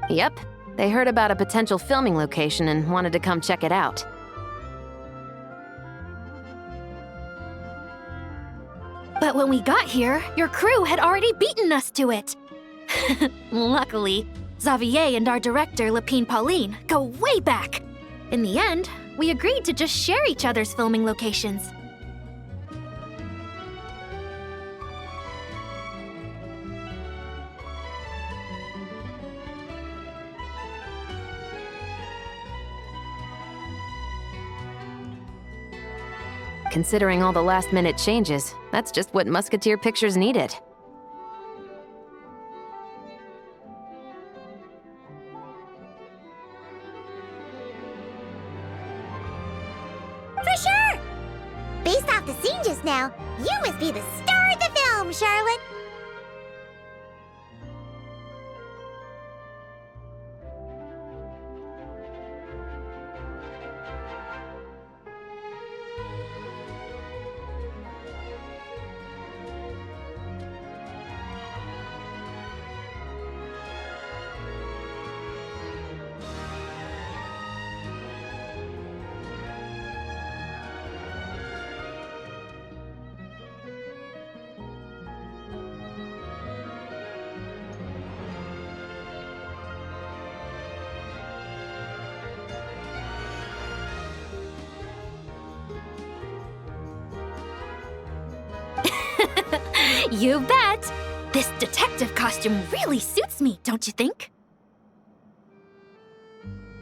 Yep, they heard about a potential filming location and wanted to come check it out. But when we got here, your crew had already beaten us to it. Luckily, Xavier and our director, Lapine Pauline, go way back. In the end, we agreed to just share each other's filming locations. Considering all the last-minute changes, that's just what Musketeer Pictures needed. For sure! Based off the scene just now, you must be the star of the film, Charlotte! You bet! This detective costume really suits me, don't you think?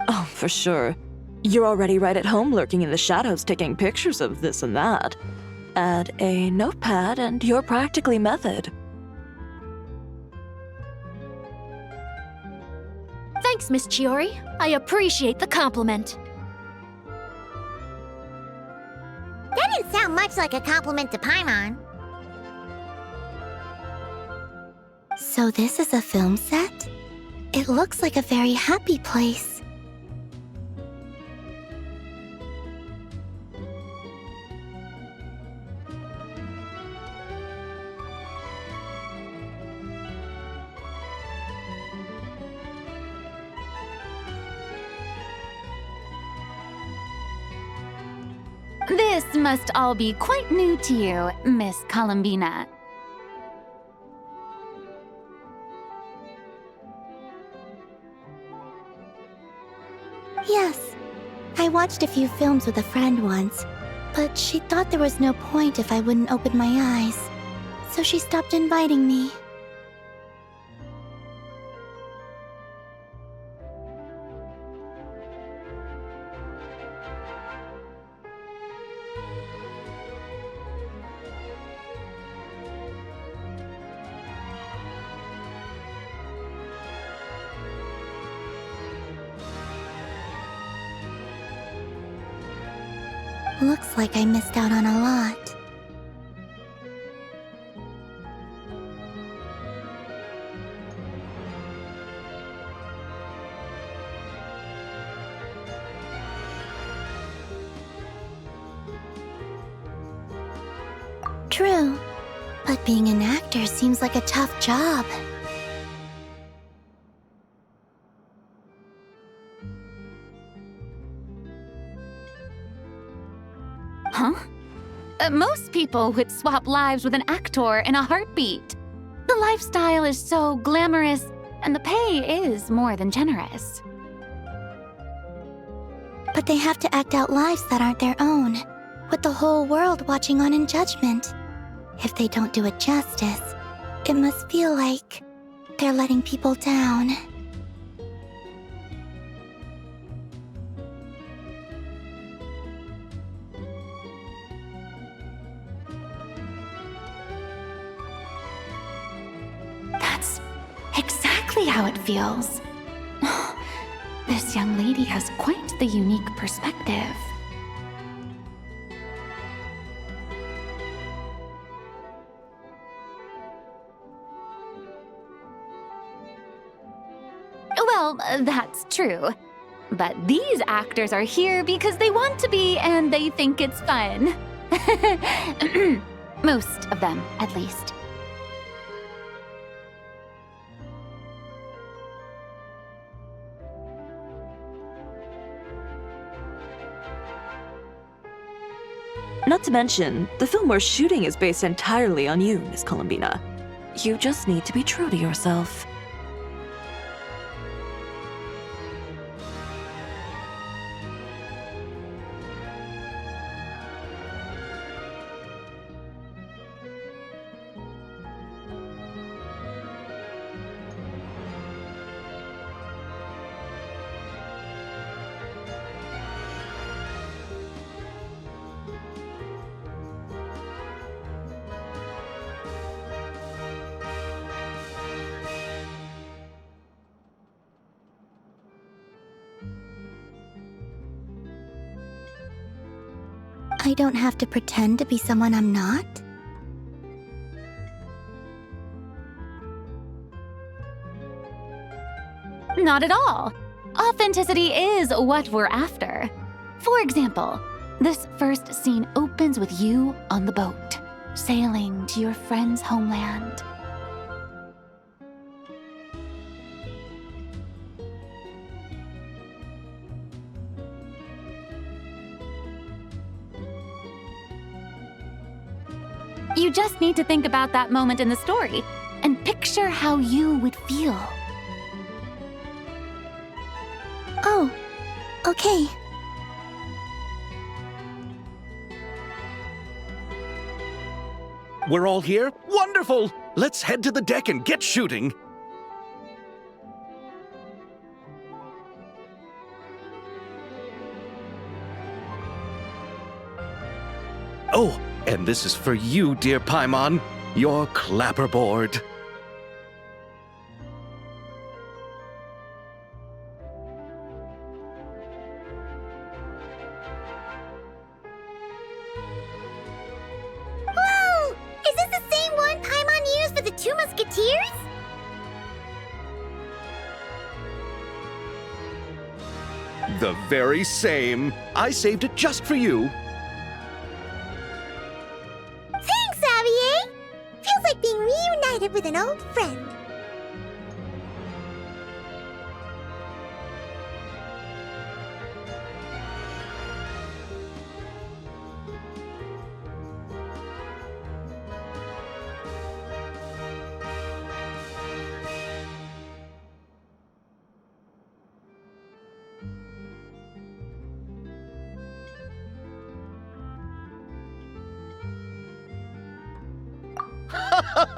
Oh, for sure. You're already right at home lurking in the shadows taking pictures of this and that. Add a notepad and you're practically method. Thanks, Miss Chiori. I appreciate the compliment. That didn't sound much like a compliment to Paimon. So this is a film set? It looks like a very happy place. This must all be quite new to you, Miss Columbina. Yes. I watched a few films with a friend once, but she thought there was no point if I wouldn't open my eyes. So she stopped inviting me. Looks like I missed out on a lot. True, but being an actor seems like a tough job. Huh? Most people would swap lives with an actor in a heartbeat. The lifestyle is so glamorous, and the pay is more than generous. But they have to act out lives that aren't their own, with the whole world watching on in judgment. If they don't do it justice, it must feel like they're letting people down. That's exactly how it feels. This young lady has quite the unique perspective. Well, that's true. But these actors are here because they want to be and they think it's fun. Most of them, at least. Not to mention, the film we're shooting is based entirely on you, Miss Columbina. You just need to be true to yourself. I don't have to pretend to be someone I'm not? Not at all. Authenticity is what we're after. For example, this first scene opens with you on the boat, sailing to your friend's homeland. You just need to think about that moment in the story and picture how you would feel. Oh, okay. We're all here? Wonderful! Let's head to the deck and get shooting. Oh, and this is for you, dear Paimon, your clapperboard. Whoa! Is this the same one Paimon used for the Two Musketeers? The very same. I saved it just for you. Thanks, Xavier! Feels like being reunited with an old friend.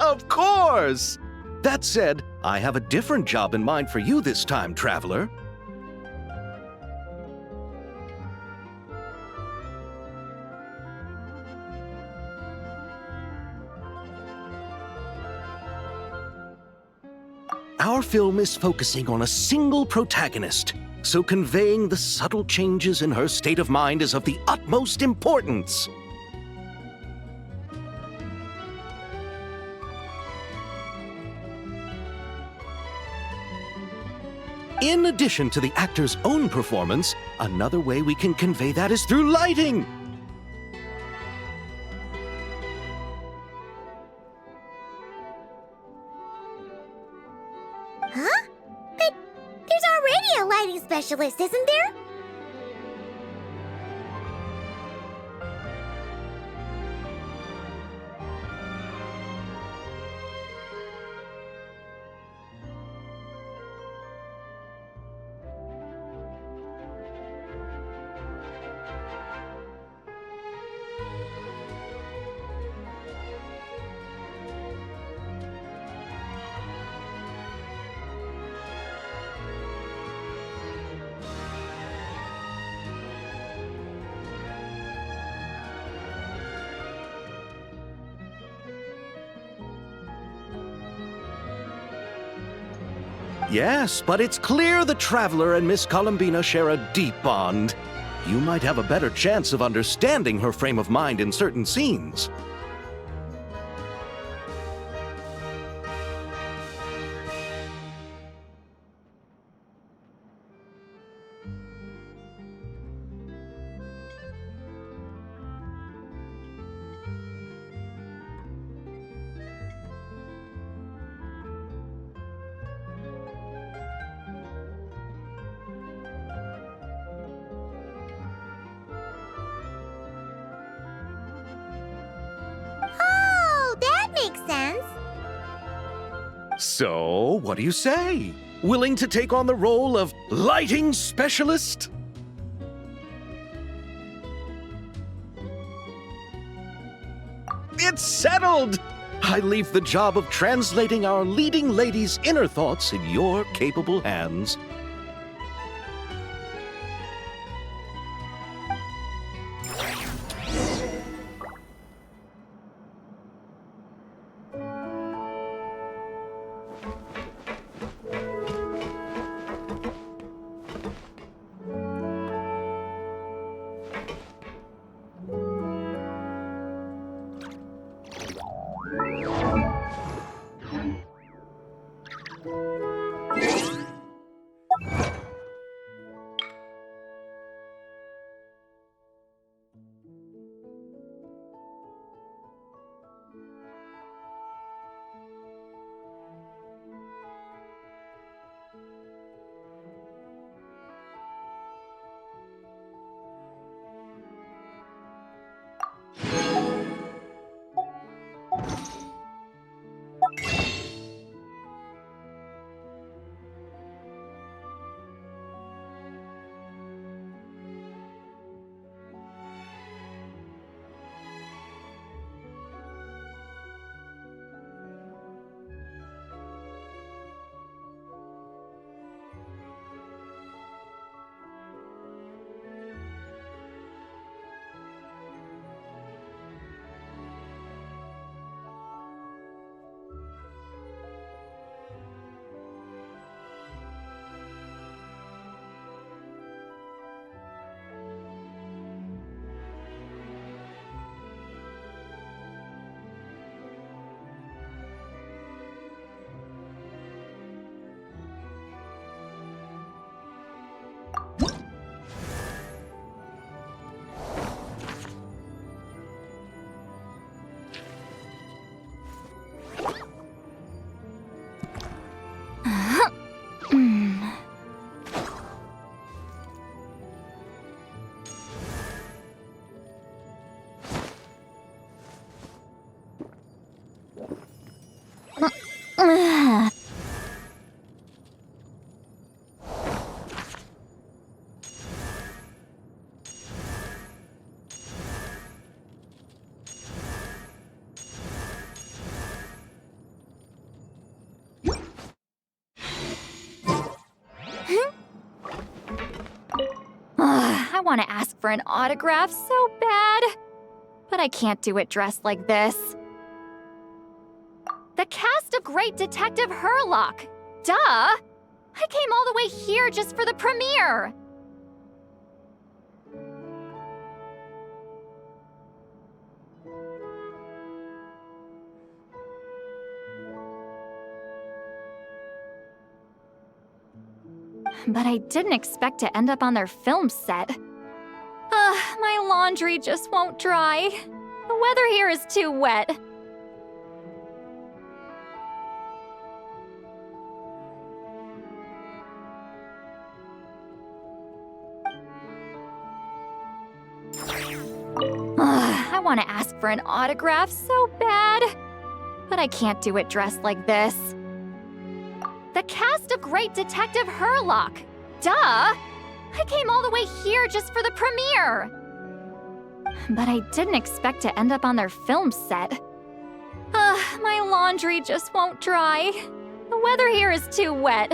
Of course! That said, I have a different job in mind for you this time, traveler. Our film is focusing on a single protagonist, so conveying the subtle changes in her state of mind is of the utmost importance. In addition to the actor's own performance, another way we can convey that is through lighting. Huh? But there's already a lighting specialist, isn't there? Yes, but it's clear the Traveler and Miss Columbina share a deep bond. You might have a better chance of understanding her frame of mind in certain scenes. Oh, that makes sense. So, what do you say? Willing to take on the role of lighting specialist? It's settled! I leave the job of translating our leading lady's inner thoughts in your capable hands. I want to ask for an autograph so bad, but I can't do it dressed like this. The cast of Great Detective Herlock. Duh! I came all the way here just for the premiere. But I didn't expect to end up on their film set. My laundry just won't dry. The weather here is too wet. I want to ask for an autograph so bad, but I can't do it dressed like this. The cast of Great Detective Herlock. Duh! I came all the way here just for the premiere. But I didn't expect to end up on their film set. My laundry just won't dry. The weather here is too wet.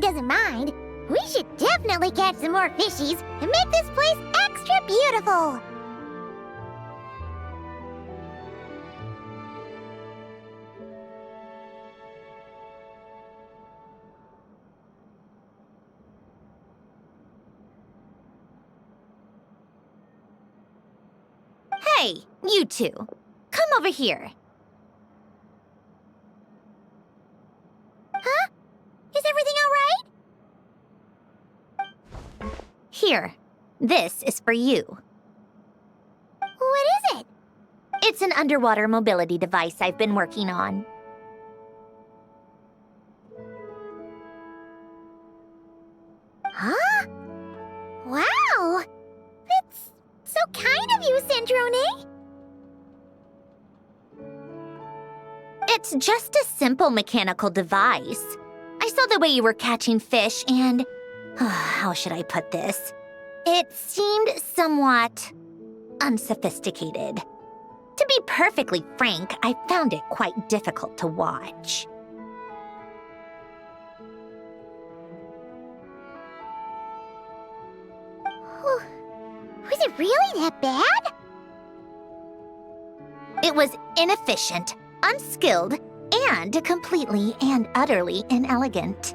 he doesn't mind. We should definitely catch some more fishies and make this place extra beautiful. Hey, you two. Come over here. Huh? Is everything all right? Here. This is for you. What is it? It's an underwater mobility device I've been working on. Huh? Wow! That's so kind of you, Centrone. It's just a simple mechanical device. I saw the way you were catching fish and... how should I put this? It seemed somewhat unsophisticated. To be perfectly frank, I found it quite difficult to watch. Was it really that bad? It was inefficient, unskilled, and completely and utterly inelegant.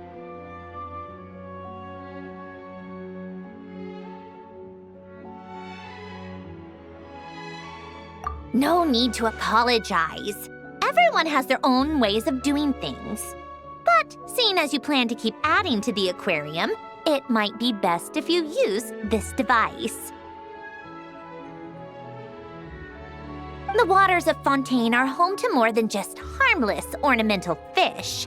No need to apologize. Everyone has their own ways of doing things. But seeing as you plan to keep adding to the aquarium, it might be best if you use this device. The waters of Fontaine are home to more than just harmless ornamental fish.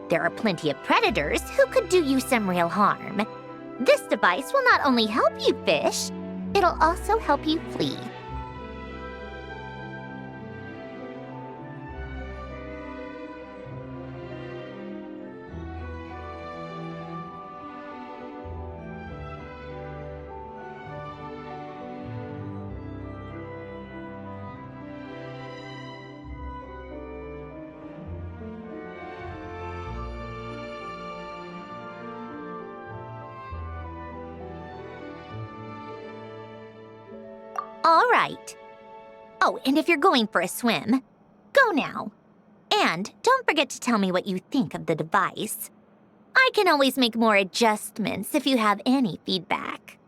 There are plenty of predators who could do you some real harm. This device will not only help you fish, it'll also help you flee. All right. Oh, and if you're going for a swim, go now. And don't forget to tell me what you think of the device. I can always make more adjustments if you have any feedback.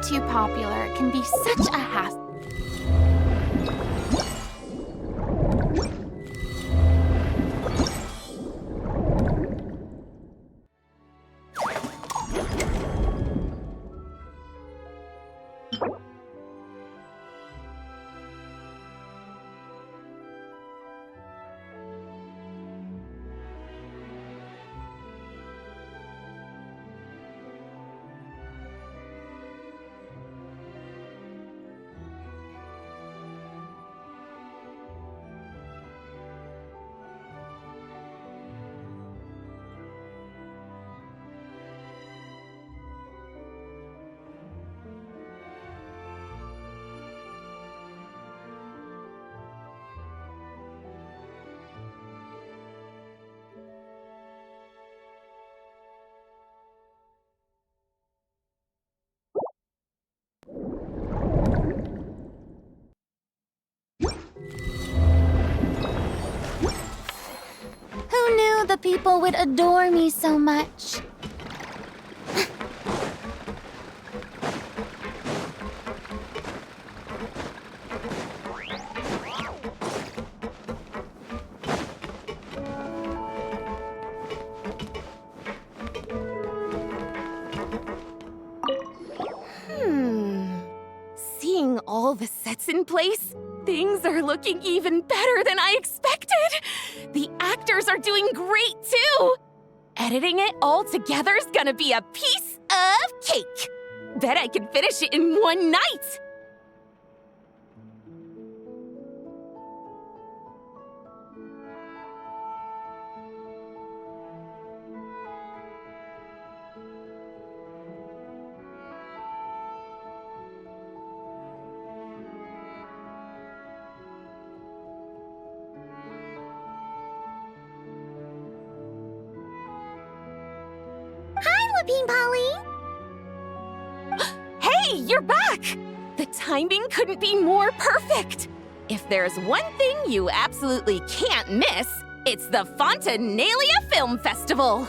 too popular can be such a hassle. Who knew the people would adore me so much? Seeing all the sets in place, things are looking even better than I expected. The actors are doing great too. Editing it all together is gonna be a piece of cake. Bet I can finish it in one night. Being Pauline. Hey, you're back! The timing couldn't be more perfect. If there's one thing you absolutely can't miss, it's the Fontinalia Film Festival.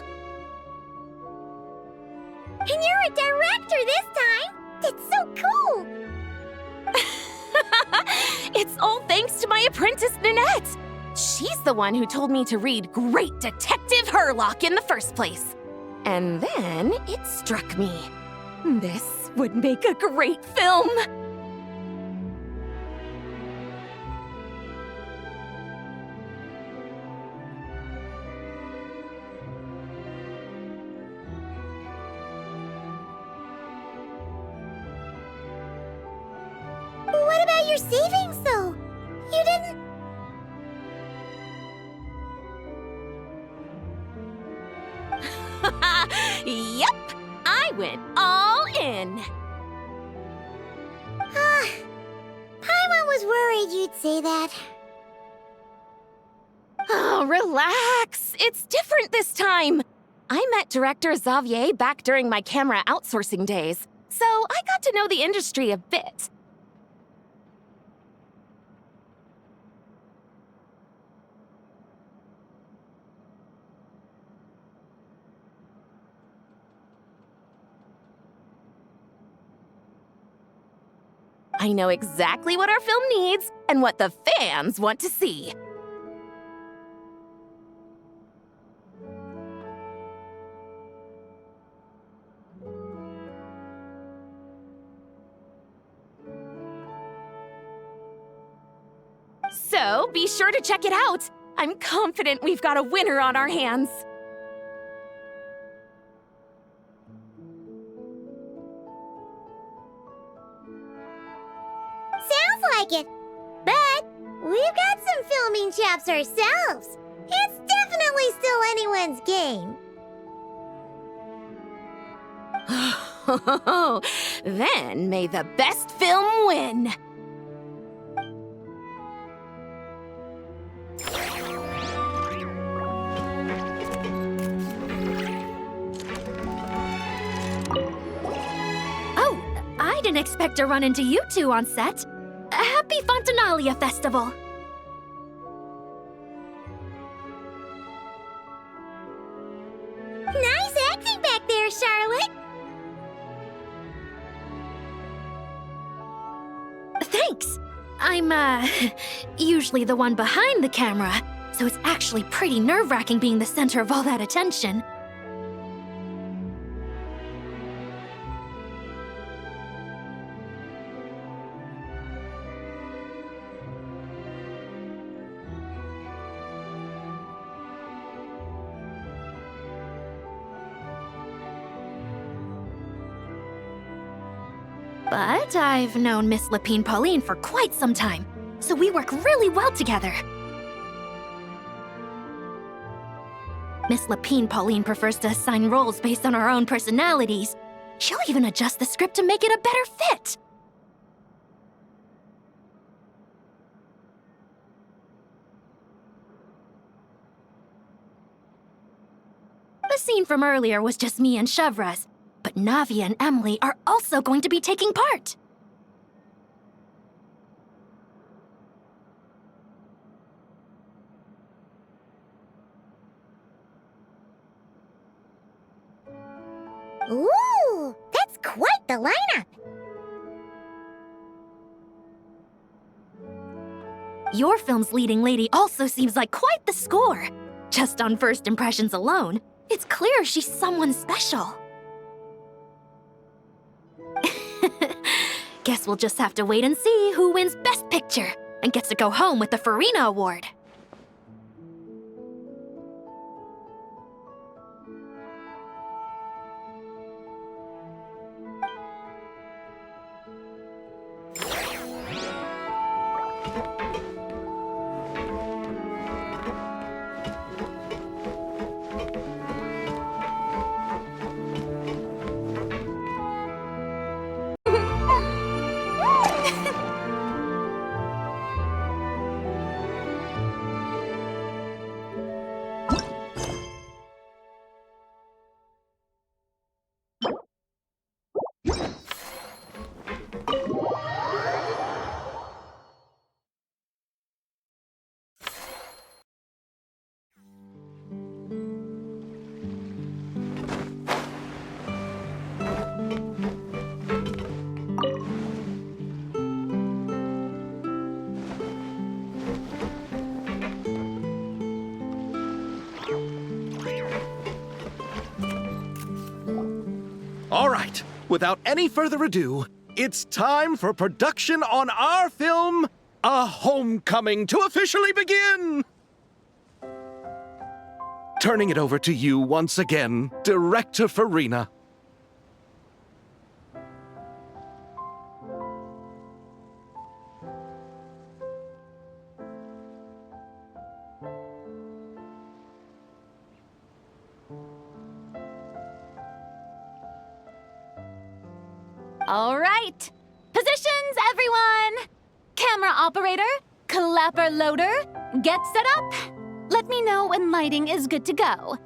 And you're a director this time. That's so cool. It's all thanks to my apprentice, Nanette. She's the one who told me to read Great Detective Herlock in the first place. And then it struck me. This would make a great film. What about your savings, though? You didn't... Yep, I went all in. Paimon was worried you'd say that. Oh, relax. It's different this time. I met director Xavier back during my camera outsourcing days, so I got to know the industry a bit. I know exactly what our film needs and what the fans want to see. So, be sure to check it out. I'm confident we've got a winner on our hands. Sounds like it. But we've got some filming chops ourselves. It's definitely still anyone's game. Then may the best film win. Oh, I didn't expect to run into you two on set. Happy Fontinalia Festival! Nice acting back there, Charlotte. Thanks! I'm, usually the one behind the camera, so it's actually pretty nerve-wracking being the center of all that attention. But I've known Miss Lapine Pauline for quite some time, so we work really well together. Miss Lapine Pauline prefers to assign roles based on our own personalities. She'll even adjust the script to make it a better fit. The scene from earlier was just me and Chevres, but Navia and Emily are also going to be taking part. Ooh, that's quite the lineup. Your film's leading lady also seems like quite the score. Just on first impressions alone, it's clear she's someone special. Guess we'll just have to wait and see who wins Best Picture and gets to go home with the Farina Award. All right, without any further ado, it's time for production on our film, A Homecoming, to officially begin! Turning it over to you once again, Director Farina. All right. Positions, everyone! Camera operator, clapper loader, get set up. Let me know when lighting is good to go.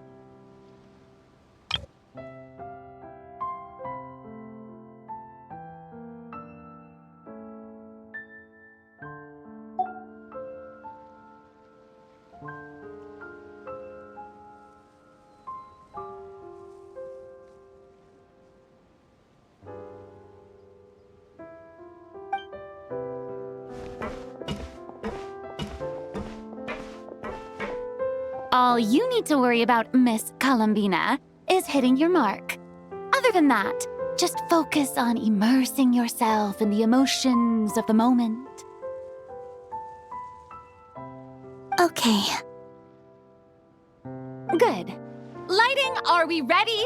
All you need to worry about, Miss Columbina, is hitting your mark. Other than that, just focus on immersing yourself in the emotions of the moment. Okay. Good. Lighting, are we ready?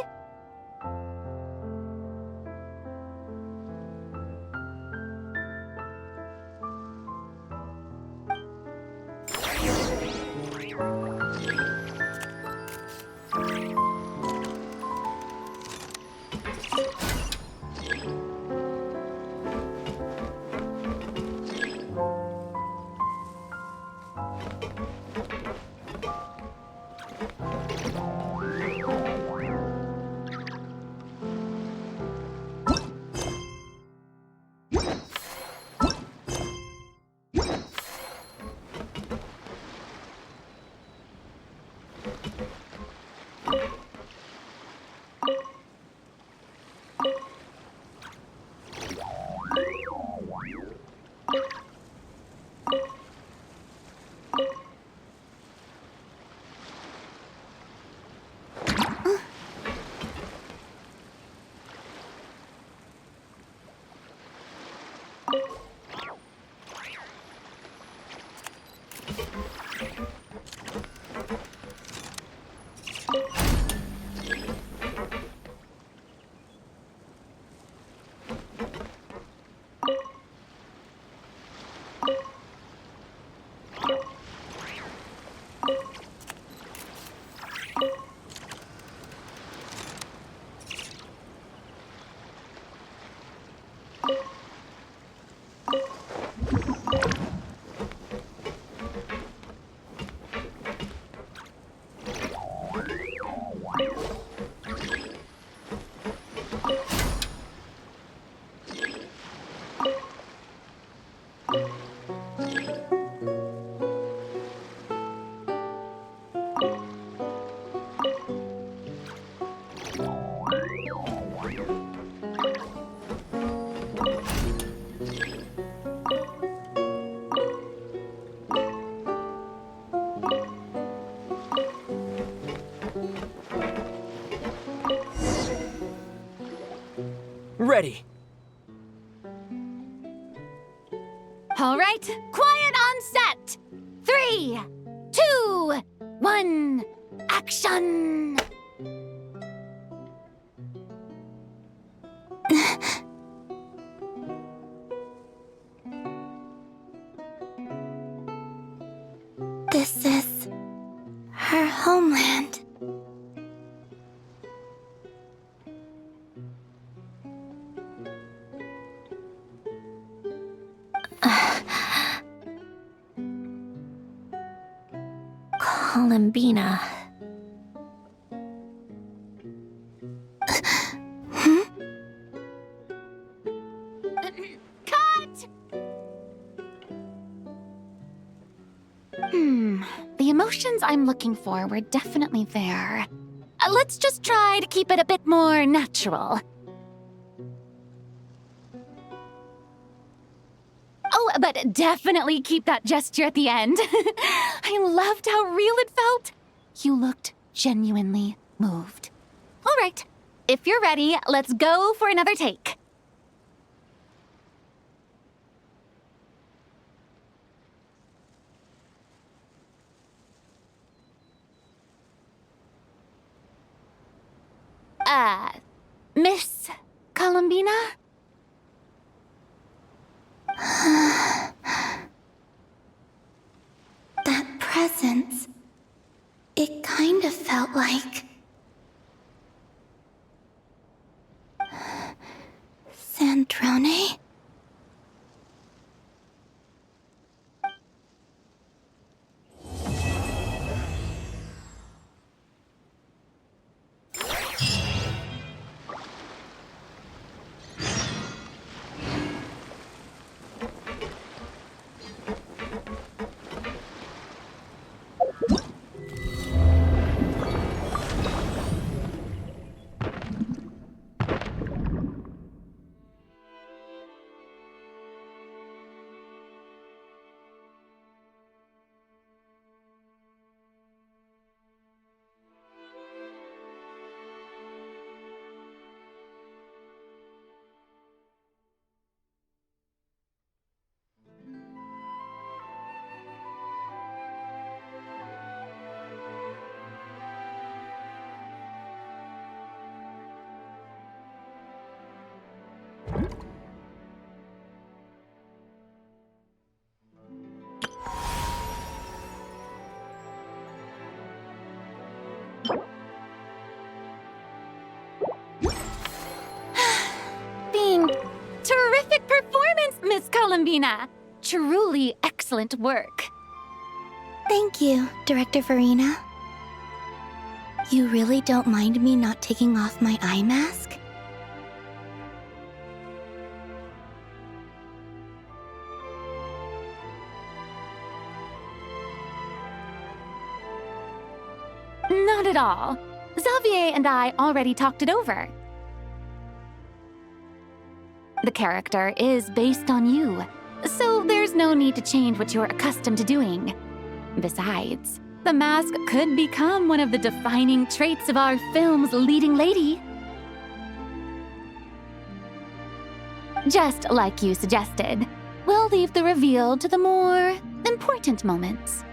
Ready. All right, quiet on set. 3, 2, 1, action! This is her homeland. Columbina. Cut! The emotions I'm looking for were definitely there. Let's just try to keep it a bit more natural. Oh, but definitely keep that gesture at the end. I loved how real it felt. You looked genuinely moved. All right, if you're ready, let's go for another take. Miss Columbina? That presence, it kind of felt like Sandrone? Terrific performance, Miss Columbina! Truly excellent work. Thank you, Director Farina. You really don't mind me not taking off my eye mask? Not at all. Xavier and I already talked it over. The character is based on you, so there's no need to change what you're accustomed to doing. Besides, the mask could become one of the defining traits of our film's leading lady. Just like you suggested, we'll leave the reveal to the more important moments.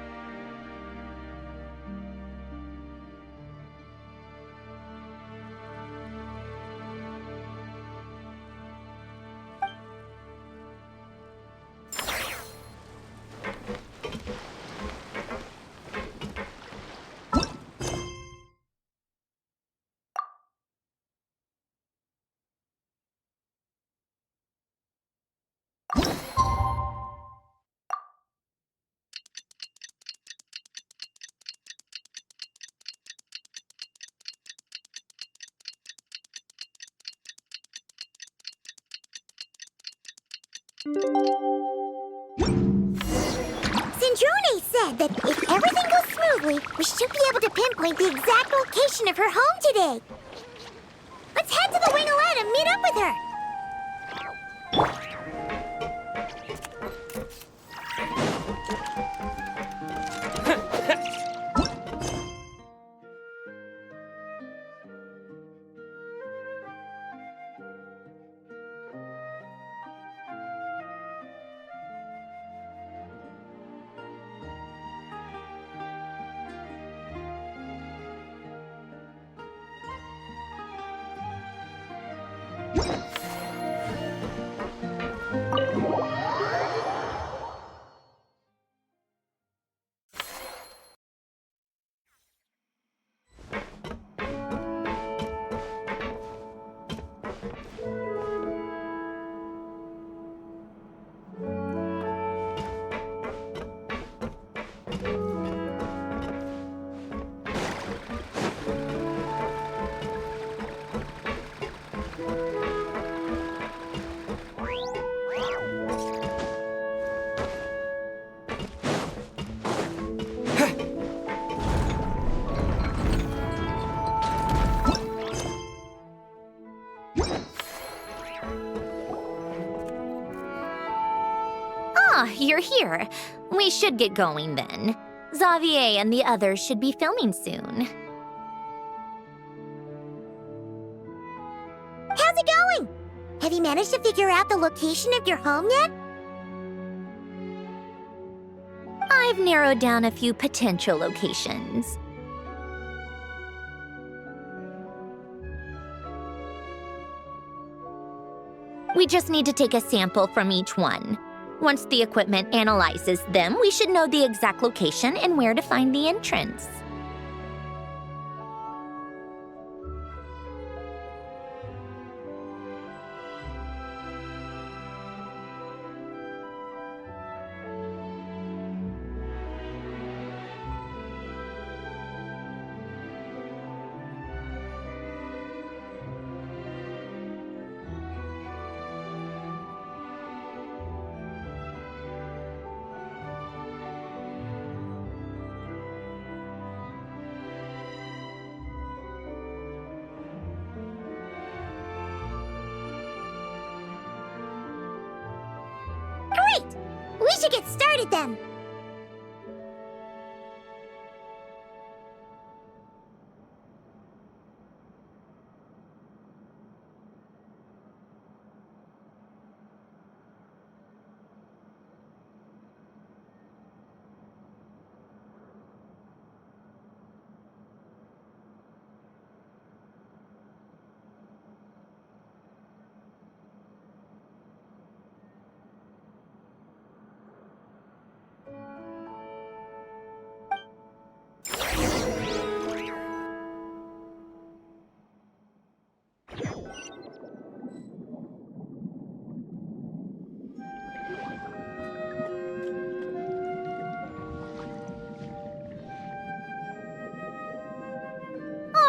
Sindrone said that if everything goes smoothly, we should be able to pinpoint the exact location of her home today. Let's head to the winglet and meet up with her. You're here. We should get going then. Xavier and the others should be filming soon. How's it going? Have you managed to figure out the location of your home yet? I've narrowed down a few potential locations. We just need to take a sample from each one. Once the equipment analyzes them, we should know the exact location and where to find the entrance. Great! We should get started then.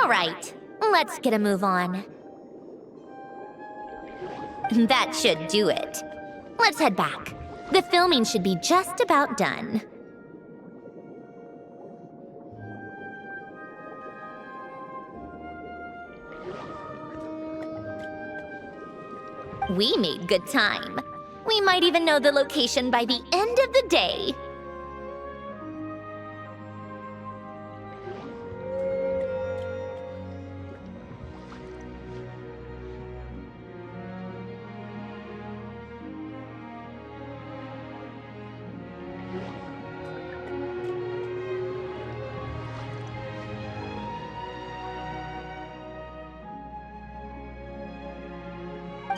All right, let's get a move on. That should do it. Let's head back. The filming should be just about done. We made good time. We might even know the location by the end of the day.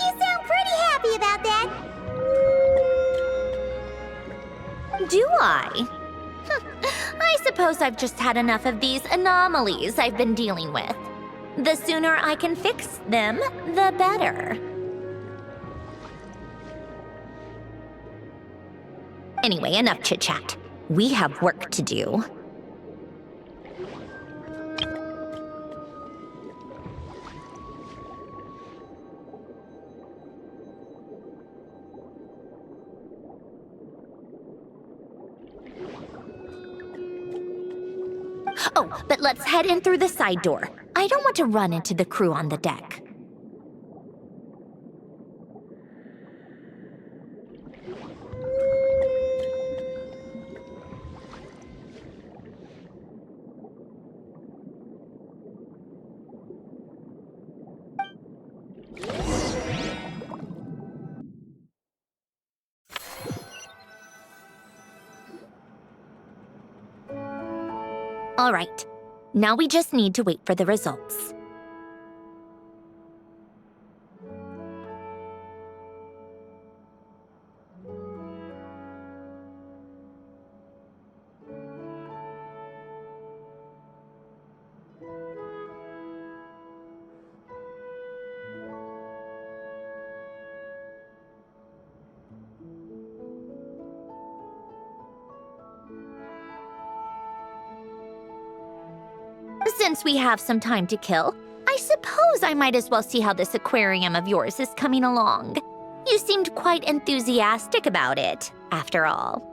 You sound pretty happy about that. Do I? I suppose I've just had enough of these anomalies I've been dealing with. The sooner I can fix them, the better. Anyway, enough chit-chat. We have work to do. Oh, but let's head in through the side door. I don't want to run into the crew on the deck. All right, now we just need to wait for the results. Since we have some time to kill, I suppose I might as well see how this aquarium of yours is coming along. You seemed quite enthusiastic about it, after all.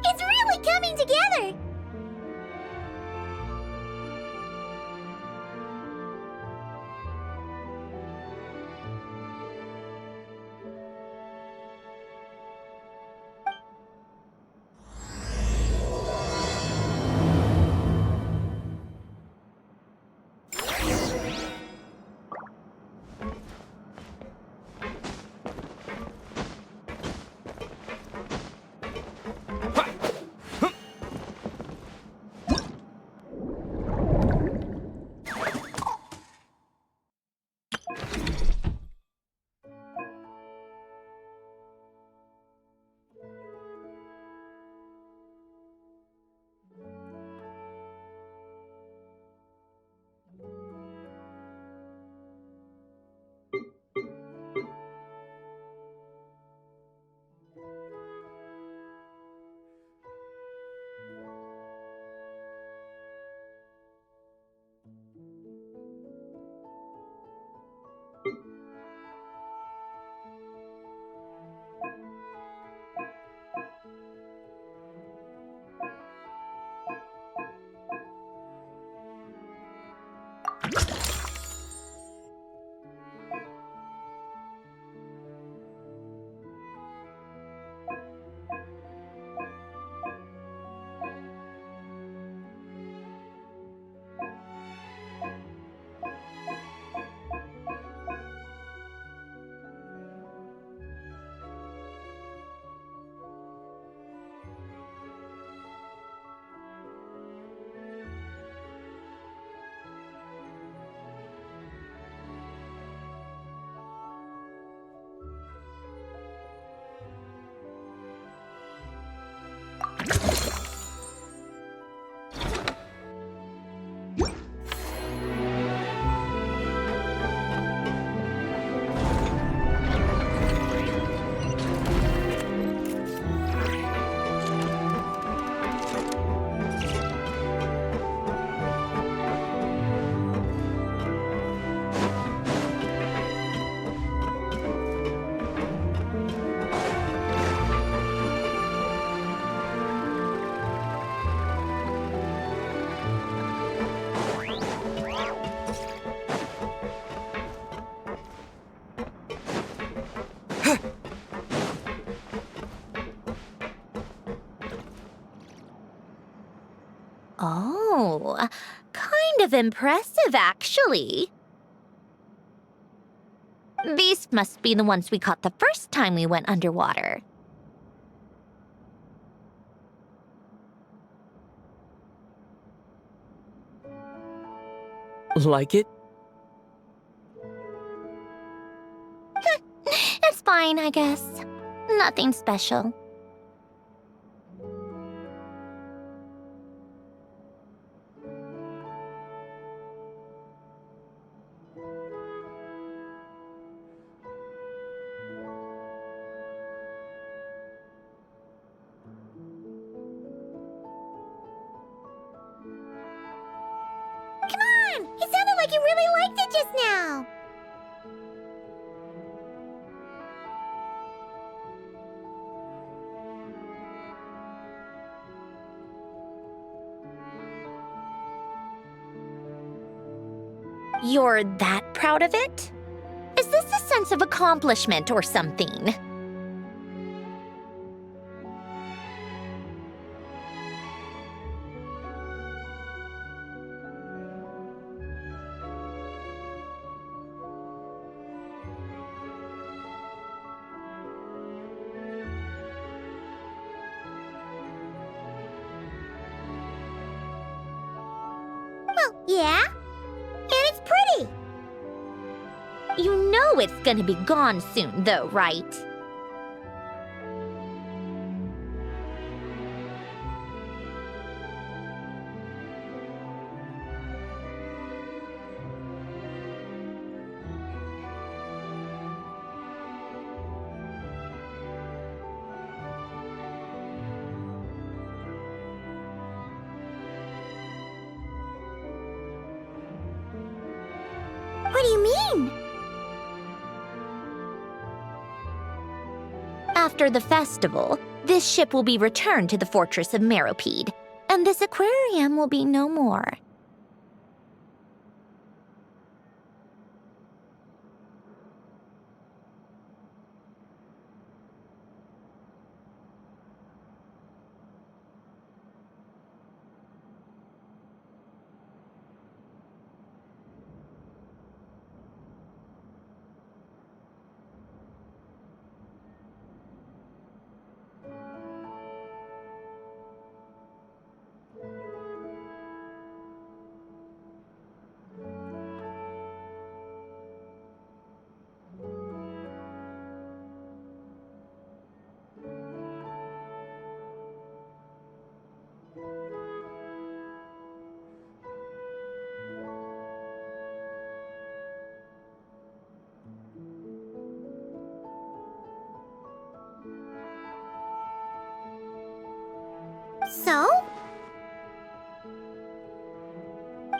It's really coming together! Oh, kind of impressive, actually. These must be the ones we caught the first time we went underwater. Like it? It's fine, I guess. Nothing special. Come on! It sounded like you really liked it just now! You're that proud of it? Is this a sense of accomplishment or something? Well, yeah. And it's pretty. You know it's gonna be gone soon, though, right? What do you mean? After the festival, this ship will be returned to the fortress of Meropide, and this aquarium will be no more.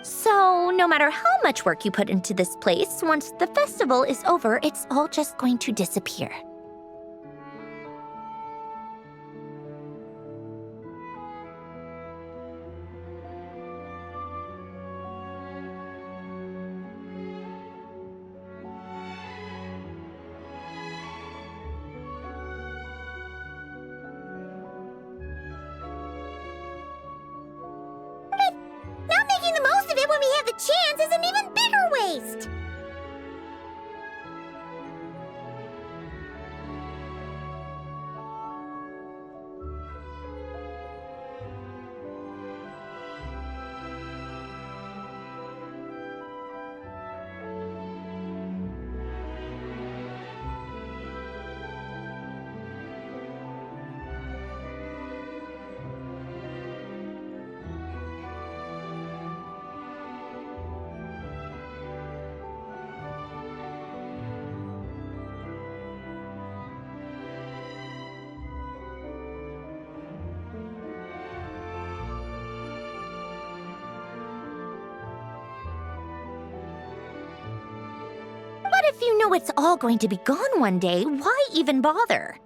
So, no matter how much work you put into this place, once the festival is over, it's all just going to disappear. Not making the most of it when we have the chance is an even bigger waste! But if you know it's all going to be gone one day, why even bother?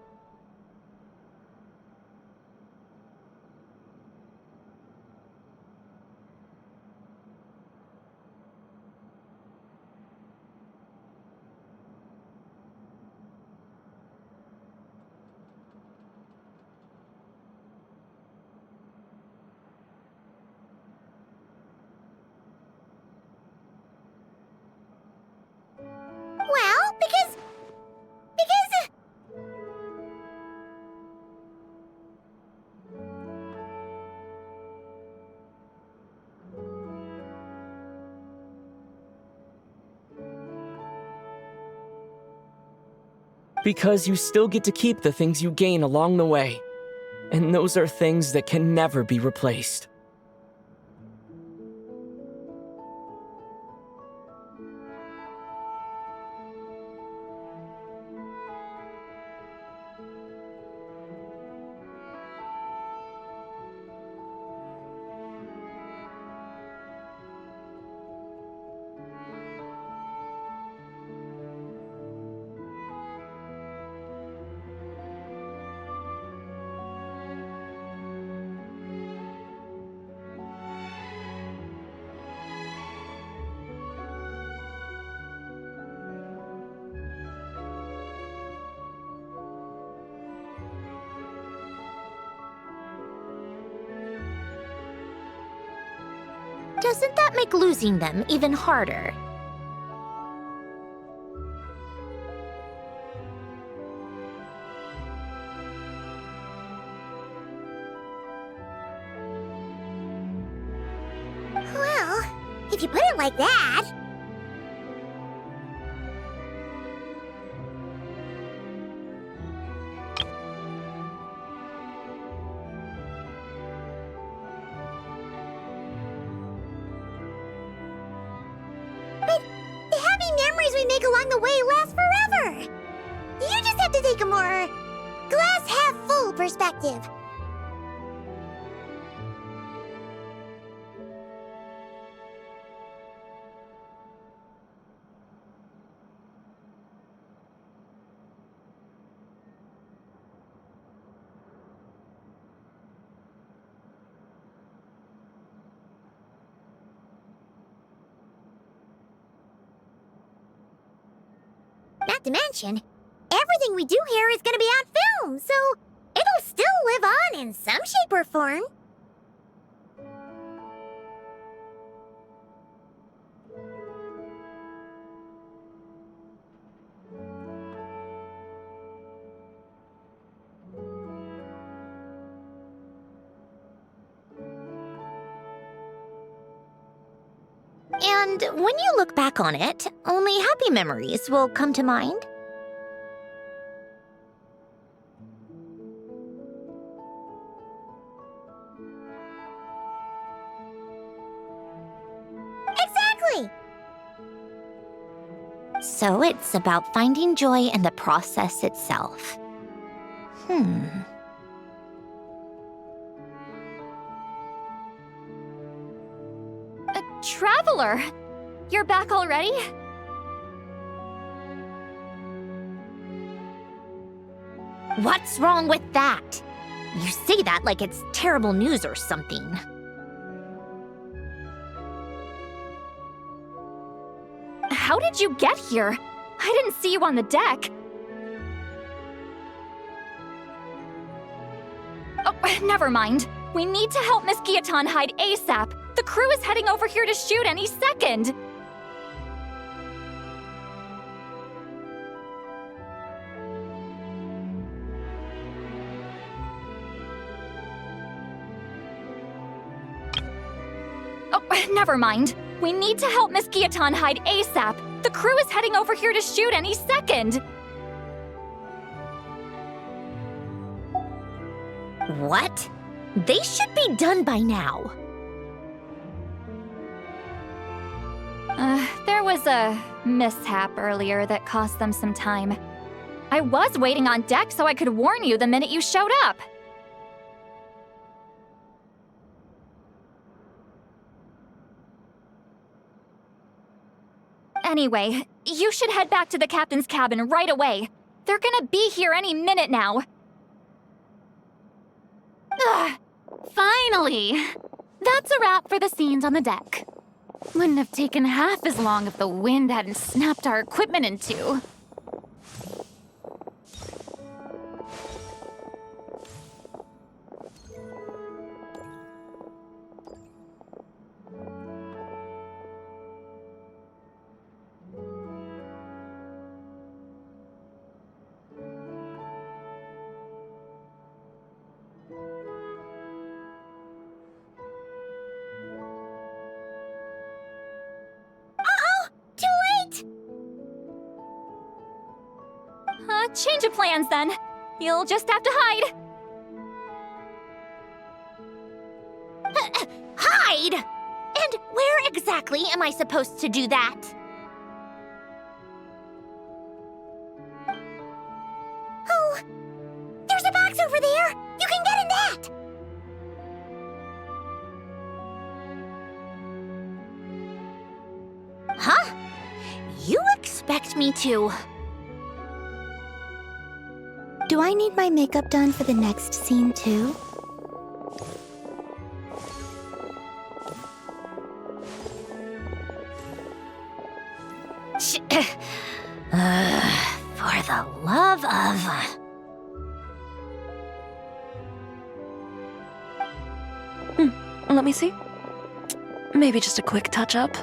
Because you still get to keep the things you gain along the way. And those are things that can never be replaced. Doesn't that make losing them even harder? Well, if you put it like that... But the happy memories we make along the way last forever! You just have to take a more glass-half-full perspective. Not to mention, everything we do here is gonna be on film, so it'll still live on in some shape or form. And when you look back on it, only happy memories will come to mind? Exactly! So it's about finding joy in the process itself. Traveler! You're back already? What's wrong with that? You say that like it's terrible news or something. How did you get here? I didn't see you on the deck. Oh, never mind. We need to help Miss Guillotin hide ASAP. The crew is heading over here to shoot any second. Oh, never mind. We need to help Miss Guillotin hide ASAP. The crew is heading over here to shoot any second. What? They should be done by now. There was a mishap earlier that cost them some time. I was waiting on deck so I could warn you the minute you showed up. Anyway, you should head back to the captain's cabin right away. They're gonna be here any minute now. Ugh, finally! That's a wrap for the scenes on the deck. Wouldn't have taken half as long if the wind hadn't snapped our equipment in two. change of plans then. You'll just have to hide. Hide? And where exactly am I supposed to do that? Oh, there's a box over there! You can get in that! Huh? You expect me to... Do I need my makeup done for the next scene too? For the love of... Let me see. Maybe just a quick touch-up.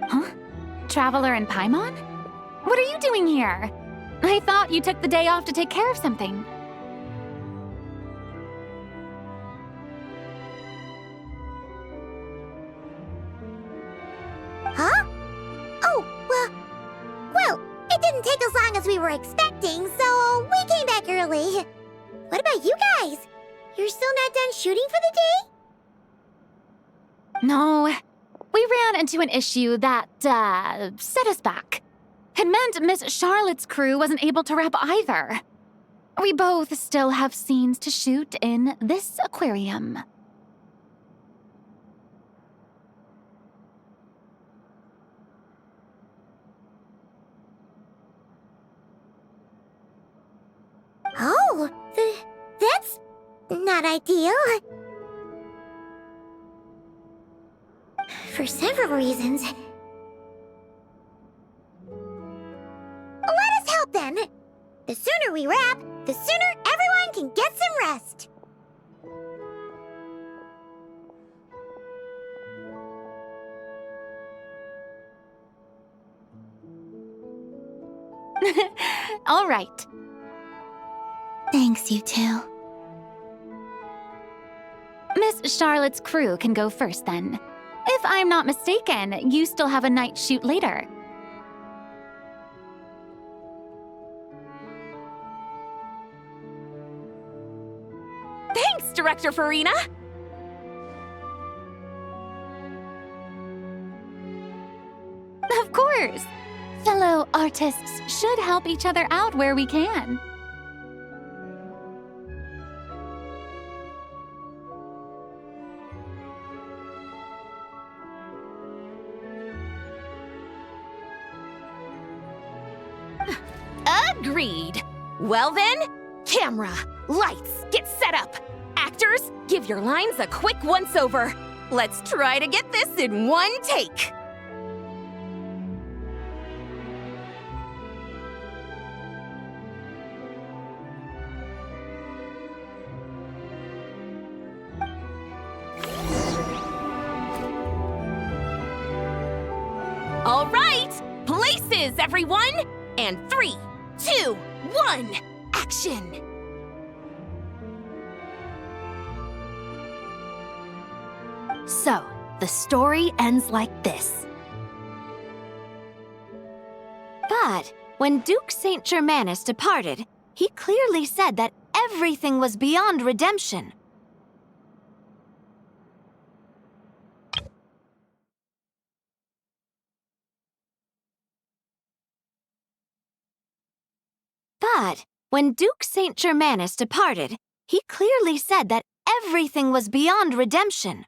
Huh? Traveler and Paimon? What are you doing here? I thought you took the day off to take care of something. Huh? Oh, well, it didn't take as long as we were expecting, so we came back early. What about you guys? You're still not done shooting for the day? No, we ran into an issue that, set us back. It meant Miss Charlotte's crew wasn't able to wrap either. We both still have scenes to shoot in this aquarium. Oh, that's not ideal. For several reasons. Let us help then. The sooner we wrap, the sooner everyone can get some rest. All right. Thanks, you two. Miss Charlotte's crew can go first then. If I'm not mistaken, you still have a night shoot later. Thanks, Director Farina! Of course! Fellow artists should help each other out where we can. Agreed. Well then, camera, lights, get set up. Actors, give your lines a quick once-over. Let's try to get this in one take. All right, places, everyone! And 3, 2, 1, action! So, the story ends like this. But when Duke Saint Germanus departed, he clearly said that everything was beyond redemption. But when Duke Saint Germanus departed, he clearly said that everything was beyond redemption.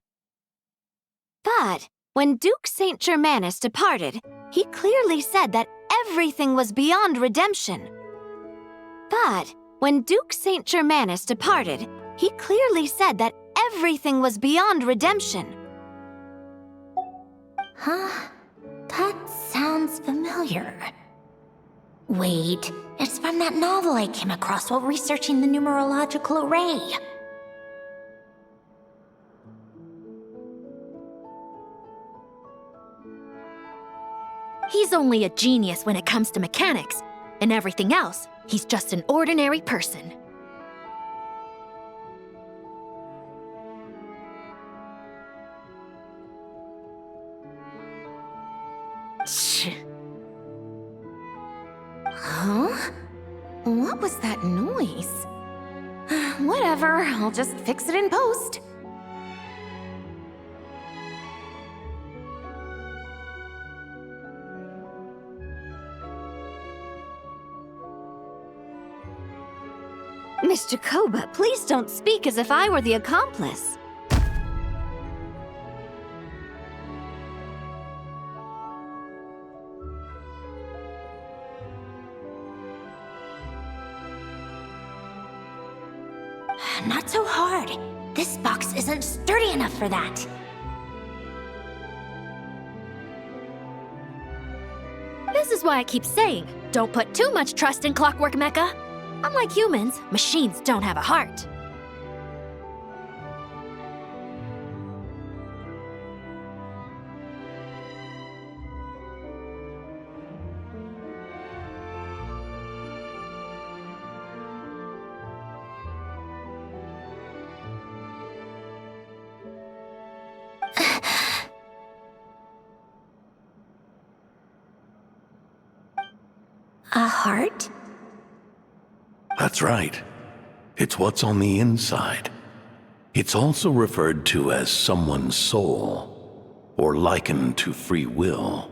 But when Duke Saint Germanus departed, he clearly said that everything was beyond redemption. But when Duke Saint Germanus departed, he clearly said that everything was beyond redemption. Huh? That sounds familiar. Wait, it's from that novel I came across while researching the numerological array. He's only a genius when it comes to mechanics, and everything else, he's just an ordinary person. Huh? What was that noise? Whatever, I'll just fix it in post. Mr. Koba, please don't speak as if I were the accomplice. Not so hard. This box isn't sturdy enough for that. This is why I keep saying, don't put too much trust in Clockwork Mecha. Unlike humans, machines don't have a heart. A heart? That's right. It's what's on the inside. It's also referred to as someone's soul, or likened to free will.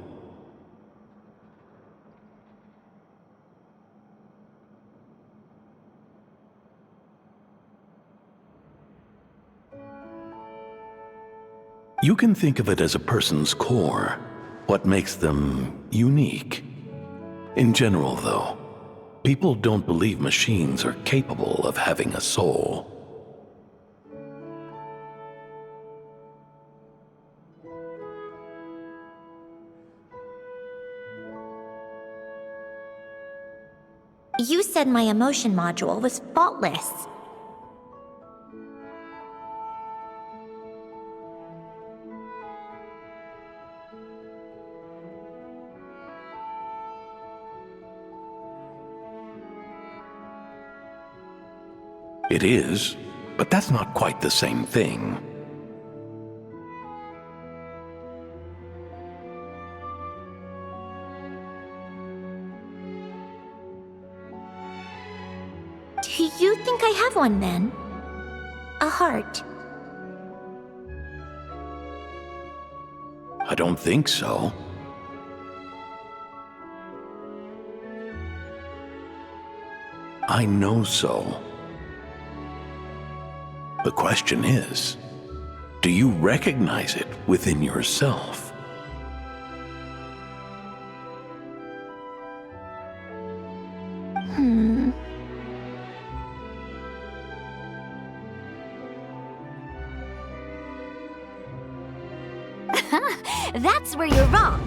You can think of it as a person's core, what makes them unique. In general, though, people don't believe machines are capable of having a soul. You said my emotion module was faultless. It is, but that's not quite the same thing. Do you think I have one then? A heart? I don't think so. I know so. The question is, do you recognize it within yourself? That's where you're wrong.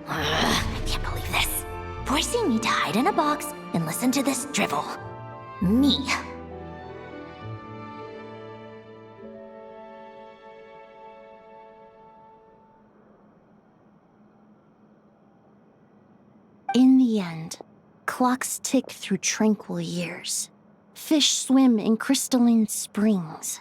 I can't believe this. Forcing me to hide in a box and listen to this drivel. Me. In the end, clocks tick through tranquil years. Fish swim in crystalline springs.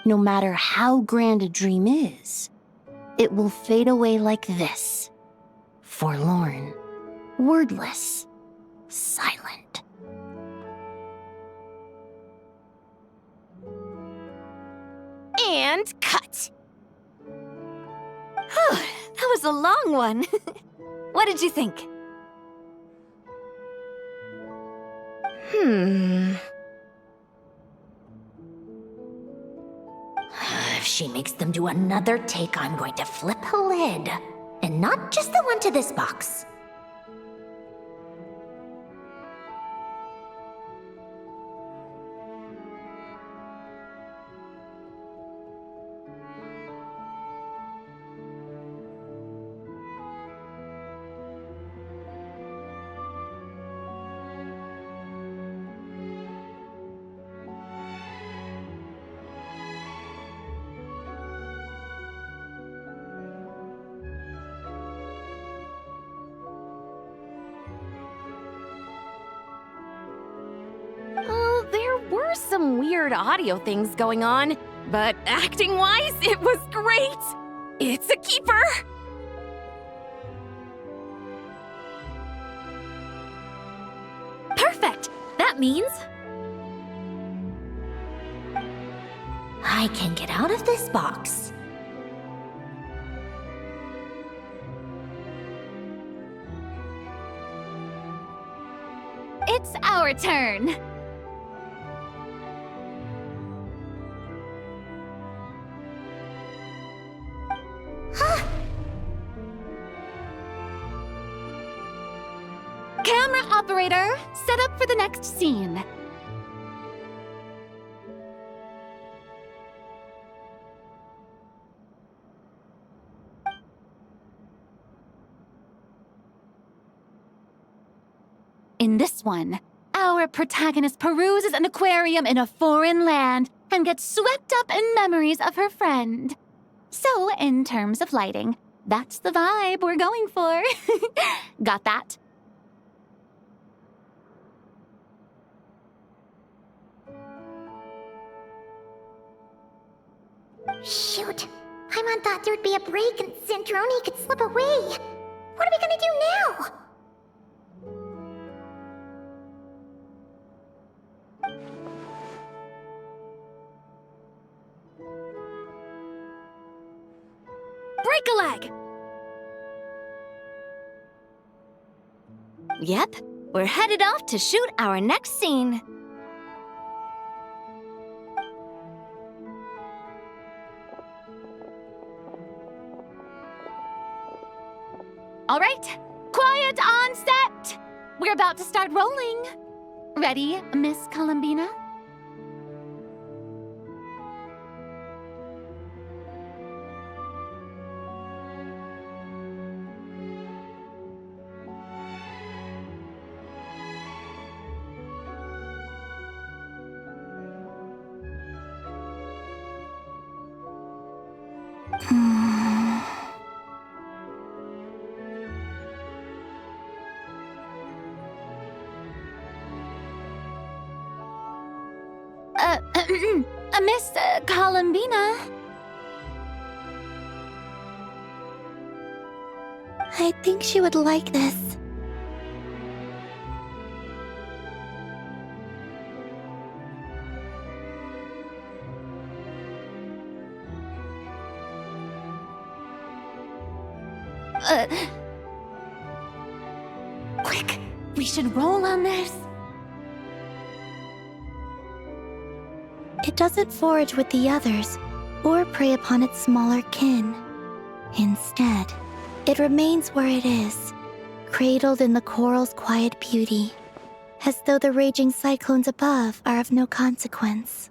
No matter how grand a dream is, it will fade away like this. Forlorn, wordless, silent. And cut. That was a long one. What did you think? If she makes them do another take, I'm going to flip a lid. And not just the one to this box. some weird audio things going on, but acting-wise, it was great! It's a keeper! Perfect! That means I can get out of this box. It's our turn. Camera operator, set up for the next scene. In this one, our protagonist peruses an aquarium in a foreign land and gets swept up in memories of her friend. So, in terms of lighting, that's the vibe we're going for. Got that? Shoot. Paimon thought there'd be a break and Zandroni could slip away. What are we gonna do now? Break a leg! Yep, we're headed off to shoot our next scene. All right, quiet on set! We're about to start rolling. Ready, Miss Columbina? Miss Columbina? I think she would like this. Quick, we should roll on this. It doesn't forage with the others or prey upon its smaller kin. Instead, it remains where it is, cradled in the coral's quiet beauty, as though the raging cyclones above are of no consequence.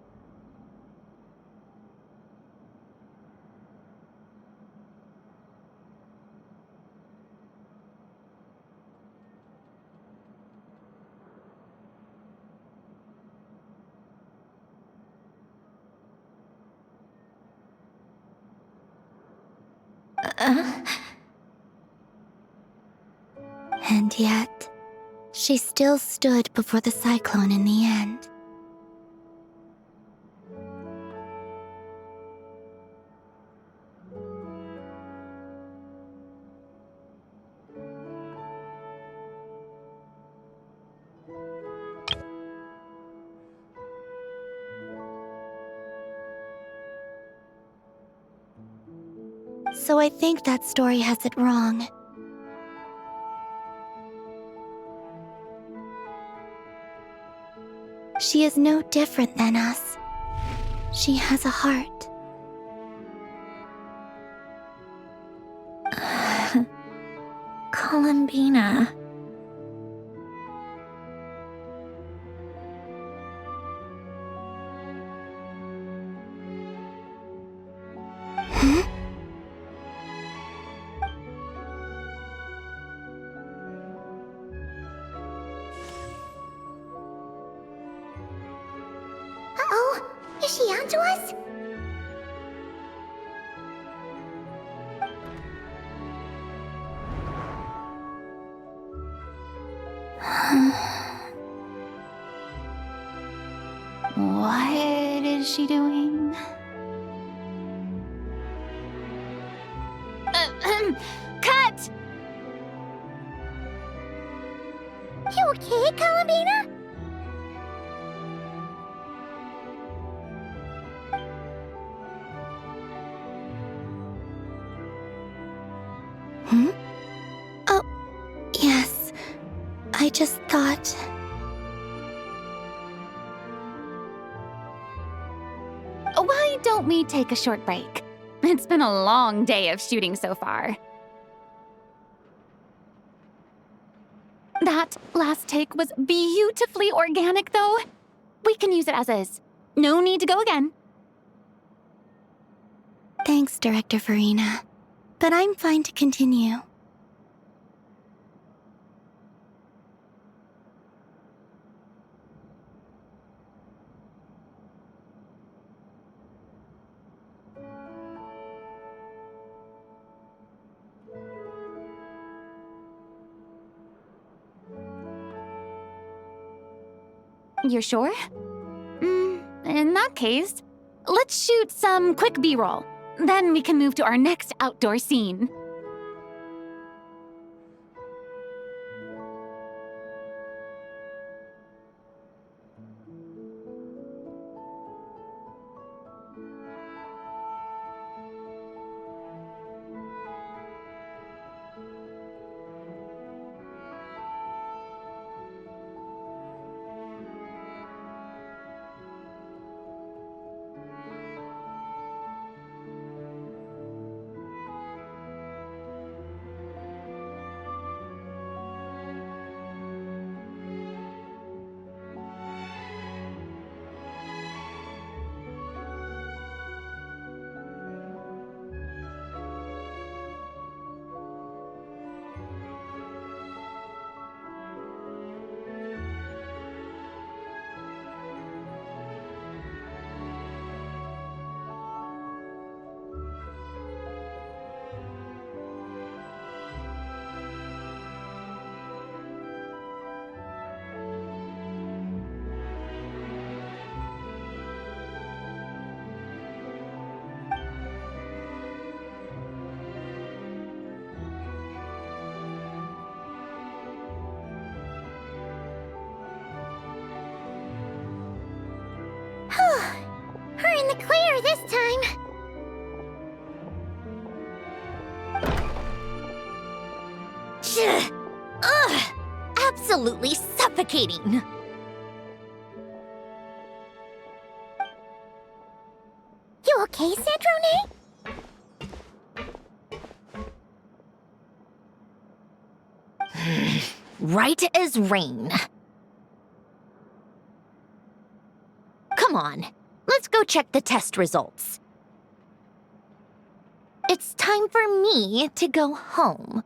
And yet, she still stood before the cyclone in the end. So I think that story has it wrong. She is no different than us. She has a heart. Columbina. Uh-oh, is she onto us? What? she doing? Cut! You okay, Columbina? Hmm? Oh, yes. I just thought... Why don't we take a short break? It's been a long day of shooting so far. That last take was beautifully organic, though. We can use it as is. No need to go again. Thanks, Director Farina. But I'm fine to continue. You're sure? In that case, let's shoot some quick B-roll. Then we can move to our next outdoor scene. We're in the clear this time. Ugh! Absolutely suffocating. You okay, Sandrone? Right as rain. Come on, let's go check the test results. It's time for me to go home.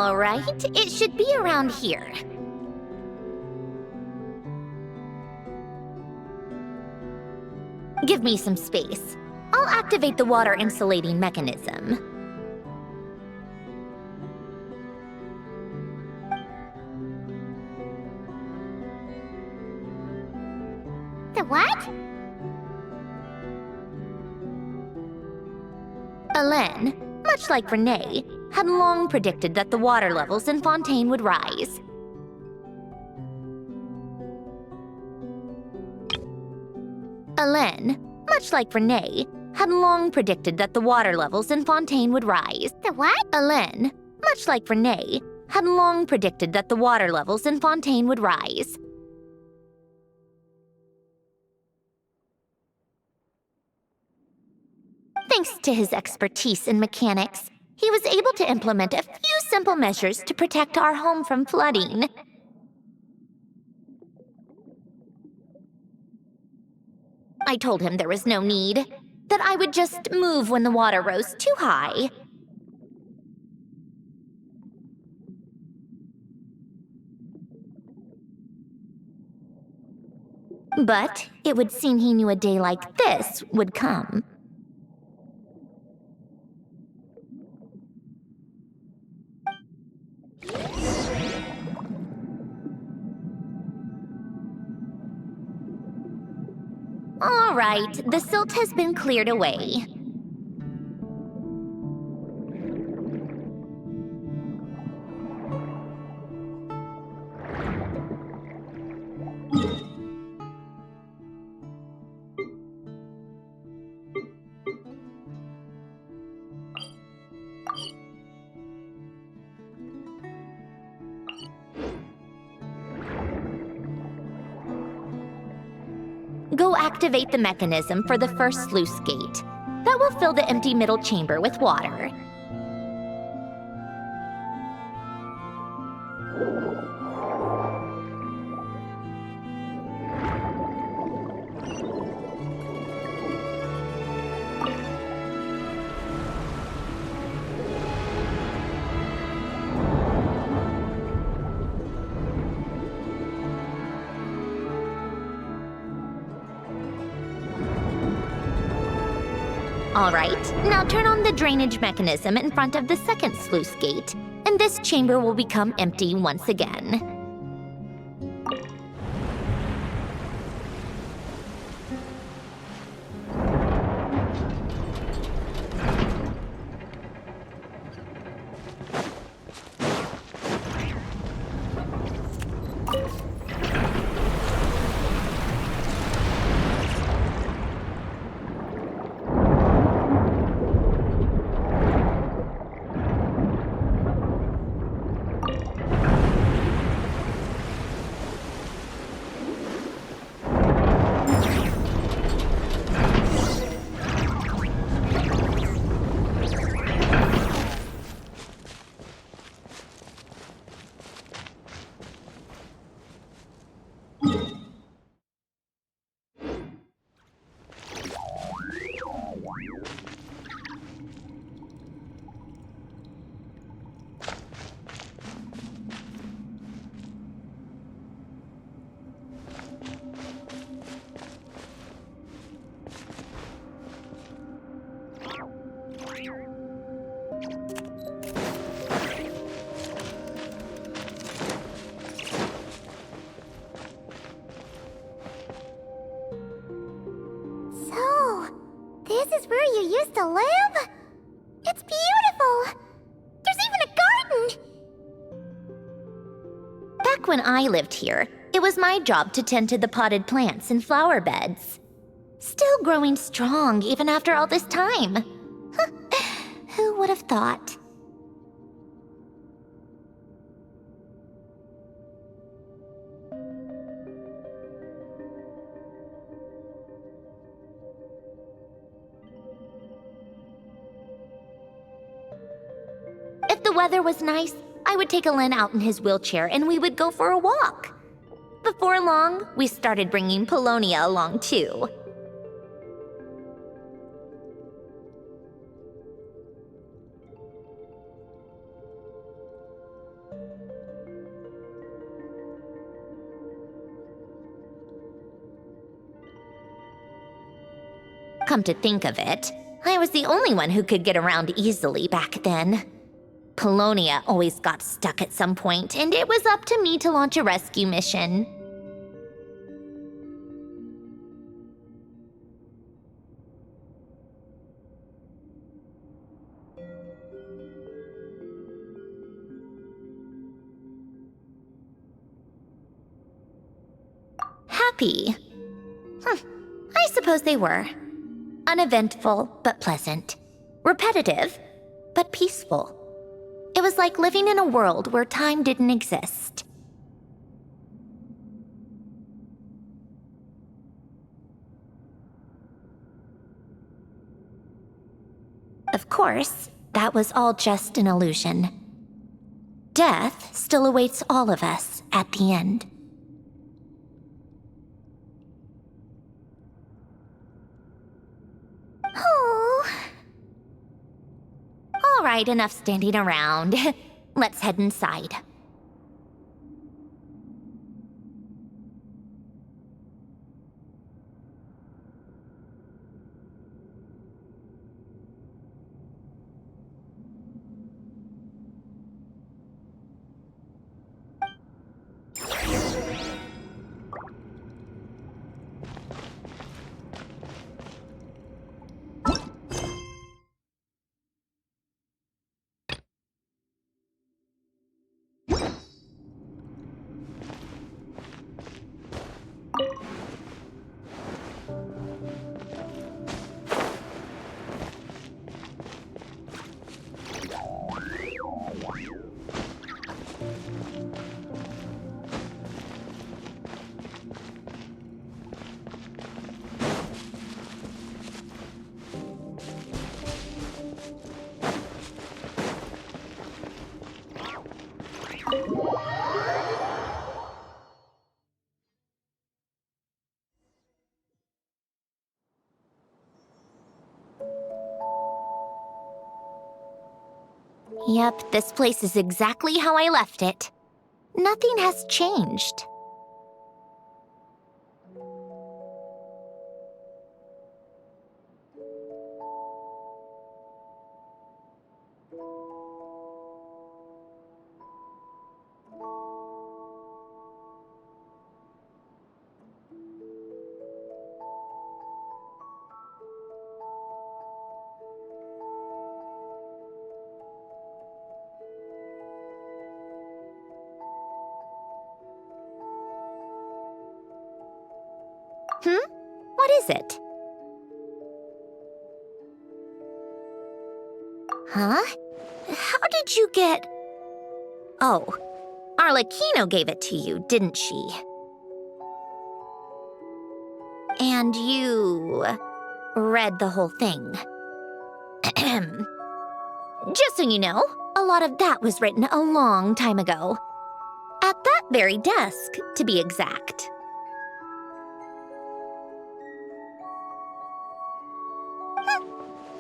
All right, it should be around here. Give me some space. I'll activate the water insulating mechanism. The what? Hélène, much like Renee, had long predicted that the water levels in Fontaine would rise. Hélène, much like Renee, had long predicted that the water levels in Fontaine would rise. The what? Hélène, much like Renee, had long predicted that the water levels in Fontaine would rise. Thanks to his expertise in mechanics, he was able to implement a few simple measures to protect our home from flooding. I told him there was no need, that I would just move when the water rose too high. But it would seem he knew a day like this would come. All right, the silt has been cleared away. Go activate the mechanism for the first sluice gate. That will fill the empty middle chamber with water. All right, now turn on the drainage mechanism in front of the second sluice gate, and this chamber will become empty once again. This is where you used to live? It's beautiful! There's even a garden! Back when I lived here, it was my job to tend to the potted plants and flower beds. Still growing strong even after all this time. Who would have thought? If the weather was nice, I would take Hélène out in his wheelchair and we would go for a walk. Before long, we started bringing Polonia along too. Come to think of it, I was the only one who could get around easily back then. Polonia always got stuck at some point, and it was up to me to launch a rescue mission. Happy. I suppose they were. Uneventful, but pleasant. Repetitive, but peaceful. It was like living in a world where time didn't exist. Of course, that was all just an illusion. Death still awaits all of us at the end. Oh. All right, enough standing around. Let's head inside. Yep, this place is exactly how I left it. Nothing has changed. What is it? Huh? How did you get... Oh, Arlecchino gave it to you, didn't she? And you... read the whole thing. Just so you know, a lot of that was written a long time ago. At that very desk, to be exact.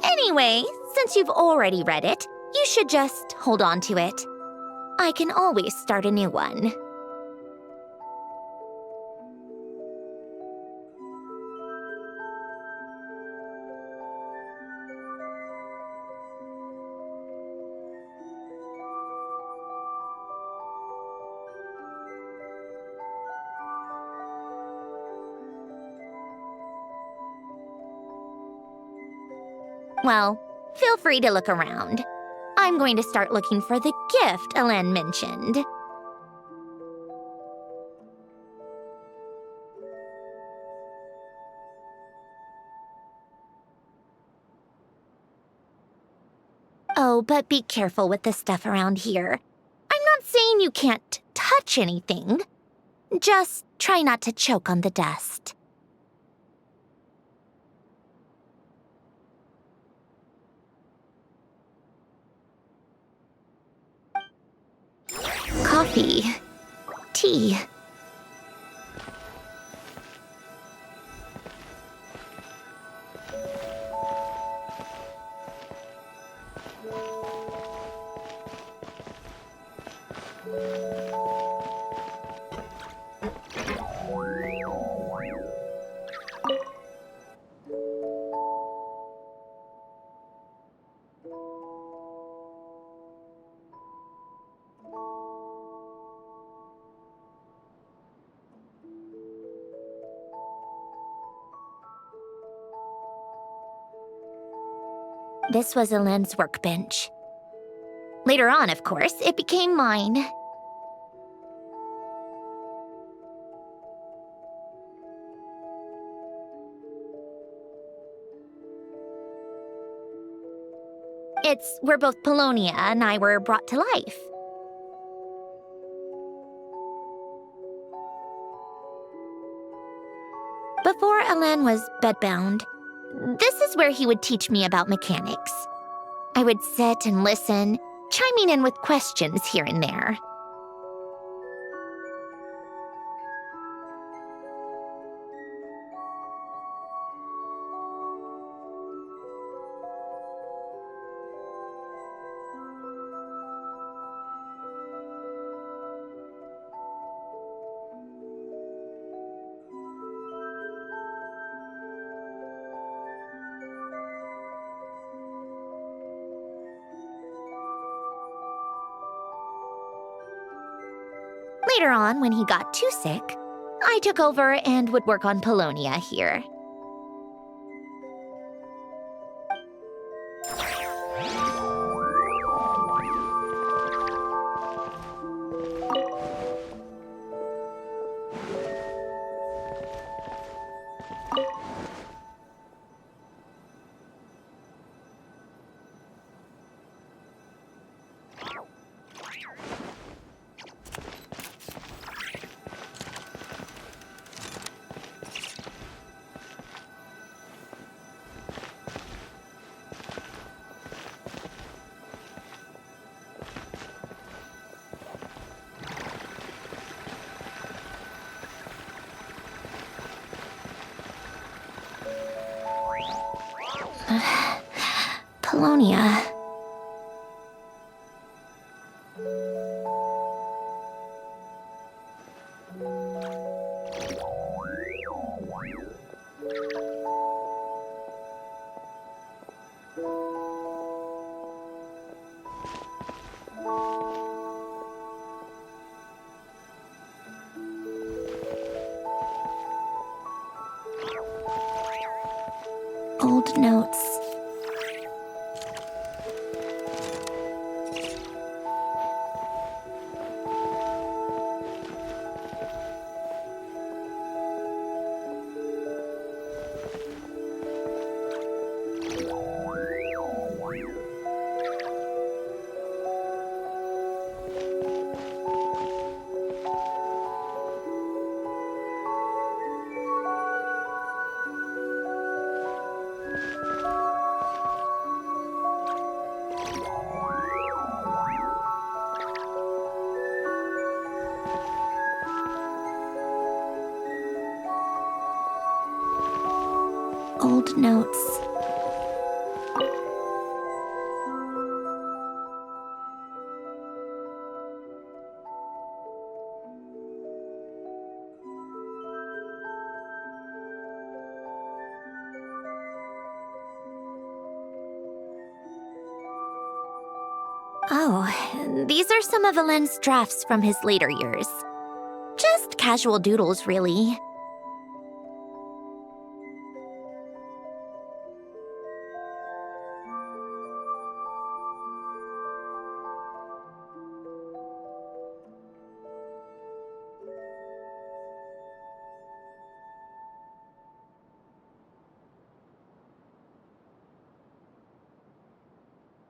Anyway, since you've already read it, you should just hold on to it. I can always start a new one. Well, feel free to look around. I'm going to start looking for the gift Elen mentioned. Oh, but be careful with the stuff around here. I'm not saying you can't touch anything. Just try not to choke on the dust. Coffee. Tea. This was Elaine's workbench. Later on, of course, it became mine. It's where both Polonia and I were brought to life. Before Alain was bedbound, this is where he would teach me about mechanics. I would sit and listen, chiming in with questions here and there. Later on, when he got too sick, I took over and would work on Polonia here. Polonia. Old notes. Old notes. Oh, these are some of Alain's drafts from his later years. Just casual doodles, really.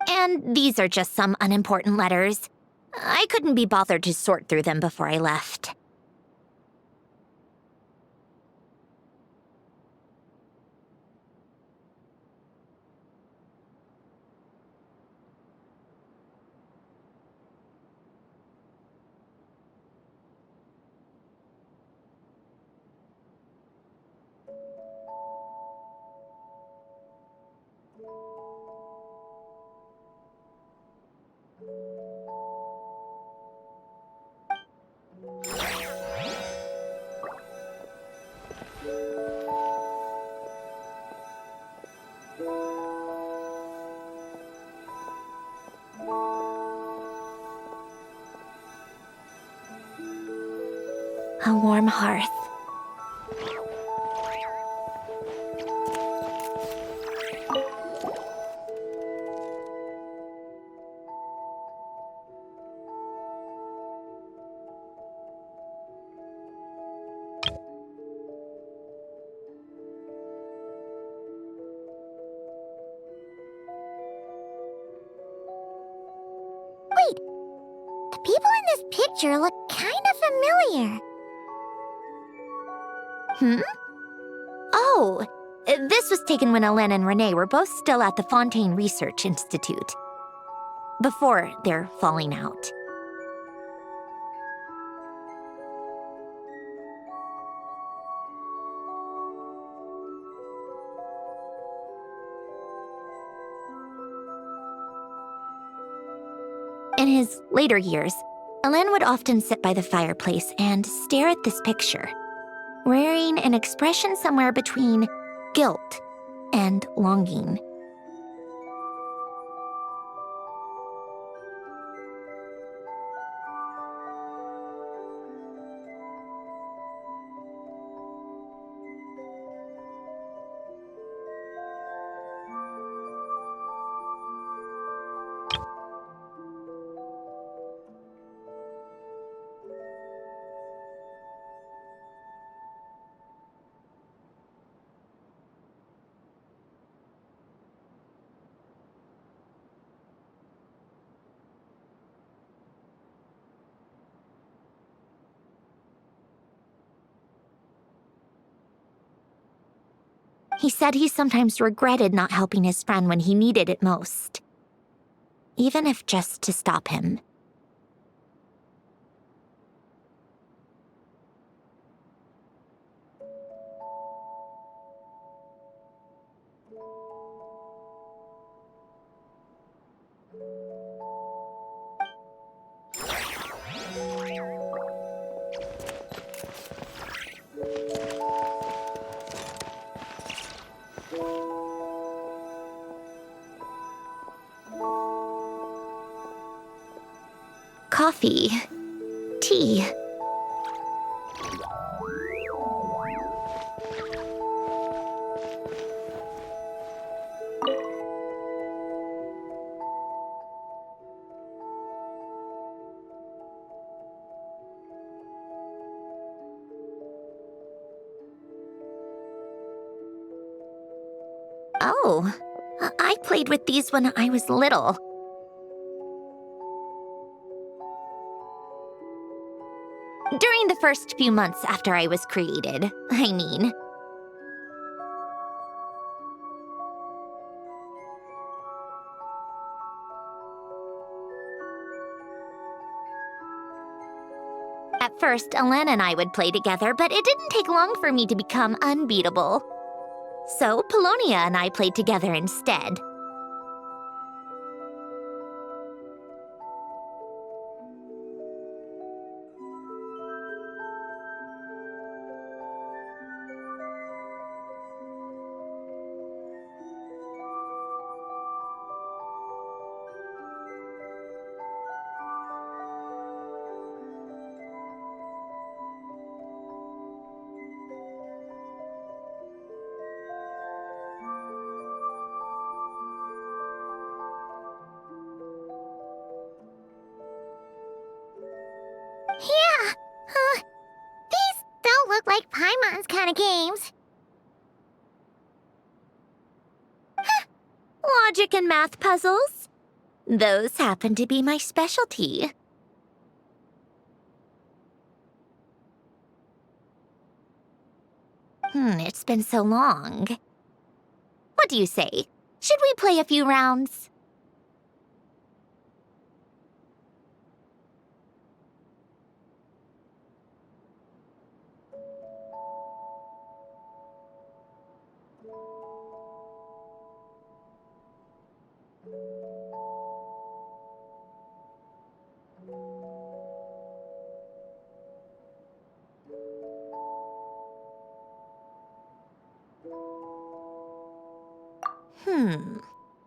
And these are just some unimportant letters. I couldn't be bothered to sort through them before I left. A warm hearth. picture looked kind of familiar. Oh, this was taken when Hélène and Renee were both still at the Fontaine Research Institute. Before their falling out. In his later years, Hélène would often sit by the fireplace and stare at this picture, wearing an expression somewhere between guilt and longing. He said he sometimes regretted not helping his friend when he needed it most, even if just to stop him. Coffee, tea. Oh, I played with these when I was little. During the first few months after I was created, I mean. At first, Hélène and I would play together, but it didn't take long for me to become unbeatable. So, Polonia and I played together instead. Yeah, these don't look like Paimon's kind of games. Logic and math puzzles? Those happen to be my specialty. It's been so long. What do you say? Should we play a few rounds?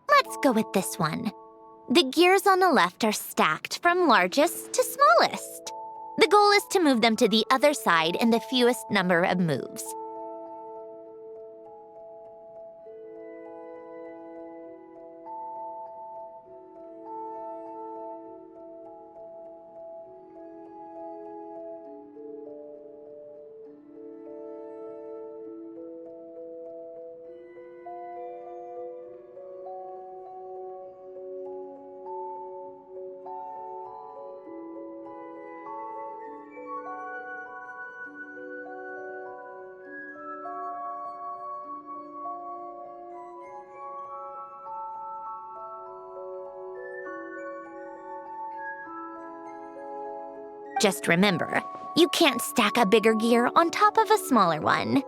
Let's go with this one. The gears on the left are stacked from largest to smallest. The goal is to move them to the other side in the fewest number of moves. Just remember, you can't stack a bigger gear on top of a smaller one.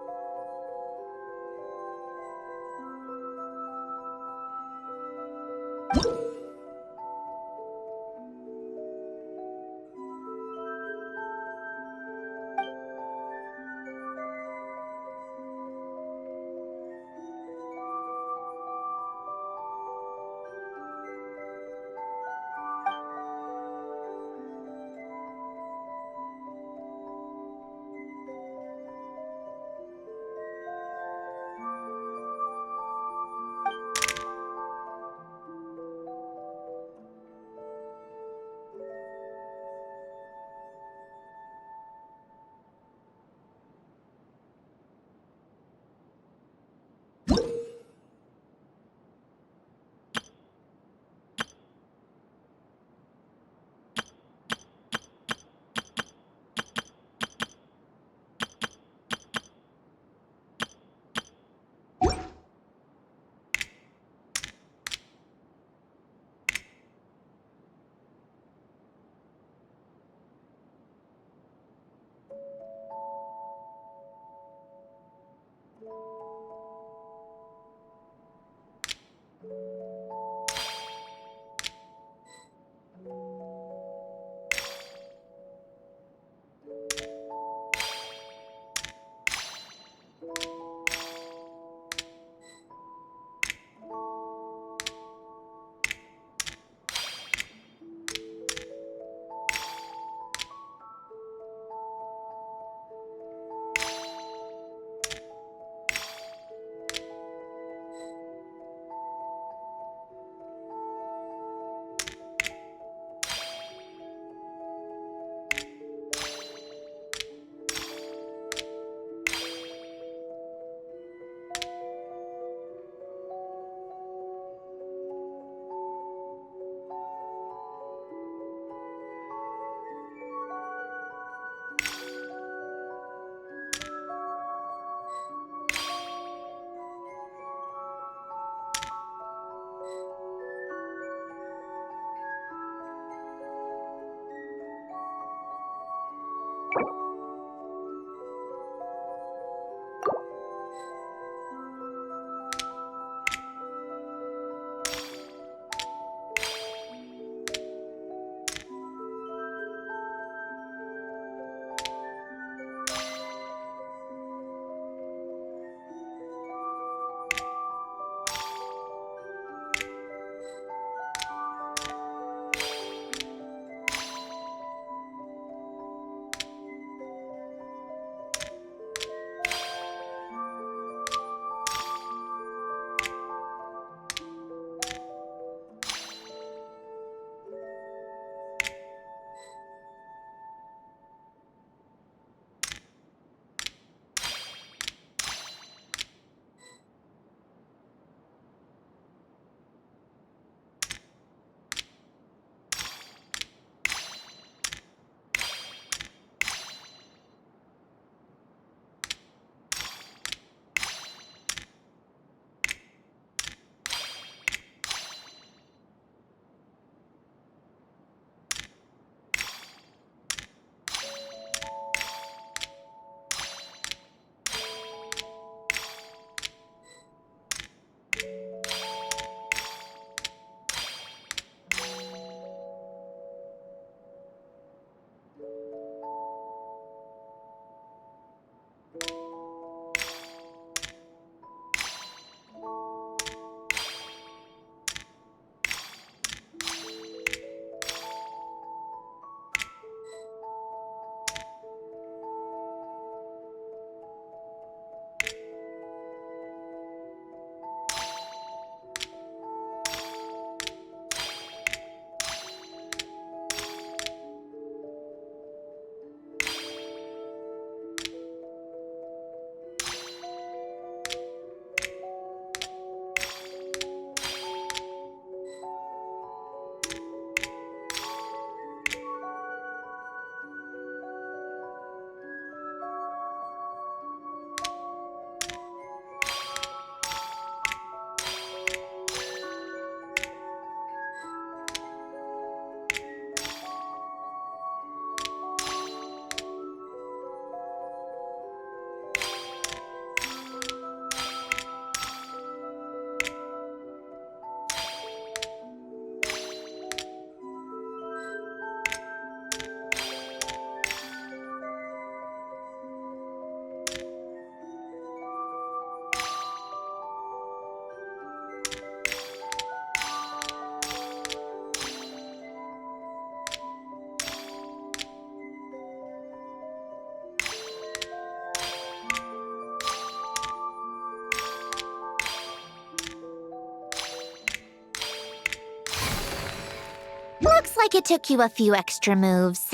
Like it took you a few extra moves.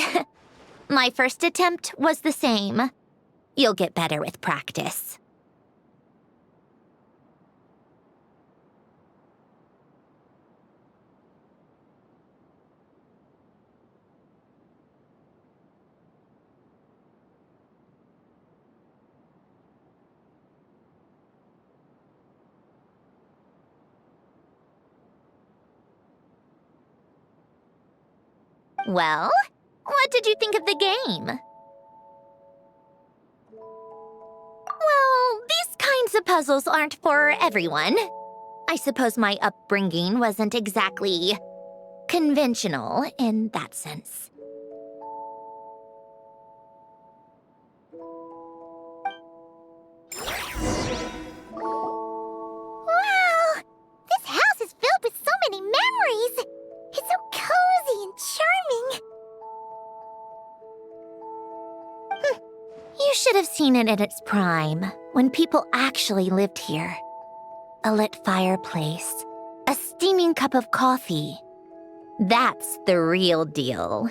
My first attempt was the same. You'll get better with practice. Well, what did you think of the game? Well, these kinds of puzzles aren't for everyone. I suppose my upbringing wasn't exactly conventional in that sense. Wow! This house is filled with so many memories! It's so cozy and charming! You should have seen it in its prime, when people actually lived here. A lit fireplace, a steaming cup of coffee. That's the real deal.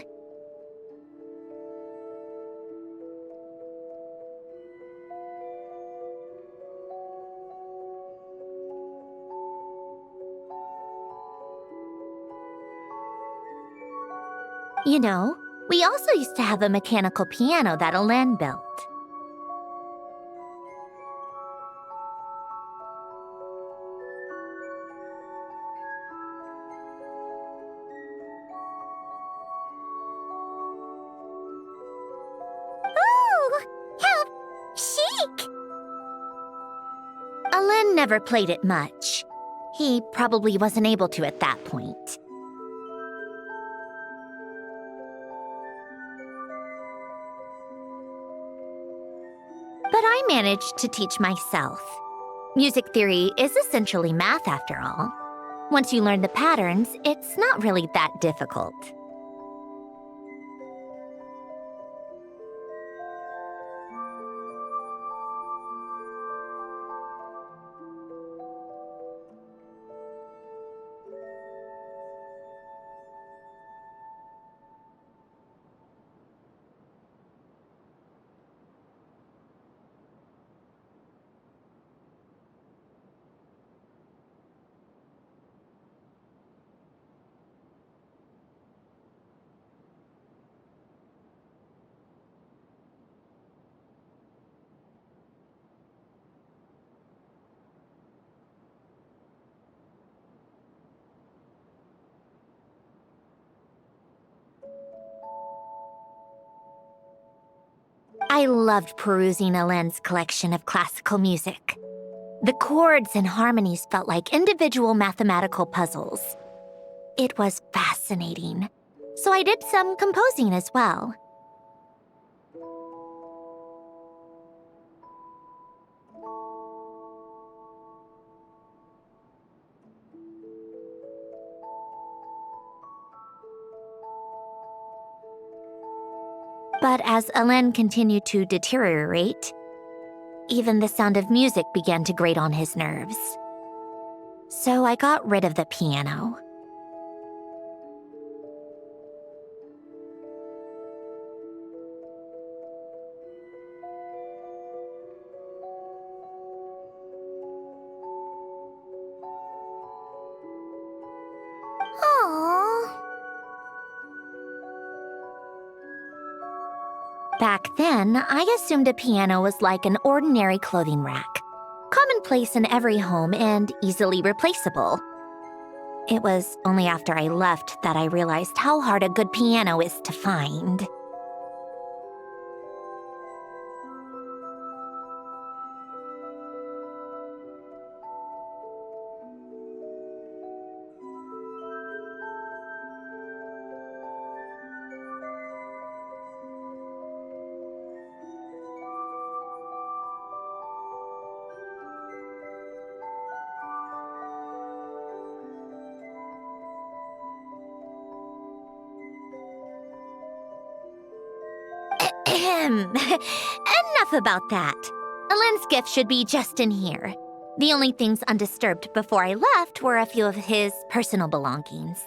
You know, we also used to have a mechanical piano that Alain built. Ooh! How chic! Alain never played it much. He probably wasn't able to at that point. But I managed to teach myself. Music theory is essentially math after all. Once you learn the patterns, it's not really that difficult. I loved perusing Alain's collection of classical music. The chords and harmonies felt like individual mathematical puzzles. It was fascinating, so I did some composing as well. But as Alain continued to deteriorate, even the sound of music began to grate on his nerves. So I got rid of the piano. Aww. Back then, I assumed a piano was like an ordinary clothing rack, commonplace in every home and easily replaceable. It was only after I left that I realized how hard a good piano is to find. Enough about that. Alain's gift should be just in here. The only things undisturbed before I left were a few of his personal belongings.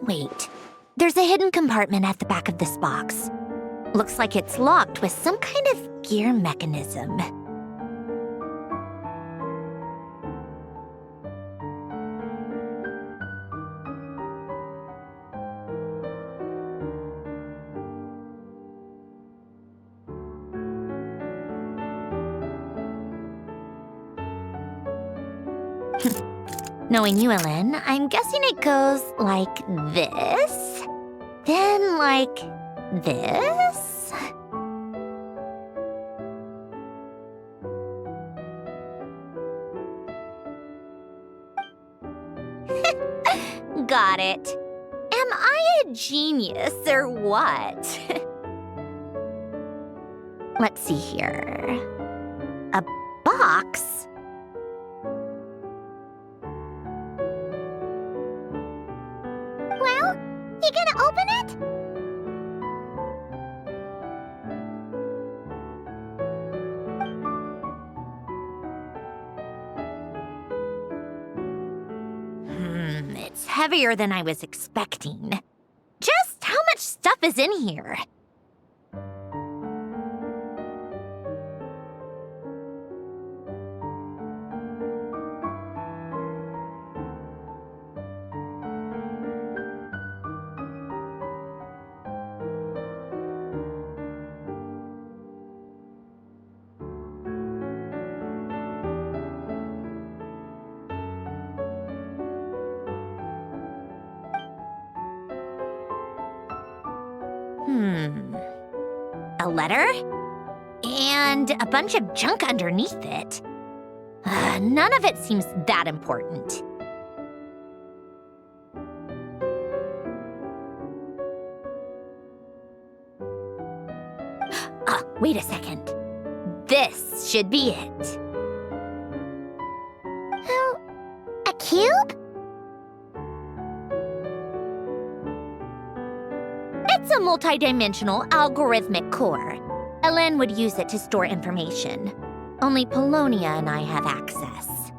Wait, there's a hidden compartment at the back of this box. Looks like it's locked with some kind of gear mechanism. Knowing you, Ellen, I'm guessing it goes like this, then like this. Got it. Am I a genius or what? Let's see here. A box? Well, you gonna open it? It's heavier than I was expecting. Just how much stuff is in here? A letter? And a bunch of junk underneath it. None of it seems that important. Wait a second. This should be it. Oh, a cube? It's a multi-dimensional algorithmic core. Ellen would use it to store information. Only Polonia and I have access.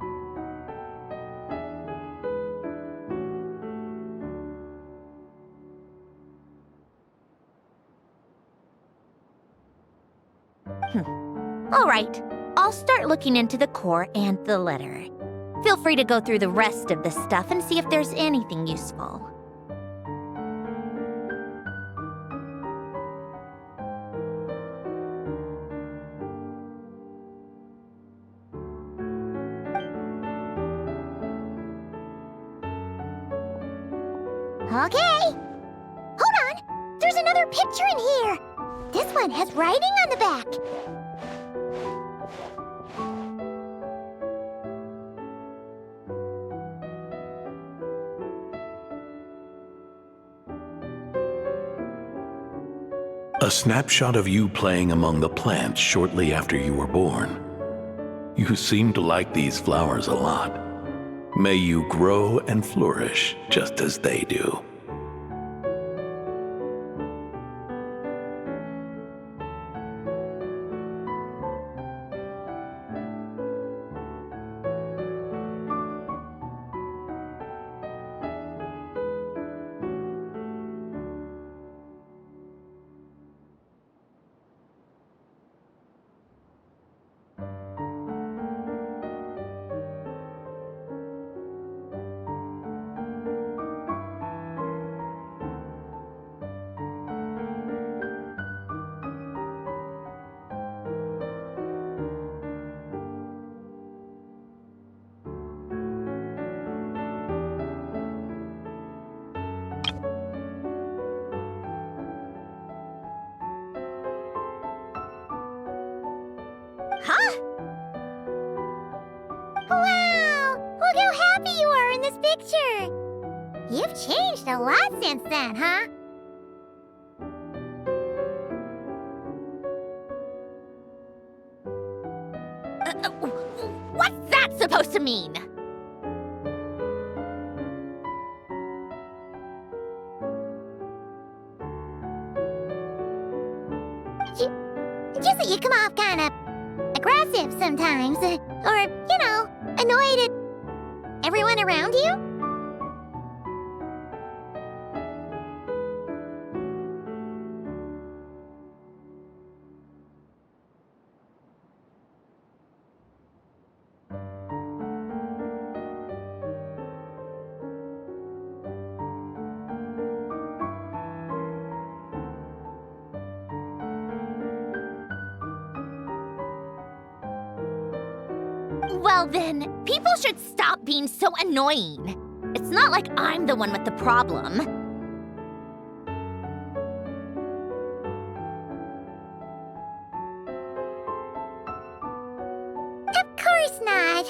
All right, I'll start looking into the core and the letter. Feel free to go through the rest of the stuff and see if there's anything useful. Okay. Hold on. There's another picture in here. This one has writing on the back. A snapshot of you playing among the plants shortly after you were born. You seem to like these flowers a lot. May you grow and flourish just as they do. happy you are in this picture. You've changed a lot since then, huh? What's that supposed to mean? Just that you come off kind of aggressive sometimes, or, annoyed at everyone around you? Well then, people should stop being so annoying. It's not like I'm the one with the problem. Of course not.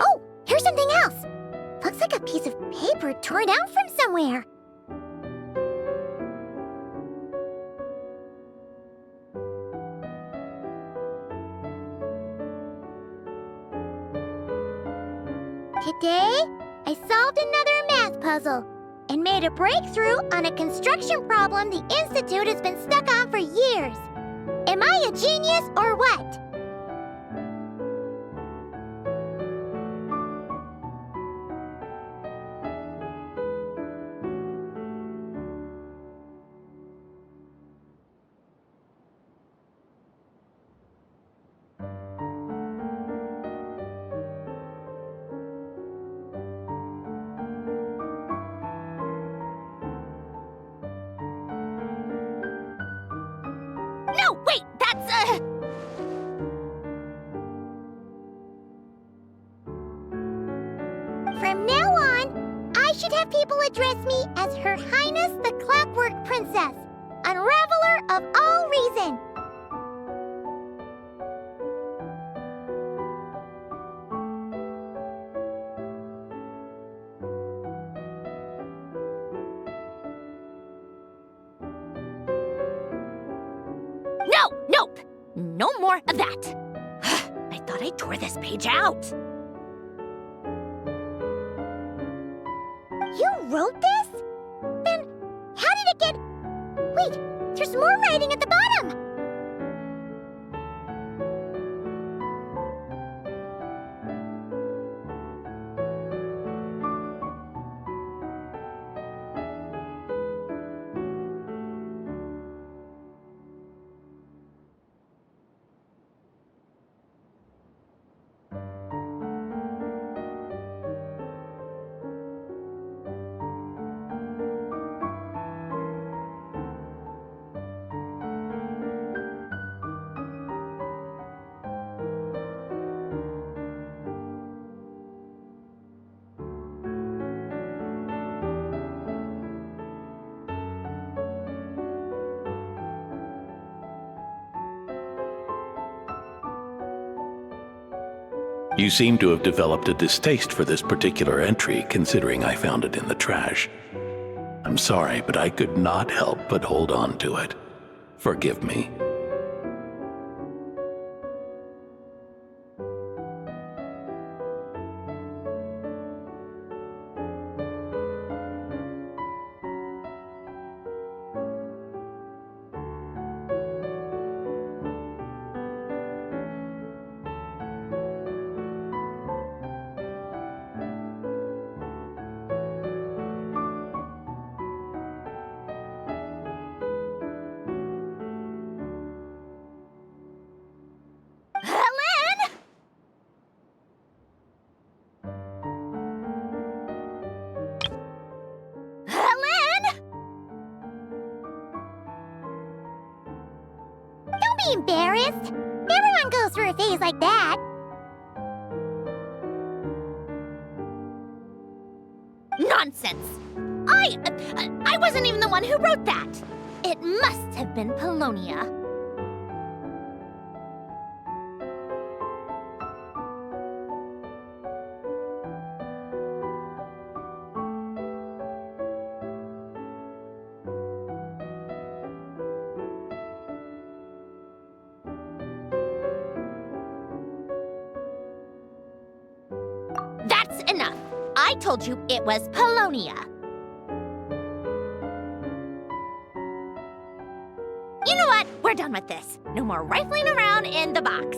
Oh, here's something else. Looks like a piece of paper torn out from somewhere. Today, I solved another math puzzle and made a breakthrough on a construction problem the Institute has been stuck on for years. Am I a genius or what? No, wait, that's From now on, I should have people address me as Her Highness the Clockwork Princess, unraveler of all reason. No, nope! No more of that! I thought I tore this page out. You wrote this? Then how did it get... Wait, there's more writing at the bottom! You seem to have developed a distaste for this particular entry, considering I found it in the trash. I'm sorry, but I could not help but hold on to it. Forgive me. Don't be embarrassed. Everyone goes through a phase like that. Nonsense! I wasn't even the one who wrote that! It must have been Polonia. That's enough. I told you it was Polonia. You know what? We're done with this. No more rifling around in the box.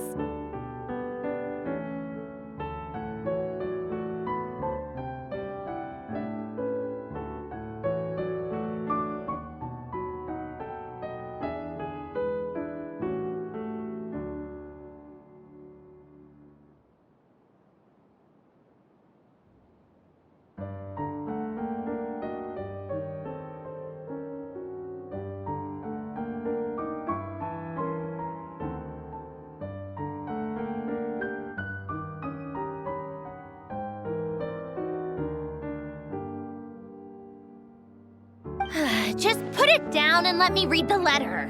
Just put it down and let me read the letter.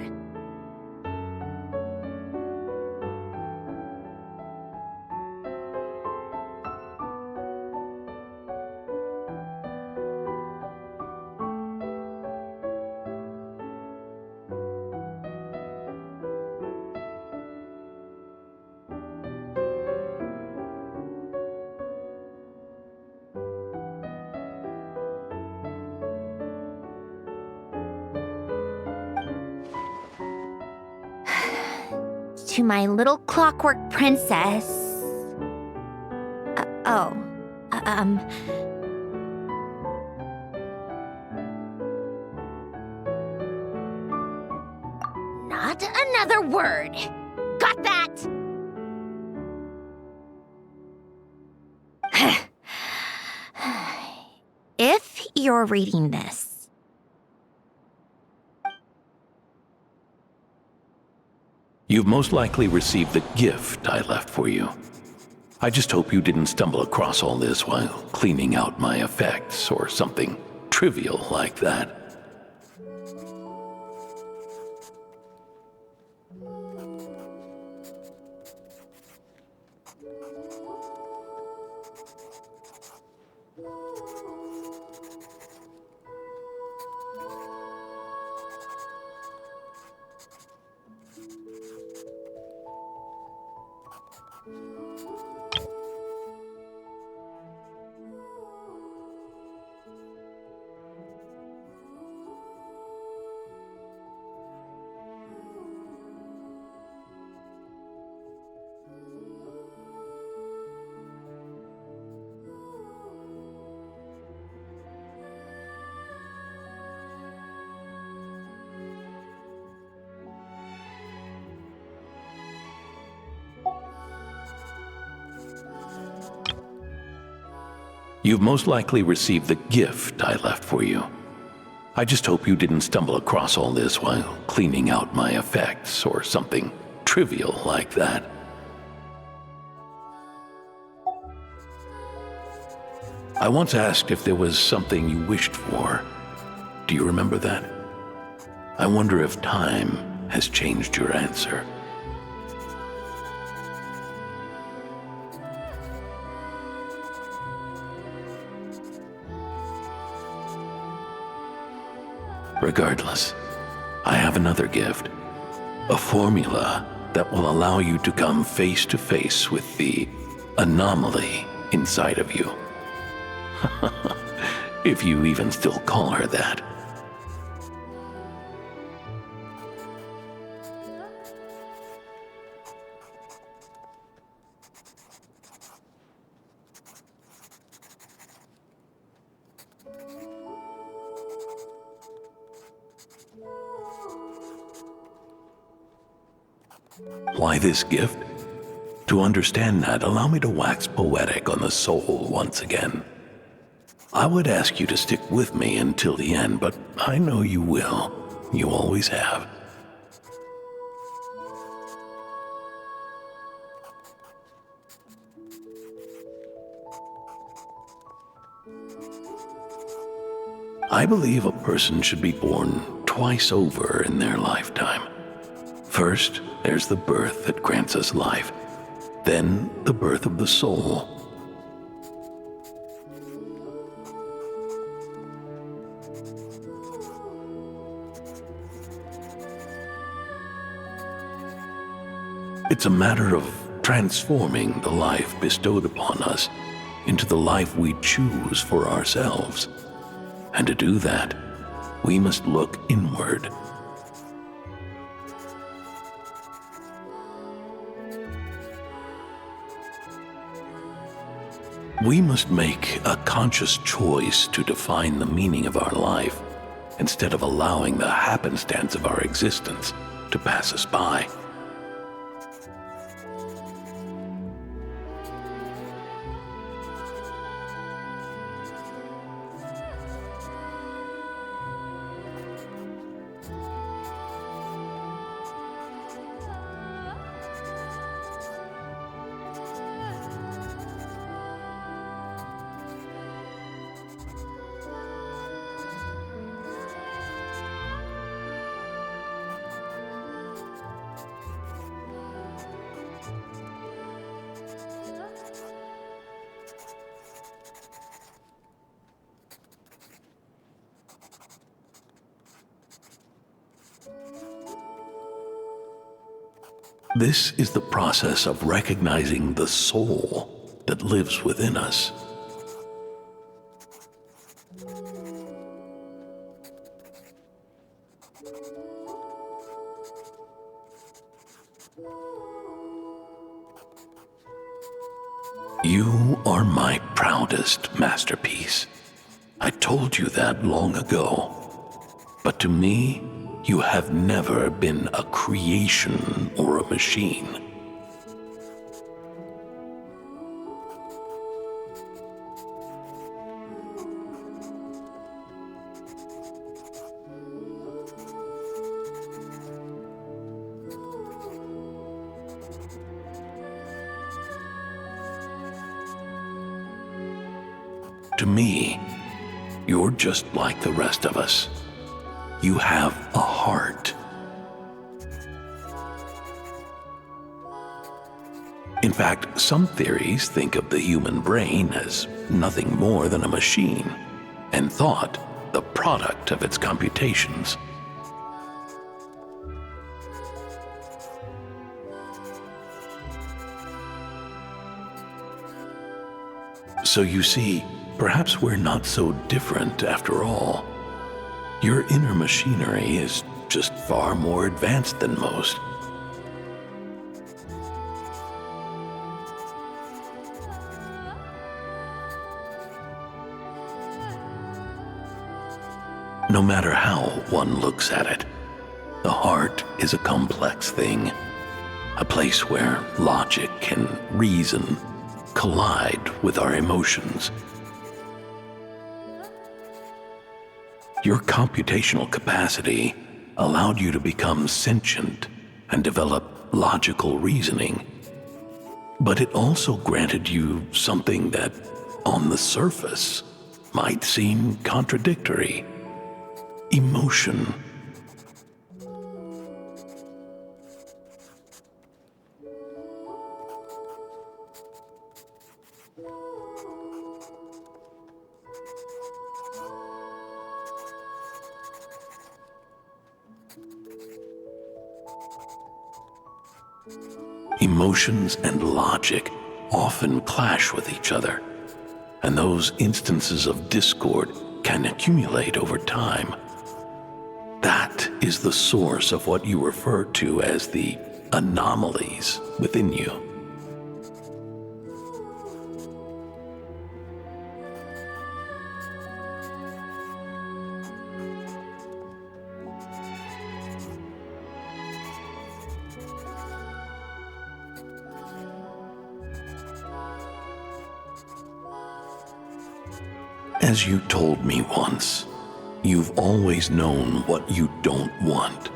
To my little clockwork princess. Not another word. Got that? If you're reading this, you've most likely received the gift I left for you. I just hope you didn't stumble across all this while cleaning out my effects or something trivial like that. You've most likely received the gift I left for you. I just hope you didn't stumble across all this while cleaning out my effects or something trivial like that. I once asked if there was something you wished for. Do you remember that? I wonder if time has changed your answer. Regardless, I have another gift. A formula that will allow you to come face to face with the anomaly inside of you. If you even still call her that. Why this gift? To understand that, allow me to wax poetic on the soul once again. I would ask you to stick with me until the end, but I know you will. You always have. I believe a person should be born twice over in their lifetime. First, there's the birth that grants us life, then the birth of the soul. It's a matter of transforming the life bestowed upon us into the life we choose for ourselves. And to do that, we must look inward. We must make a conscious choice to define the meaning of our life instead of allowing the happenstance of our existence to pass us by. This is the process of recognizing the soul that lives within us. You are my proudest masterpiece. I told you that long ago. But to me, you have never been a creation or a machine. To me, you're just like the rest of us. You have a heart. In fact, some theories think of the human brain as nothing more than a machine, and thought the product of its computations. So you see, perhaps we're not so different after all. Your inner machinery is just far more advanced than most. No matter how one looks at it, the heart is a complex thing, a place where logic and reason collide with our emotions. Your computational capacity allowed you to become sentient and develop logical reasoning. But it also granted you something that, on the surface, might seem contradictory: emotion. Emotions and logic often clash with each other, and those instances of discord can accumulate over time. That is the source of what you refer to as the anomalies within you. As you told me once, you've always known what you don't want,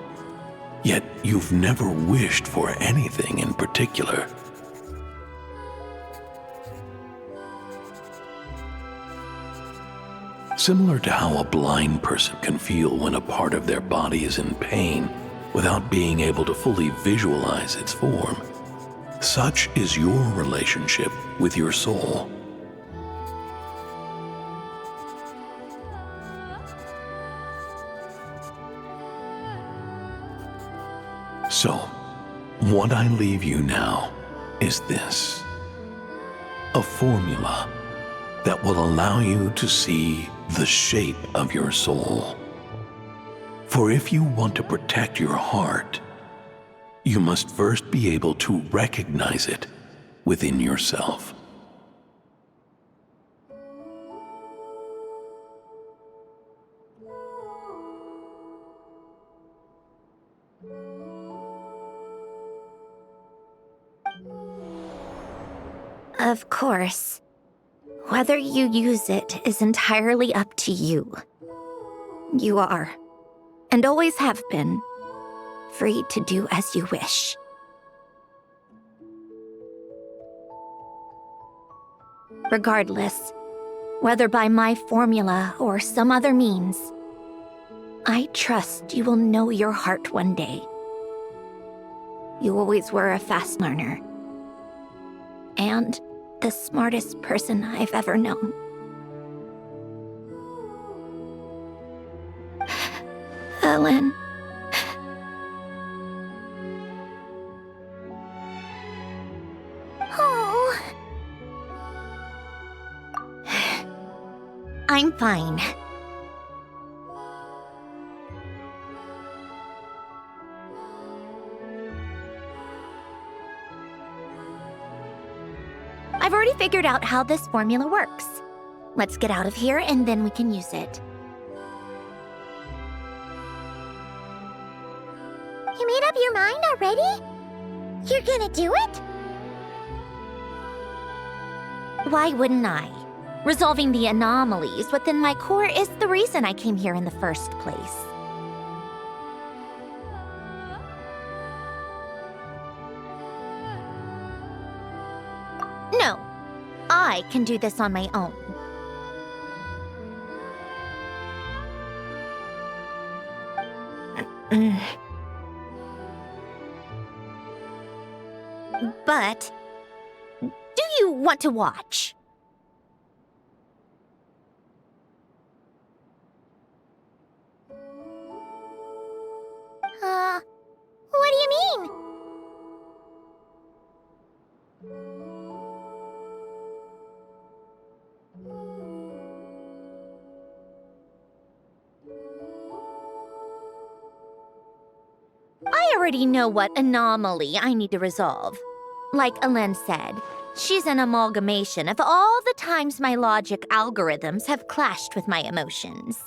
yet you've never wished for anything in particular. Similar to how a blind person can feel when a part of their body is in pain without being able to fully visualize its form, such is your relationship with your soul. So, what I leave you now is this: a formula that will allow you to see the shape of your soul. For if you want to protect your heart, you must first be able to recognize it within yourself. Of course. Whether you use it is entirely up to you. You are, and always have been, free to do as you wish. Regardless, whether by my formula or some other means, I trust you will know your heart one day. You always were a fast learner, and the smartest person I've ever known. Ellen. Oh. I'm fine. I've already figured out how this formula works. Let's get out of here and then we can use it. You made up your mind already? You're gonna do it? Why wouldn't I? Resolving the anomalies within my core is the reason I came here in the first place. No, I can do this on my own. But, do you want to watch? What do you mean? I already know what anomaly I need to resolve. Like Alen said, she's an amalgamation of all the times my logic algorithms have clashed with my emotions.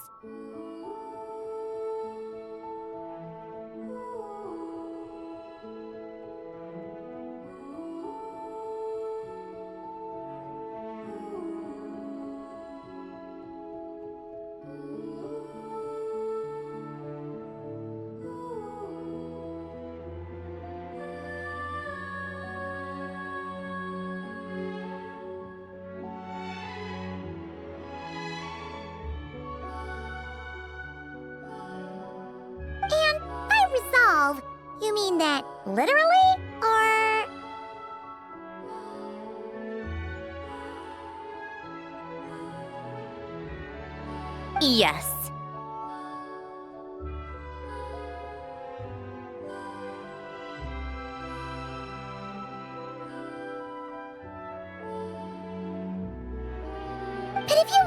You mean that literally, or...? Yes. But if you,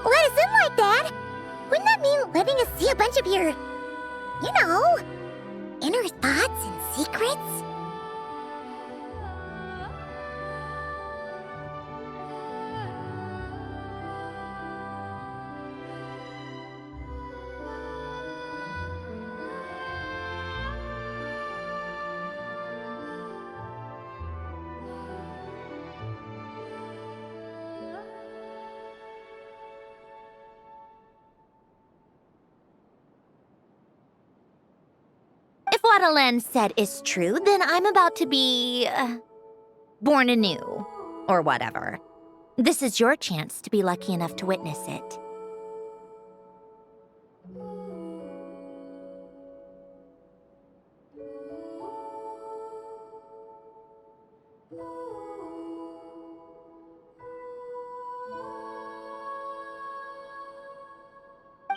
let us in like that, wouldn't that mean letting us see a bunch of your, you know, inner thoughts and secrets? If what Alen said is true, then I'm about to be... born anew. Or whatever. This is your chance to be lucky enough to witness it.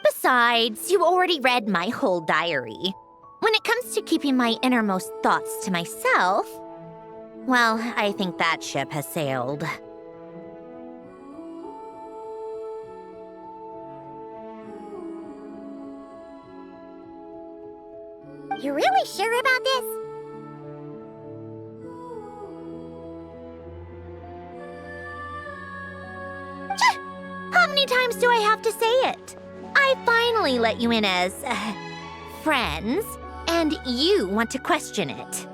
Besides, you already read my whole diary. When it comes to keeping my innermost thoughts to myself, well, I think that ship has sailed. You're really sure about this? How many times do I have to say it? I finally let you in as, friends, and you want to question it.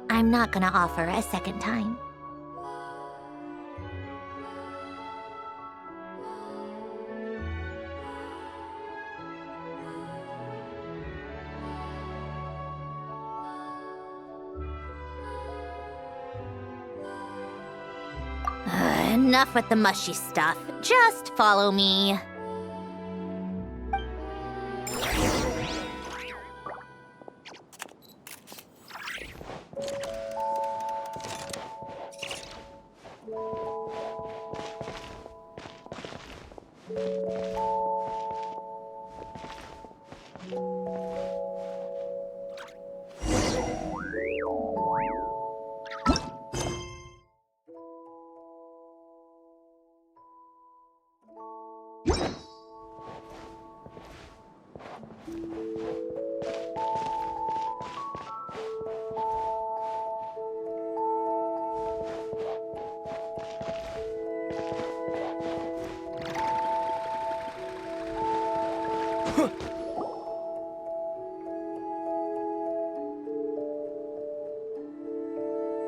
I'm not gonna offer a second time. Enough with the mushy stuff. Just follow me.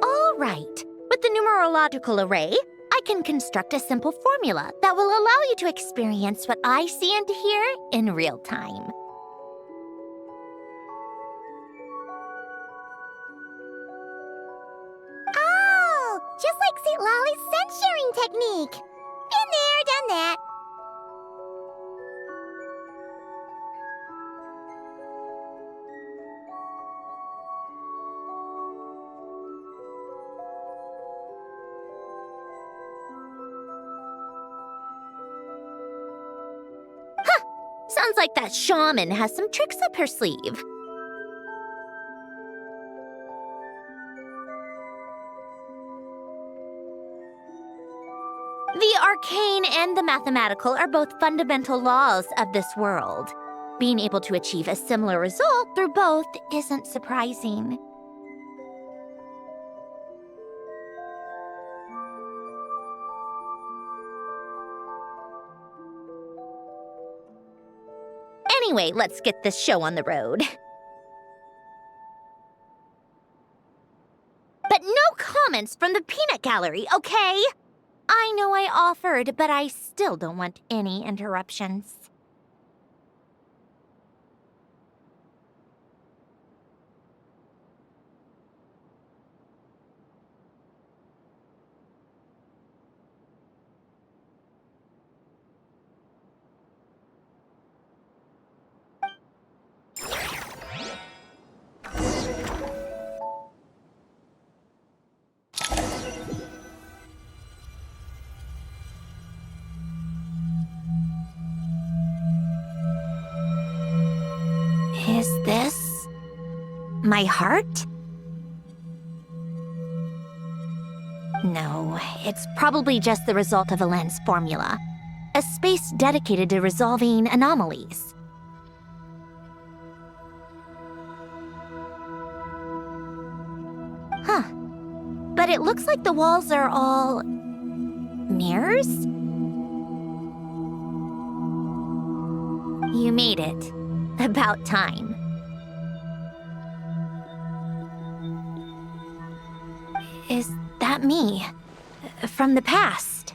All right. With the numerological array, I can construct a simple formula that will allow you to experience what I see and hear in real time. Oh, just like St. Lolly's scent-sharing technique. Been there, done that. Sounds like that shaman has some tricks up her sleeve. The arcane and the mathematical are both fundamental laws of this world. Being able to achieve a similar result through both isn't surprising. Anyway, let's get this show on the road. But no comments from the peanut gallery, okay? I know I offered, but I still don't want any interruptions. Is this my heart? No, it's probably just the result of a lens formula. A space dedicated to resolving anomalies. Huh. But it looks like the walls are all mirrors? You made it. About time. Is that me? From the past?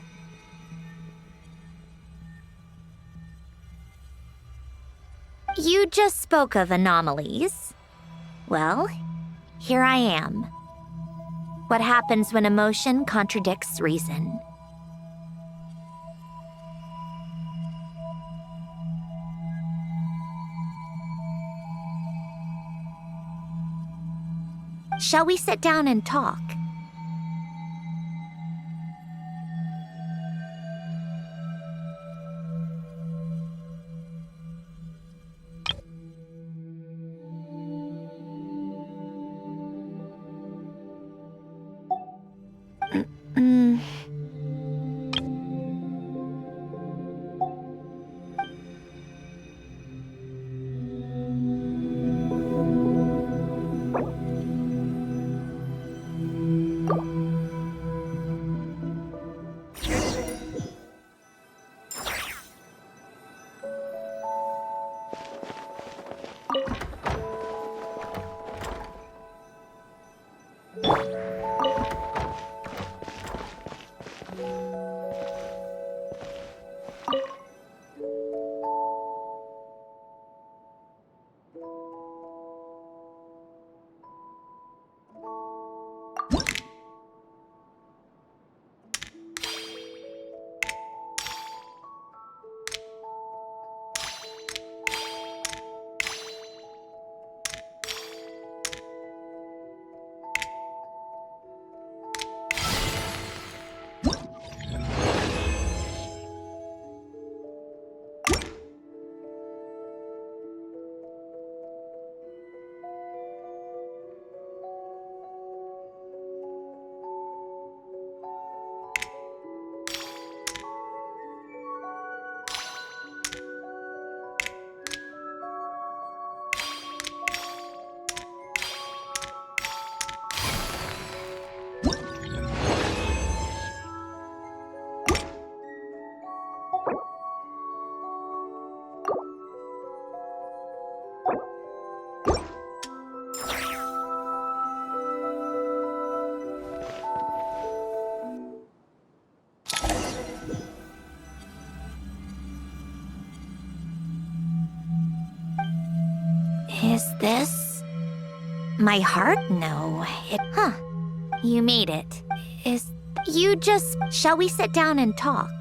You just spoke of anomalies. Well, here I am. What happens when emotion contradicts reason? Shall we sit down and talk? Is this... my heart? No, it... Huh. You made it. Is... you just... Shall we sit down and talk?